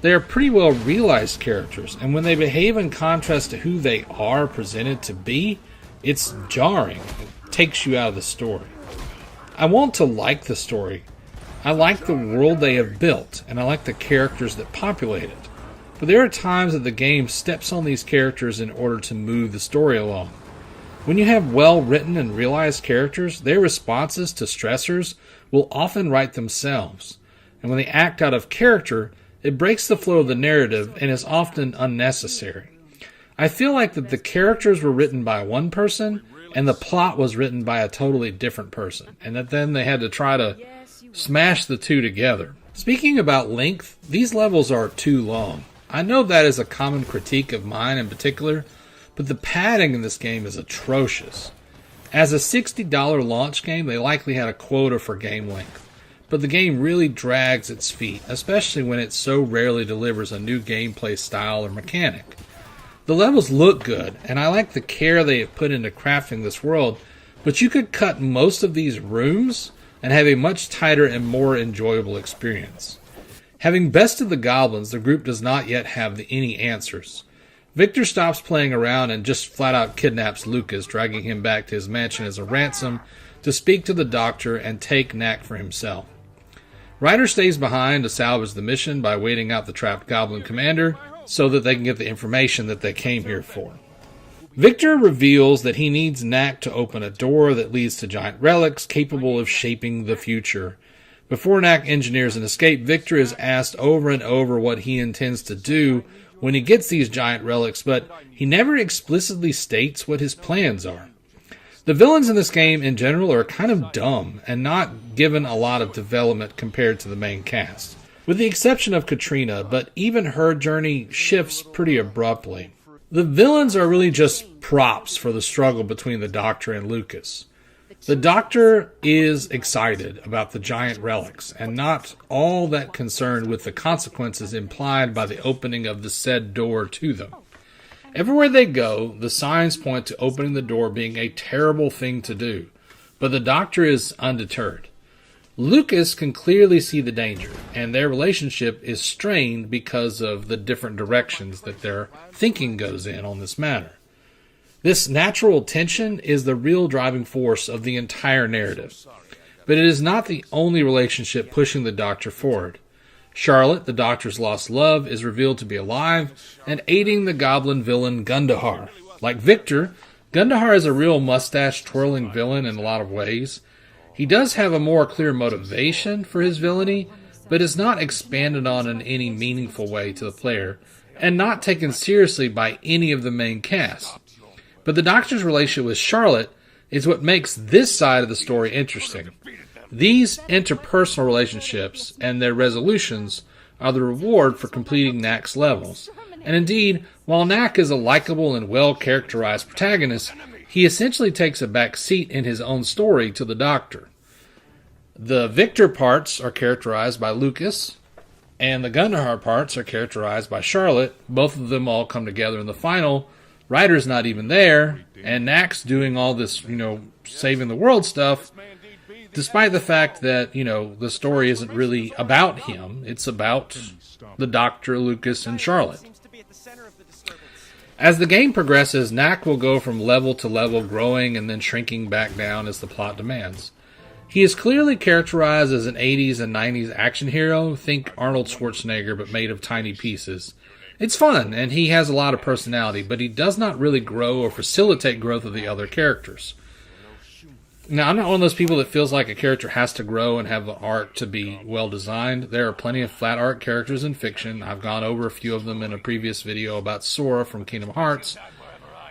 They are pretty well realized characters, and when they behave in contrast to who they are presented to be, it's jarring. It takes you out of the story. I want to like the story. I like the world they have built, and I like the characters that populate it. But there are times that the game steps on these characters in order to move the story along. When you have well-written and realized characters, their responses to stressors will often write themselves. And when they act out of character, it breaks the flow of the narrative and is often unnecessary. I feel like that the characters were written by one person and the plot was written by a totally different person, and that then they had to try to smash the two together. Speaking about length, these levels are too long. I know that is a common critique of mine in particular, but the padding in this game is atrocious. As a $60 launch game, they likely had a quota for game length. But the game really drags its feet, especially when it so rarely delivers a new gameplay style or mechanic. The levels look good, and I like the care they have put into crafting this world, but you could cut most of these rooms and have a much tighter and more enjoyable experience. Having bested the goblins, the group does not yet have any answers. Victor stops playing around and just flat out kidnaps Lucas, dragging him back to his mansion as a ransom to speak to the doctor and take Knack for himself. Ryder stays behind to salvage the mission by waiting out the trapped goblin commander so that they can get the information that they came here for. Victor reveals that he needs Knack to open a door that leads to giant relics capable of shaping the future. Before Knack engineers an escape, Victor is asked over and over what he intends to do when he gets these giant relics, but he never explicitly states what his plans are. The villains in this game in general are kind of dumb and not given a lot of development compared to the main cast. With the exception of Katrina, but even her journey shifts pretty abruptly. The villains are really just props for the struggle between the Doctor and Lucas. The Doctor is excited about the giant relics and not all that concerned with the consequences implied by the opening of the said door to them. Everywhere they go, the signs point to opening the door being a terrible thing to do, but the Doctor is undeterred. Lucas can clearly see the danger, and their relationship is strained because of the different directions that their thinking goes in on this matter. This natural tension is the real driving force of the entire narrative, but it is not the only relationship pushing the Doctor forward. Charlotte, the Doctor's lost love, is revealed to be alive and aiding the goblin villain Gundahar. Like Victor, Gundahar is a real mustache-twirling villain in a lot of ways. He does have a more clear motivation for his villainy, but is not expanded on in any meaningful way to the player, and not taken seriously by any of the main cast. But the Doctor's relationship with Charlotte is what makes this side of the story interesting. These interpersonal relationships and their resolutions are the reward for completing Knack's levels. And indeed, while Knack is a likable and well-characterized protagonist, he essentially takes a back seat in his own story to the Doctor. The Victor parts are characterized by Lucas, and the Gundahar parts are characterized by Charlotte. Both of them all come together in the final. Ryder's not even there, and Knack's doing all this, saving the world stuff, despite the fact that, the story isn't really about him. It's about the Doctor, Lucas, and Charlotte. As the game progresses, Knack will go from level to level, growing and then shrinking back down as the plot demands. He is clearly characterized as an 80s and 90s action hero, think Arnold Schwarzenegger but made of tiny pieces. It's fun, and he has a lot of personality, but he does not really grow or facilitate growth of the other characters. Now, I'm not one of those people that feels like a character has to grow and have an arc to be well designed. There are plenty of flat arc characters in fiction. I've gone over a few of them in a previous video about Sora from Kingdom Hearts,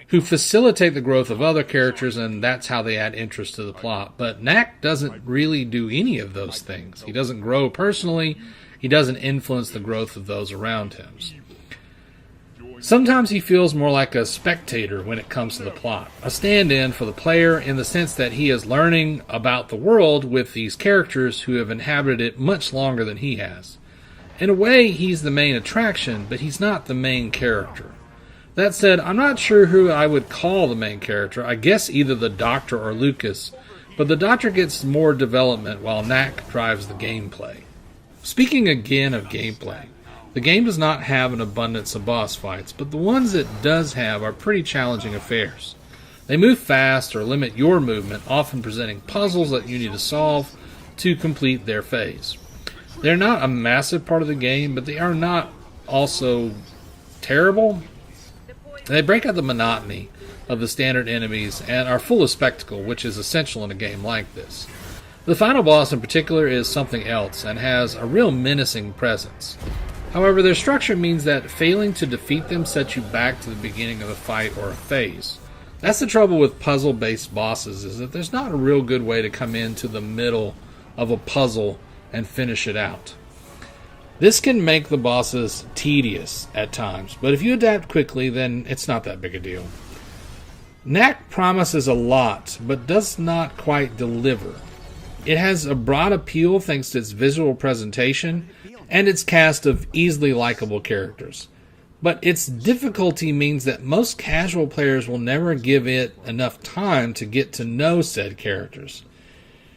who facilitate the growth of other characters, and that's how they add interest to the plot. But Knack doesn't really do any of those things. He doesn't grow personally. He doesn't influence the growth of those around him. Sometimes he feels more like a spectator when it comes to the plot, a stand-in for the player in the sense that he is learning about the world with these characters who have inhabited it much longer than he has. In a way, he's the main attraction, but he's not the main character. That said, I'm not sure who I would call the main character. I guess either the Doctor or Lucas, but the Doctor gets more development while Knack drives the gameplay. Speaking again of gameplay, the game does not have an abundance of boss fights, but the ones it does have are pretty challenging affairs. They move fast or limit your movement, often presenting puzzles that you need to solve to complete their phase. They're not a massive part of the game, but they are not also terrible. They break up the monotony of the standard enemies and are full of spectacle, which is essential in a game like this. The final boss in particular is something else and has a real menacing presence. However, their structure means that failing to defeat them sets you back to the beginning of a fight or a phase. That's the trouble with puzzle-based bosses, is that there's not a real good way to come into the middle of a puzzle and finish it out. This can make the bosses tedious at times, but if you adapt quickly, then it's not that big a deal. Knack promises a lot, but does not quite deliver. It has a broad appeal thanks to its visual presentation and its cast of easily likable characters. But its difficulty means that most casual players will never give it enough time to get to know said characters.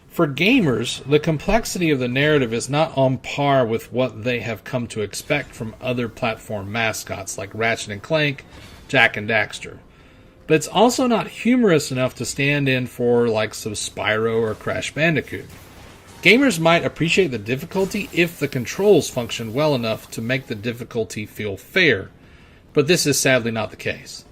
For gamers, the complexity of the narrative is not on par with what they have come to expect from other platform mascots like Ratchet & Clank, Jak and Daxter. But it's also not humorous enough to stand in for likes of Spyro or Crash Bandicoot. Gamers might appreciate the difficulty if the controls function well enough to make the difficulty feel fair, but this is sadly not the case.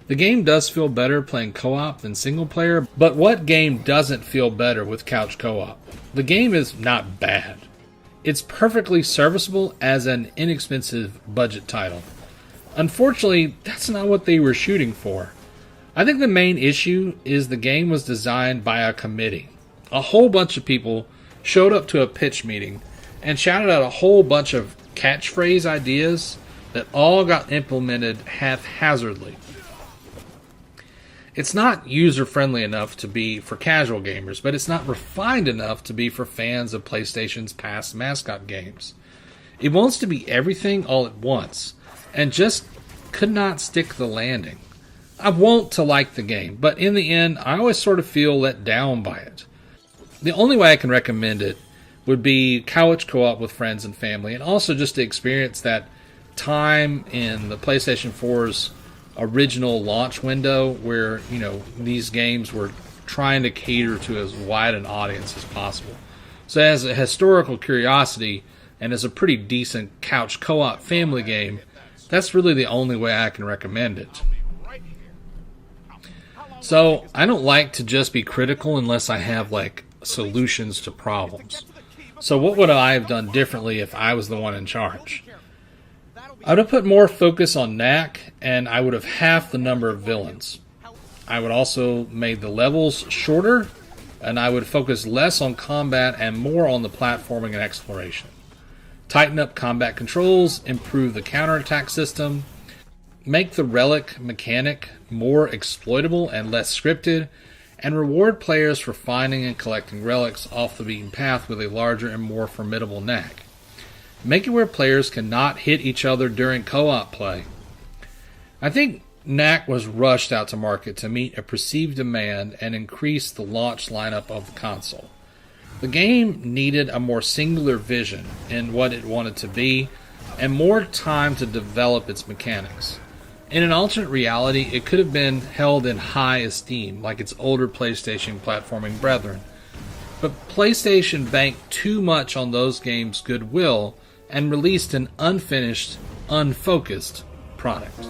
The game does feel better playing co-op than single player, but what game doesn't feel better with couch co-op? The game is not bad. It's perfectly serviceable as an inexpensive budget title. Unfortunately, that's not what they were shooting for. I think the main issue is the game was designed by a committee. A whole bunch of people showed up to a pitch meeting and shouted out a whole bunch of catchphrase ideas that all got implemented haphazardly. It's not user-friendly enough to be for casual gamers, but it's not refined enough to be for fans of PlayStation's past mascot games. It wants to be everything all at once, and just could not stick the landing. I want to like the game, but in the end, I always sort of feel let down by it. The only way I can recommend it would be couch co-op with friends and family, and also just to experience that time in the PlayStation 4's original launch window where, these games were trying to cater to as wide an audience as possible. So as a historical curiosity and as a pretty decent couch co-op family game, that's really the only way I can recommend it. So I don't like to just be critical unless I have solutions to problems. So what would I have done differently if I was the one in charge? I would have put more focus on Knack, and I would have halved the number of villains. I would also made the levels shorter, and I would focus less on combat and more on the platforming and exploration. Tighten up combat controls, improve the counterattack system, make the relic mechanic more exploitable and less scripted, and reward players for finding and collecting relics off the beaten path with a larger and more formidable Knack. Make it where players cannot hit each other during co-op play. I think Knack was rushed out to market to meet a perceived demand and increase the launch lineup of the console. The game needed a more singular vision in what it wanted to be, and more time to develop its mechanics. In an alternate reality, it could have been held in high esteem, like its older PlayStation platforming brethren. But PlayStation banked too much on those games' goodwill and released an unfinished, unfocused product.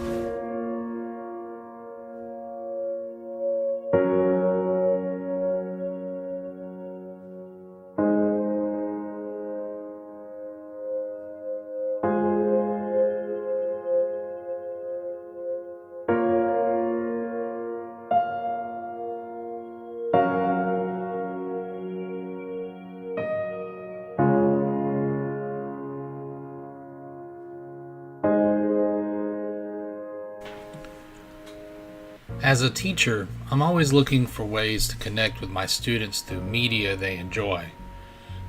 As a teacher, I'm always looking for ways to connect with my students through media they enjoy.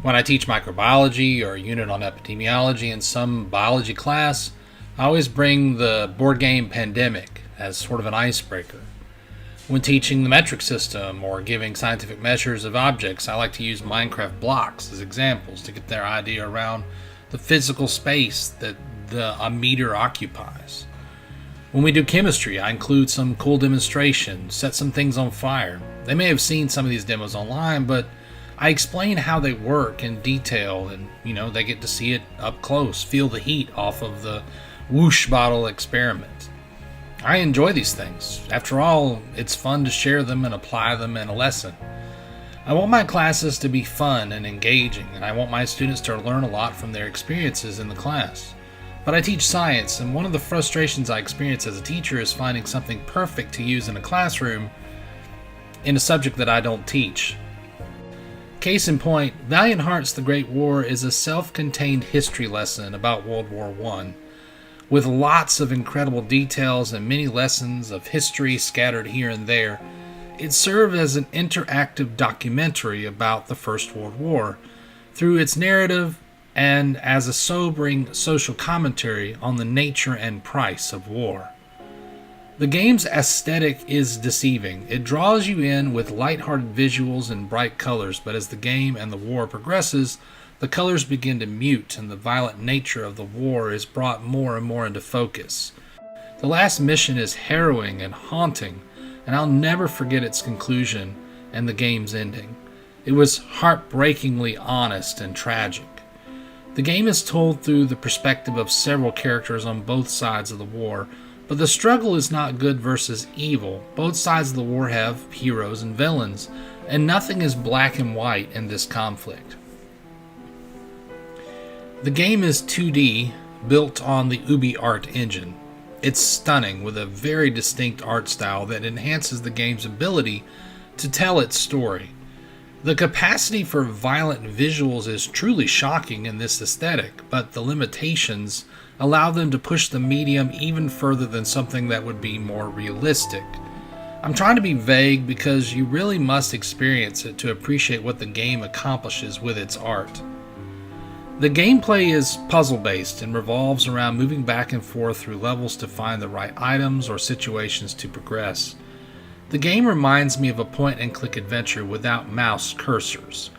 When I teach microbiology or a unit on epidemiology in some biology class, I always bring the board game Pandemic as sort of an icebreaker. When teaching the metric system or giving scientific measures of objects, I like to use Minecraft blocks as examples to get their idea around the physical space that a meter occupies. When we do chemistry, I include some cool demonstrations, set some things on fire. They may have seen some of these demos online, but I explain how they work in detail, and they get to see it up close, feel the heat off of the whoosh bottle experiment. I enjoy these things. After all, it's fun to share them and apply them in a lesson. I want my classes to be fun and engaging, and I want my students to learn a lot from their experiences in the class. But I teach science, and one of the frustrations I experience as a teacher is finding something perfect to use in a classroom in a subject that I don't teach. Case in point, Valiant Hearts: The Great War is a self-contained history lesson about World War I, with lots of incredible details and many lessons of history scattered here and there. It served as an interactive documentary about the First World War, through its narrative and as a sobering social commentary on the nature and price of war. The game's aesthetic is deceiving. It draws you in with lighthearted visuals and bright colors, but as the game and the war progresses, the colors begin to mute and the violent nature of the war is brought more and more into focus. The last mission is harrowing and haunting, and I'll never forget its conclusion and the game's ending. It was heartbreakingly honest and tragic. The game is told through the perspective of several characters on both sides of the war, but the struggle is not good versus evil. Both sides of the war have heroes and villains, and nothing is black and white in this conflict. The game is 2D, built on the UbiArt engine. It's stunning, with a very distinct art style that enhances the game's ability to tell its story. The capacity for violent visuals is truly shocking in this aesthetic, but the limitations allow them to push the medium even further than something that would be more realistic. I'm trying to be vague because you really must experience it to appreciate what the game accomplishes with its art. The gameplay is puzzle-based and revolves around moving back and forth through levels to find the right items or situations to progress. The game reminds me of a point-and-click adventure without mouse cursors.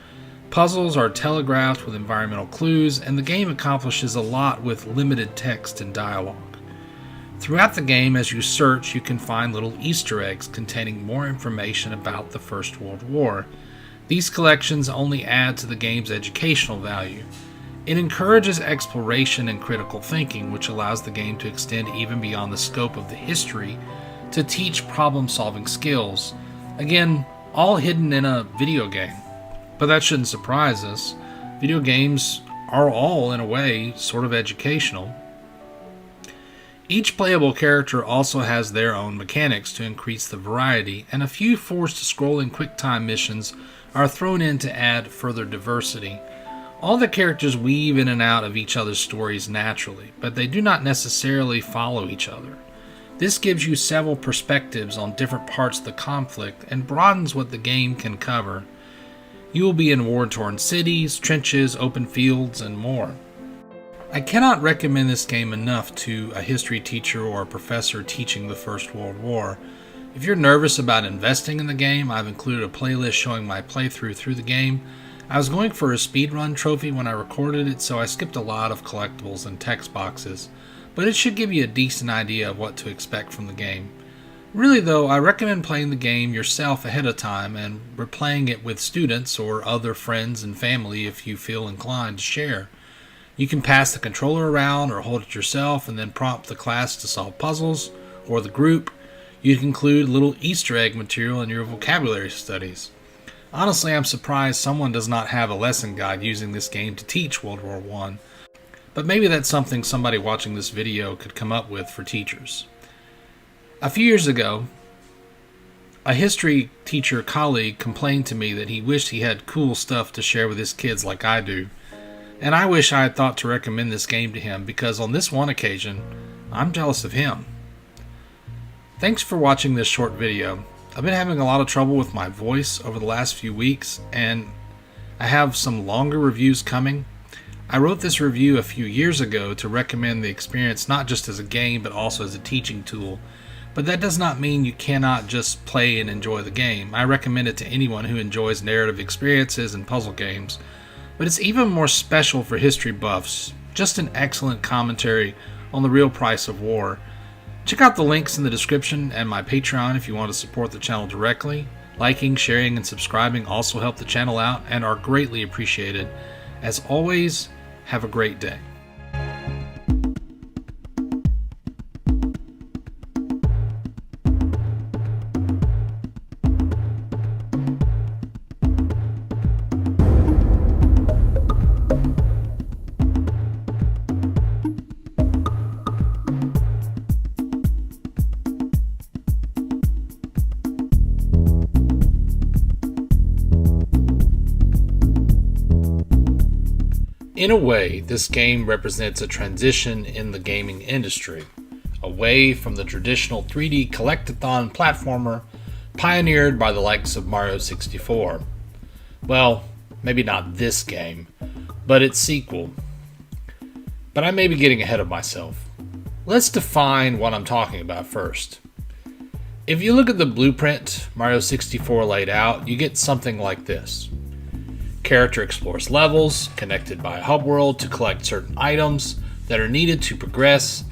Puzzles are telegraphed with environmental clues, and the game accomplishes a lot with limited text and dialogue. Throughout the game, as you search, you can find little Easter eggs containing more information about the First World War. These collections only add to the game's educational value. It encourages exploration and critical thinking, which allows the game to extend even beyond the scope of the history to teach problem-solving skills. Again, all hidden in a video game. But that shouldn't surprise us. Video games are all, in a way, sort of educational. Each playable character also has their own mechanics to increase the variety, and a few forced-scrolling quick-time missions are thrown in to add further diversity. All the characters weave in and out of each other's stories naturally, but they do not necessarily follow each other. This gives you several perspectives on different parts of the conflict and broadens what the game can cover. You will be in war-torn cities, trenches, open fields, and more. I cannot recommend this game enough to a history teacher or a professor teaching the First World War. If you're nervous about investing in the game, I've included a playlist showing my playthrough through the game. I was going for a speedrun trophy when I recorded it, so I skipped a lot of collectibles and text boxes. but it should give you a decent idea of what to expect from the game. Really though, I recommend playing the game yourself ahead of time and replaying it with students or other friends and family if you feel inclined to share. You can pass the controller around or hold it yourself and then prompt the class to solve puzzles, or the group. You can include little Easter egg material in your vocabulary studies. Honestly, I'm surprised someone does not have a lesson guide using this game to teach World War I, but maybe that's something somebody watching this video could come up with for teachers. A few years ago, a history teacher colleague complained to me that he wished he had cool stuff to share with his kids like I do, and I wish I had thought to recommend this game to him because on this one occasion, I'm jealous of him. Thanks for watching this short video. I've been having a lot of trouble with my voice over the last few weeks, and I have some longer reviews coming. I wrote this review a few years ago to recommend the experience not just as a game but also as a teaching tool, but that does not mean you cannot just play and enjoy the game. I recommend it to anyone who enjoys narrative experiences and puzzle games, but it's even more special for history buffs. Just an excellent commentary on the real price of war. Check out the links in the description and my Patreon if you want to support the channel directly. Liking, sharing, and subscribing also help the channel out and are greatly appreciated. As always, have a great day. In a way, this game represents a transition in the gaming industry, away from the traditional 3D collectathon platformer pioneered by the likes of Mario 64. Well, maybe not this game, but its sequel. But I may be getting ahead of myself. Let's define what I'm talking about first. If you look at the blueprint Mario 64 laid out, you get something like this. Character explores levels, connected by a hub world to collect certain items that are needed to progress,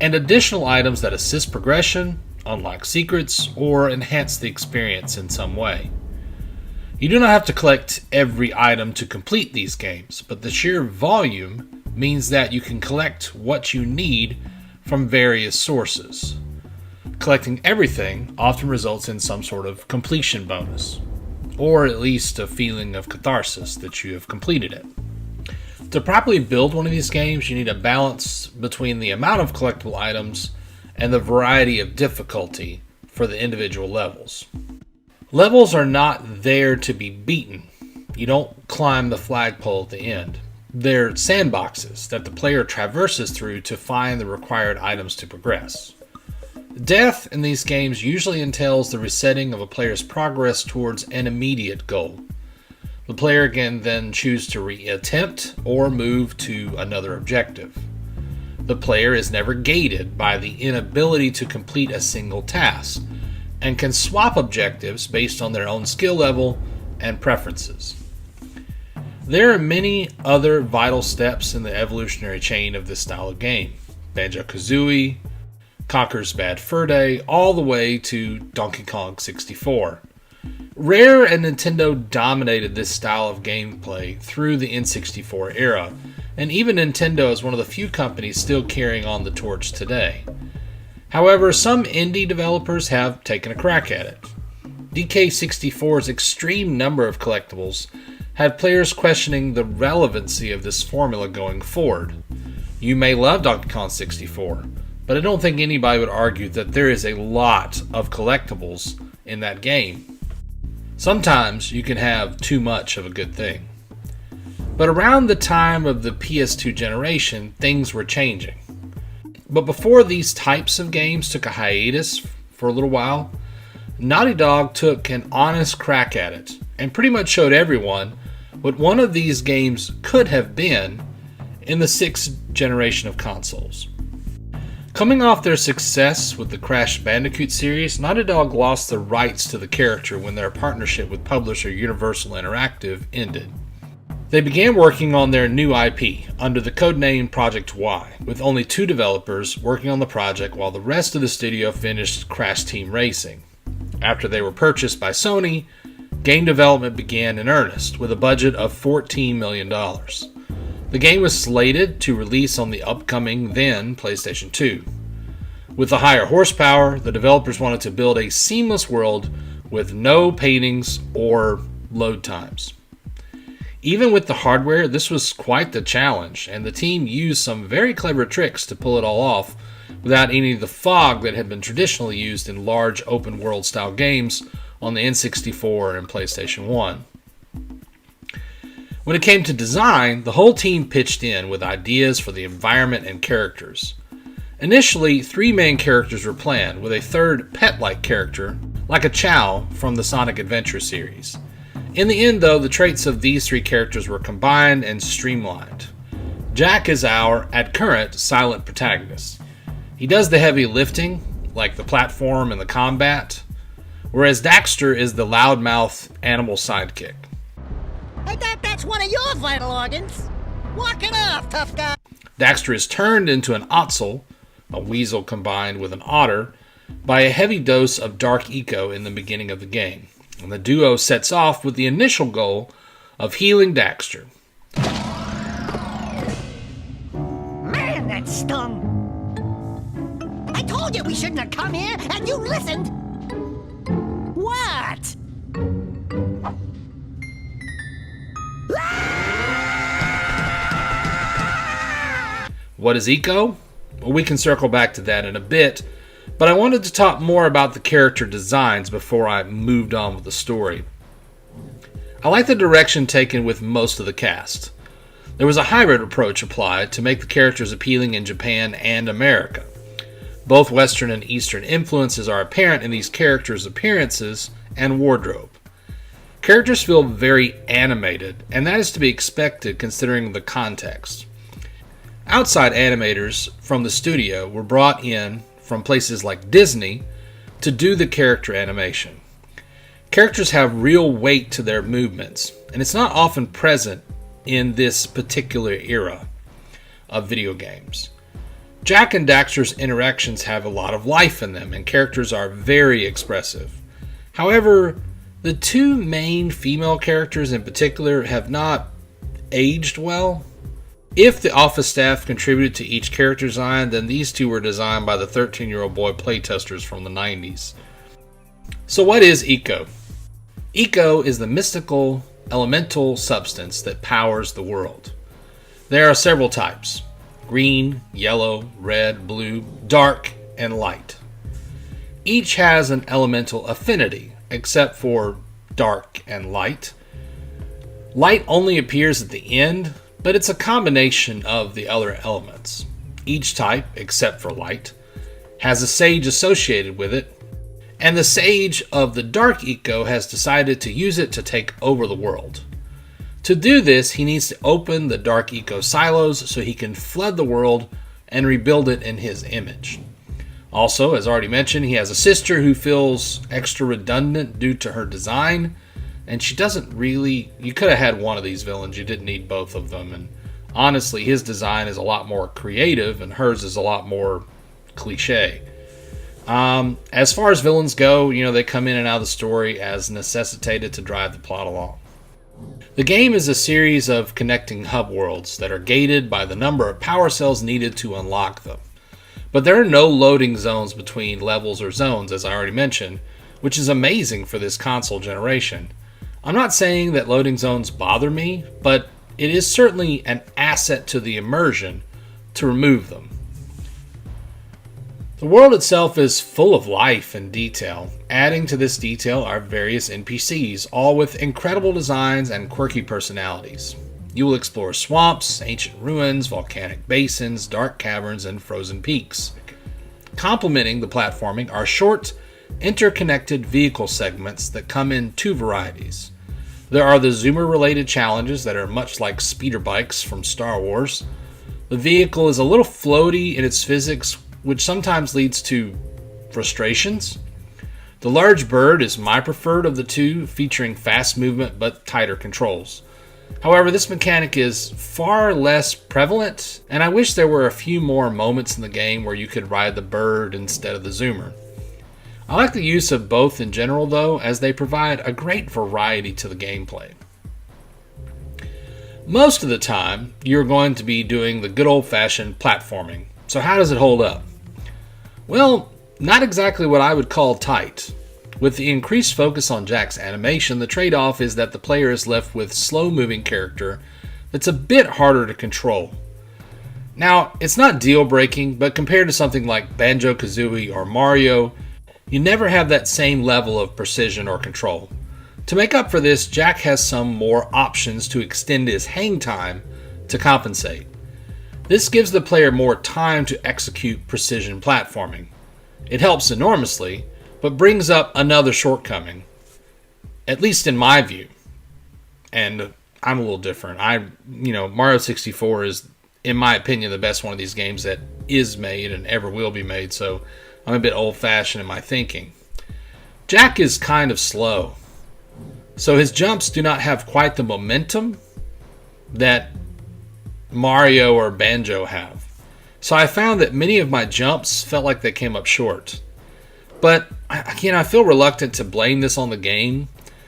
and additional items that assist progression, unlock secrets, or enhance the experience in some way. You do not have to collect every item to complete these games, but the sheer volume means that you can collect what you need from various sources. Collecting everything often results in some sort of completion bonus, or at least a feeling of catharsis that you have completed it. To properly build one of these games, you need a balance between the amount of collectible items and the variety of difficulty for the individual levels. Levels are not there to be beaten. You don't climb the flagpole at the end. They're sandboxes that the player traverses through to find the required items to progress. Death in these games usually entails the resetting of a player's progress towards an immediate goal. The player can then choose to re-attempt or move to another objective. The player is never gated by the inability to complete a single task, and can swap objectives based on their own skill level and preferences. There are many other vital steps in the evolutionary chain of this style of game. Banjo-Kazooie, Conker's Bad Fur Day, all the way to Donkey Kong 64. Rare and Nintendo dominated this style of gameplay through the N64 era, and even Nintendo is one of the few companies still carrying on the torch today. However, some indie developers have taken a crack at it. DK64's extreme number of collectibles had players questioning the relevancy of this formula going forward. You may love Donkey Kong 64, but I don't think anybody would argue that there is a lot of collectibles in that game. Sometimes you can have too much of a good thing. But around the time of the PS2 generation, things were changing. But before these types of games took a hiatus for a little while, Naughty Dog took an honest crack at it and pretty much showed everyone what one of these games could have been in the 6th generation of consoles. Coming off their success with the Crash Bandicoot series, Naughty Dog lost the rights to the character when their partnership with publisher Universal Interactive ended. They began working on their new IP under the codename Project Y, with only 2 developers working on the project while the rest of the studio finished Crash Team Racing. After they were purchased by Sony, game development began in earnest with a budget of $14 million. The game was slated to release on the upcoming then PlayStation 2. With the higher horsepower, the developers wanted to build a seamless world with no paintings or load times. Even with the hardware, this was quite the challenge, and the team used some very clever tricks to pull it all off without any of the fog that had been traditionally used in large open-world style games on the N64 and PlayStation 1. When it came to design, the whole team pitched in with ideas for the environment and characters. Initially, 3 main characters were planned, with a third pet-like character, like a Chow from the Sonic Adventure series. In the end, though, the traits of these 3 characters were combined and streamlined. Jack is our, at current, silent protagonist. He does the heavy lifting, like the platform and the combat, whereas Daxter is the loudmouth animal sidekick. I thought that's one of your vital organs. Walk it off, tough guy. Daxter is turned into an Ottsel, a weasel combined with an otter, by a heavy dose of dark eco in the beginning of the game. And the duo sets off with the initial goal of healing Daxter. Man, that stung. I told you we shouldn't have come here, and you listened. What? What is eco? Well, we can circle back to that in a bit, but I wanted to talk more about the character designs before I moved on with the story. I like the direction taken with most of the cast. There was a hybrid approach applied to make the characters appealing in Japan and America. Both Western and Eastern influences are apparent in these characters' appearances and wardrobe. Characters feel very animated, and that is to be expected considering the context. Outside animators from the studio were brought in from places like Disney to do the character animation. Characters have real weight to their movements, and it's not often present in this particular era of video games. Jack and Daxter's interactions have a lot of life in them, and characters are very expressive. However, the 2 main female characters in particular have not aged well. If the office staff contributed to each character design, then these 2 were designed by the 13-year-old boy playtesters from the 90s. So what is eco? Eco is the mystical, elemental substance that powers the world. There are several types: green, yellow, red, blue, dark, and light. Each has an elemental affinity, except for dark and light. Light only appears at the end, but it's a combination of the other elements. Each type, except for light, has a sage associated with it, and the sage of the dark eco has decided to use it to take over the world. To do this, he needs to open the dark eco silos so he can flood the world and rebuild it in his image. Also, as already mentioned, he has a sister who feels extra redundant due to her design, and she doesn't really... You could have had one of these villains, you didn't need both of them, and honestly, his design is a lot more creative, and hers is a lot more cliche. As far as villains go, they come in and out of the story as necessitated to drive the plot along. The game is a series of connecting hub worlds that are gated by the number of power cells needed to unlock them. But there are no loading zones between levels or zones, as I already mentioned, which is amazing for this console generation. I'm not saying that loading zones bother me, but it is certainly an asset to the immersion to remove them. The world itself is full of life and detail. Adding to this detail are various NPCs, all with incredible designs and quirky personalities. You will explore swamps, ancient ruins, volcanic basins, dark caverns, and frozen peaks. Complementing the platforming are short, interconnected vehicle segments that come in 2 varieties. There are the zoomer-related challenges that are much like speeder bikes from Star Wars. The vehicle is a little floaty in its physics, which sometimes leads to frustrations. The large bird is my preferred of the 2, featuring fast movement but tighter controls. However, this mechanic is far less prevalent, and I wish there were a few more moments in the game where you could ride the bird instead of the zoomer. I like the use of both in general though, as they provide a great variety to the gameplay. Most of the time, you're going to be doing the good old-fashioned platforming. So how does it hold up? Well, not exactly what I would call tight. With the increased focus on Jack's animation, the trade-off is that the player is left with slow-moving character that's a bit harder to control. Now, it's not deal-breaking, but compared to something like Banjo-Kazooie or Mario, you never have that same level of precision or control. To make up for this, Jack has some more options to extend his hang time to compensate. This gives the player more time to execute precision platforming. It helps enormously, but brings up another shortcoming, at least in my view. And I'm a little different. Mario 64 is, in my opinion, the best one of these games that is made and ever will be made, so I'm a bit old-fashioned in my thinking. Jack is kind of slow, so his jumps do not have quite the momentum that Mario or Banjo have. So I found that many of my jumps felt like they came up short. But again, I feel reluctant to blame this on the game.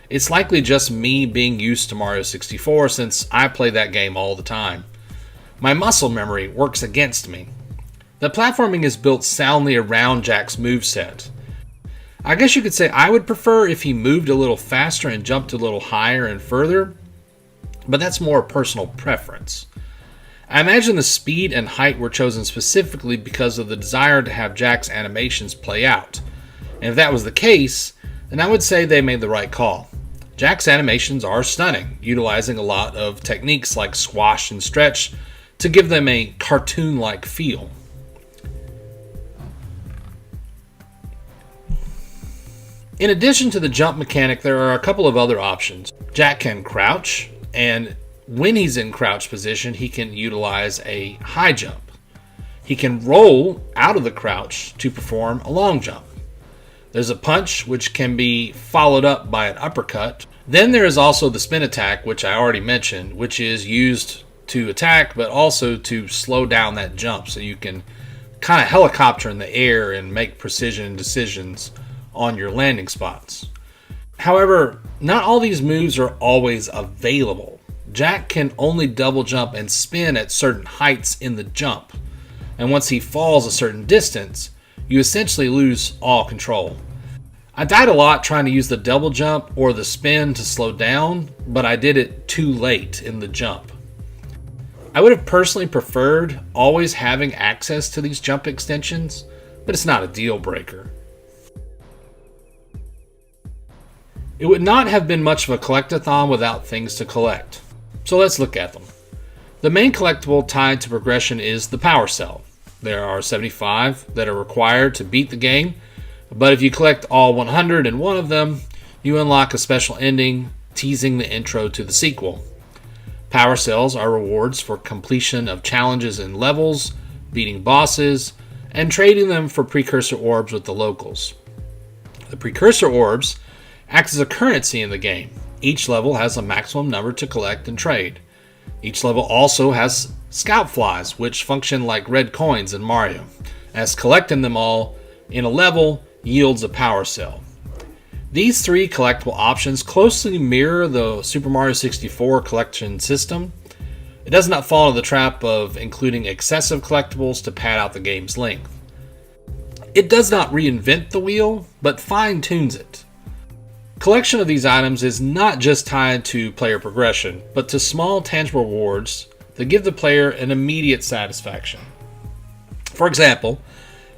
It's likely just me being used to Mario 64 since I play that game all the time. My muscle memory works against me. The platforming is built soundly around Jack's moveset. I guess you could say I would prefer if he moved a little faster and jumped a little higher and further, but that's more personal preference. I imagine the speed and height were chosen specifically because of the desire to have Jack's animations play out. And if that was the case, then I would say they made the right call. Jack's animations are stunning, utilizing a lot of techniques like squash and stretch to give them a cartoon-like feel. In addition to the jump mechanic, there are a couple of other options. Jack can crouch, and when he's in crouch position, he can utilize a high jump. He can roll out of the crouch to perform a long jump. There's a punch, which can be followed up by an uppercut. Then there is also the spin attack, which I already mentioned, which is used to attack, but also to slow down that jump, so you can kind of helicopter in the air and make precision decisions on your landing spots. However, not all these moves are always available. Jack can only double jump and spin at certain heights in the jump, and once he falls a certain distance, you essentially lose all control. I died a lot trying to use the double jump or the spin to slow down, but I did it too late in the jump. I would have personally preferred always having access to these jump extensions, but it's not a deal breaker. It would not have been much of a collectathon without things to collect. So let's look at them. The main collectible tied to progression is the Power Cell. There are 75 that are required to beat the game, but if you collect all 101 of them, you unlock a special ending teasing the intro to the sequel. Power Cells are rewards for completion of challenges in levels, beating bosses, and trading them for precursor orbs with the locals. The precursor orbs act as a currency in the game. Each level has a maximum number to collect and trade. Each level also has scout flies, which function like red coins in Mario, as collecting them all in a level yields a power cell. These three collectible options closely mirror the Super Mario 64 collection system. It does not fall into the trap of including excessive collectibles to pad out the game's length. It does not reinvent the wheel, but fine-tunes it. Collection of these items is not just tied to player progression, but to small tangible rewards that give the player an immediate satisfaction. For example,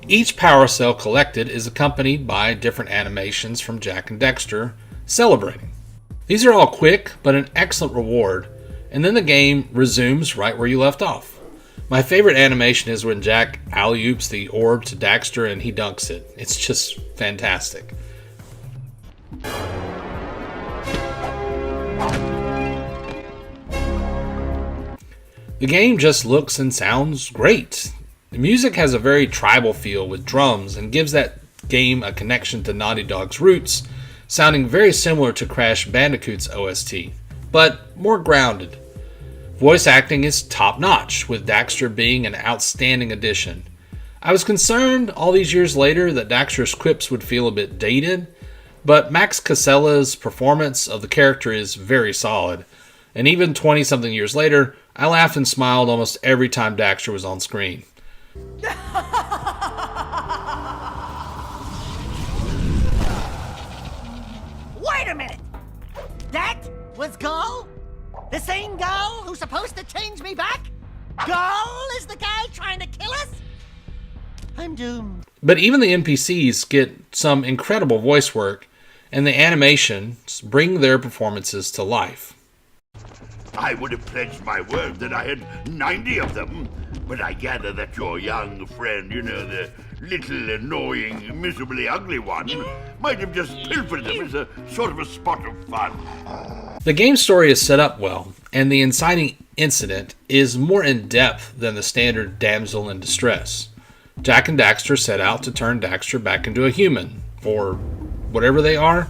each power cell collected is accompanied by different animations from Jack and Dexter celebrating. These are all quick, but an excellent reward, and then the game resumes right where you left off. My favorite animation is when Jack alley-oops the orb to Dexter and he dunks it. It's just fantastic. The game just looks and sounds great. The music has a very tribal feel with drums and gives that game a connection to Naughty Dog's roots, sounding very similar to Crash Bandicoot's OST. but more grounded. Voice acting is top-notch, with Daxter being an outstanding addition. I was concerned all these years later that Daxter's quips would feel a bit dated, but Max Casella's performance of the character is very solid, and even 20-something years later, I laughed and smiled almost every time Daxter was on screen. Wait a minute! That was Gull? The same Gull who's supposed to change me back? Gull is the guy trying to kill us? I'm doomed. But even the NPCs get some incredible voice work, and the animations bring their performances to life. I would have pledged my word that I had 90 of them, but I gather that your young friend, the little annoying, miserably ugly one, might have just pilfered them as a sort of a spot of fun. The game story is set up well, and the inciting incident is more in-depth than the standard damsel in distress. Jak and Daxter set out to turn Daxter back into a human, or whatever they are.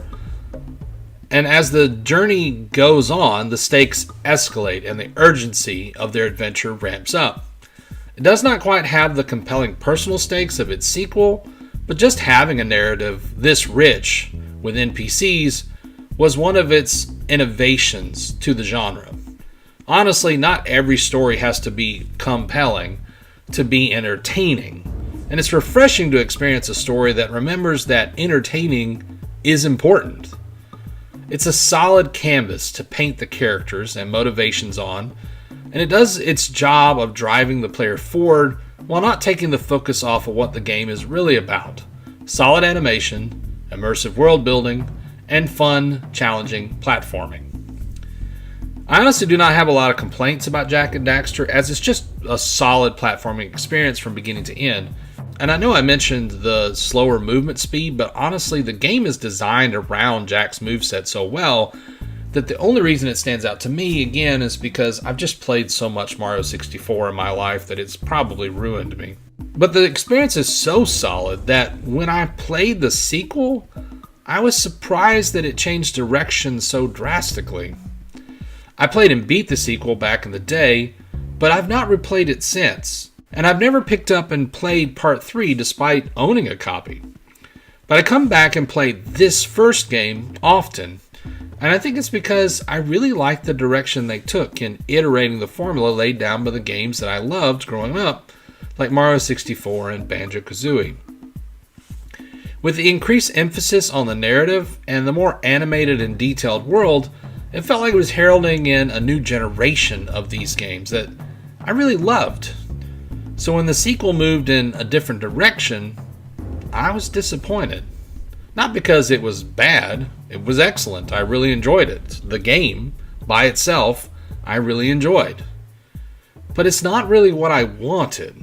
And as the journey goes on, the stakes escalate and the urgency of their adventure ramps up. It does not quite have the compelling personal stakes of its sequel, but just having a narrative this rich with NPCs was one of its innovations to the genre. Honestly, not every story has to be compelling to be entertaining, and it's refreshing to experience a story that remembers that entertaining is important. It's a solid canvas to paint the characters and motivations on, and it does its job of driving the player forward while not taking the focus off of what the game is really about. Solid animation, immersive world building, and fun, challenging platforming. I honestly do not have a lot of complaints about Jak and Daxter, as it's just a solid platforming experience from beginning to end. And I know I mentioned the slower movement speed, but honestly, the game is designed around Jak's moveset so well that the only reason it stands out to me, again, is because I've just played so much Mario 64 in my life that it's probably ruined me. But the experience is so solid that when I played the sequel, I was surprised that it changed direction so drastically. I played and beat the sequel back in the day, but I've not replayed it since. And I've never picked up and played Part 3 despite owning a copy. But I come back and play this first game often, and I think it's because I really like the direction they took in iterating the formula laid down by the games that I loved growing up, like Mario 64 and Banjo-Kazooie. With the increased emphasis on the narrative and the more animated and detailed world, it felt like it was heralding in a new generation of these games that I really loved. So when the sequel moved in a different direction, I was disappointed. Not because it was bad, it was excellent. I really enjoyed it. The game, by itself, I really enjoyed. But it's not really what I wanted.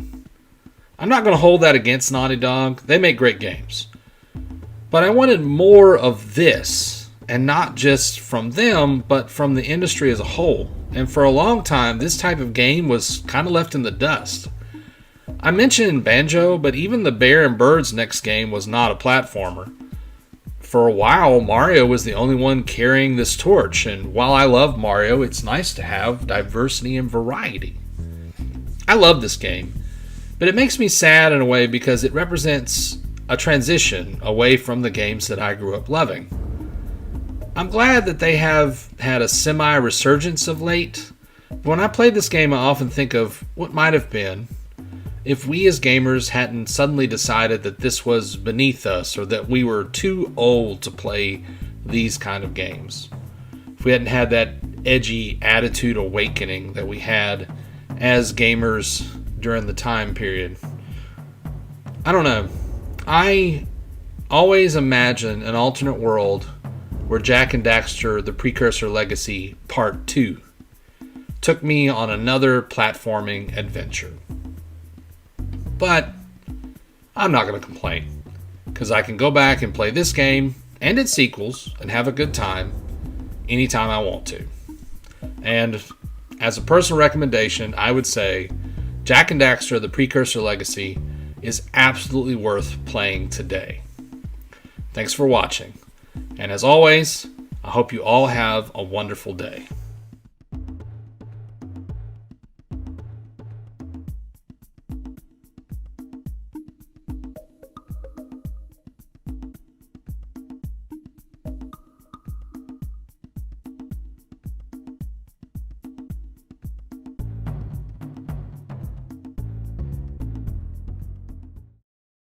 I'm not going to hold that against Naughty Dog. They make great games. But I wanted more of this, and not just from them, but from the industry as a whole. And for a long time, this type of game was kind of left in the dust. I mentioned Banjo, but even the Bear and Birds next game was not a platformer. For a while, Mario was the only one carrying this torch, and while I love Mario, it's nice to have diversity and variety. I love this game, but it makes me sad in a way because it represents a transition away from the games that I grew up loving. I'm glad that they have had a semi-resurgence of late, but when I play this game, I often think of what might have been if we as gamers hadn't suddenly decided that this was beneath us or that we were too old to play these kind of games. If we hadn't had that edgy attitude awakening that we had as gamers during the time period. I don't know. I always imagine an alternate world where Jak and Daxter, the Precursor Legacy Part 2, took me on another platforming adventure. But I'm not going to complain, because I can go back and play this game and its sequels and have a good time anytime I want to. And as a personal recommendation, I would say Jak and Daxter, the Precursor Legacy, is absolutely worth playing today. Thanks for watching. And as always, I hope you all have a wonderful day.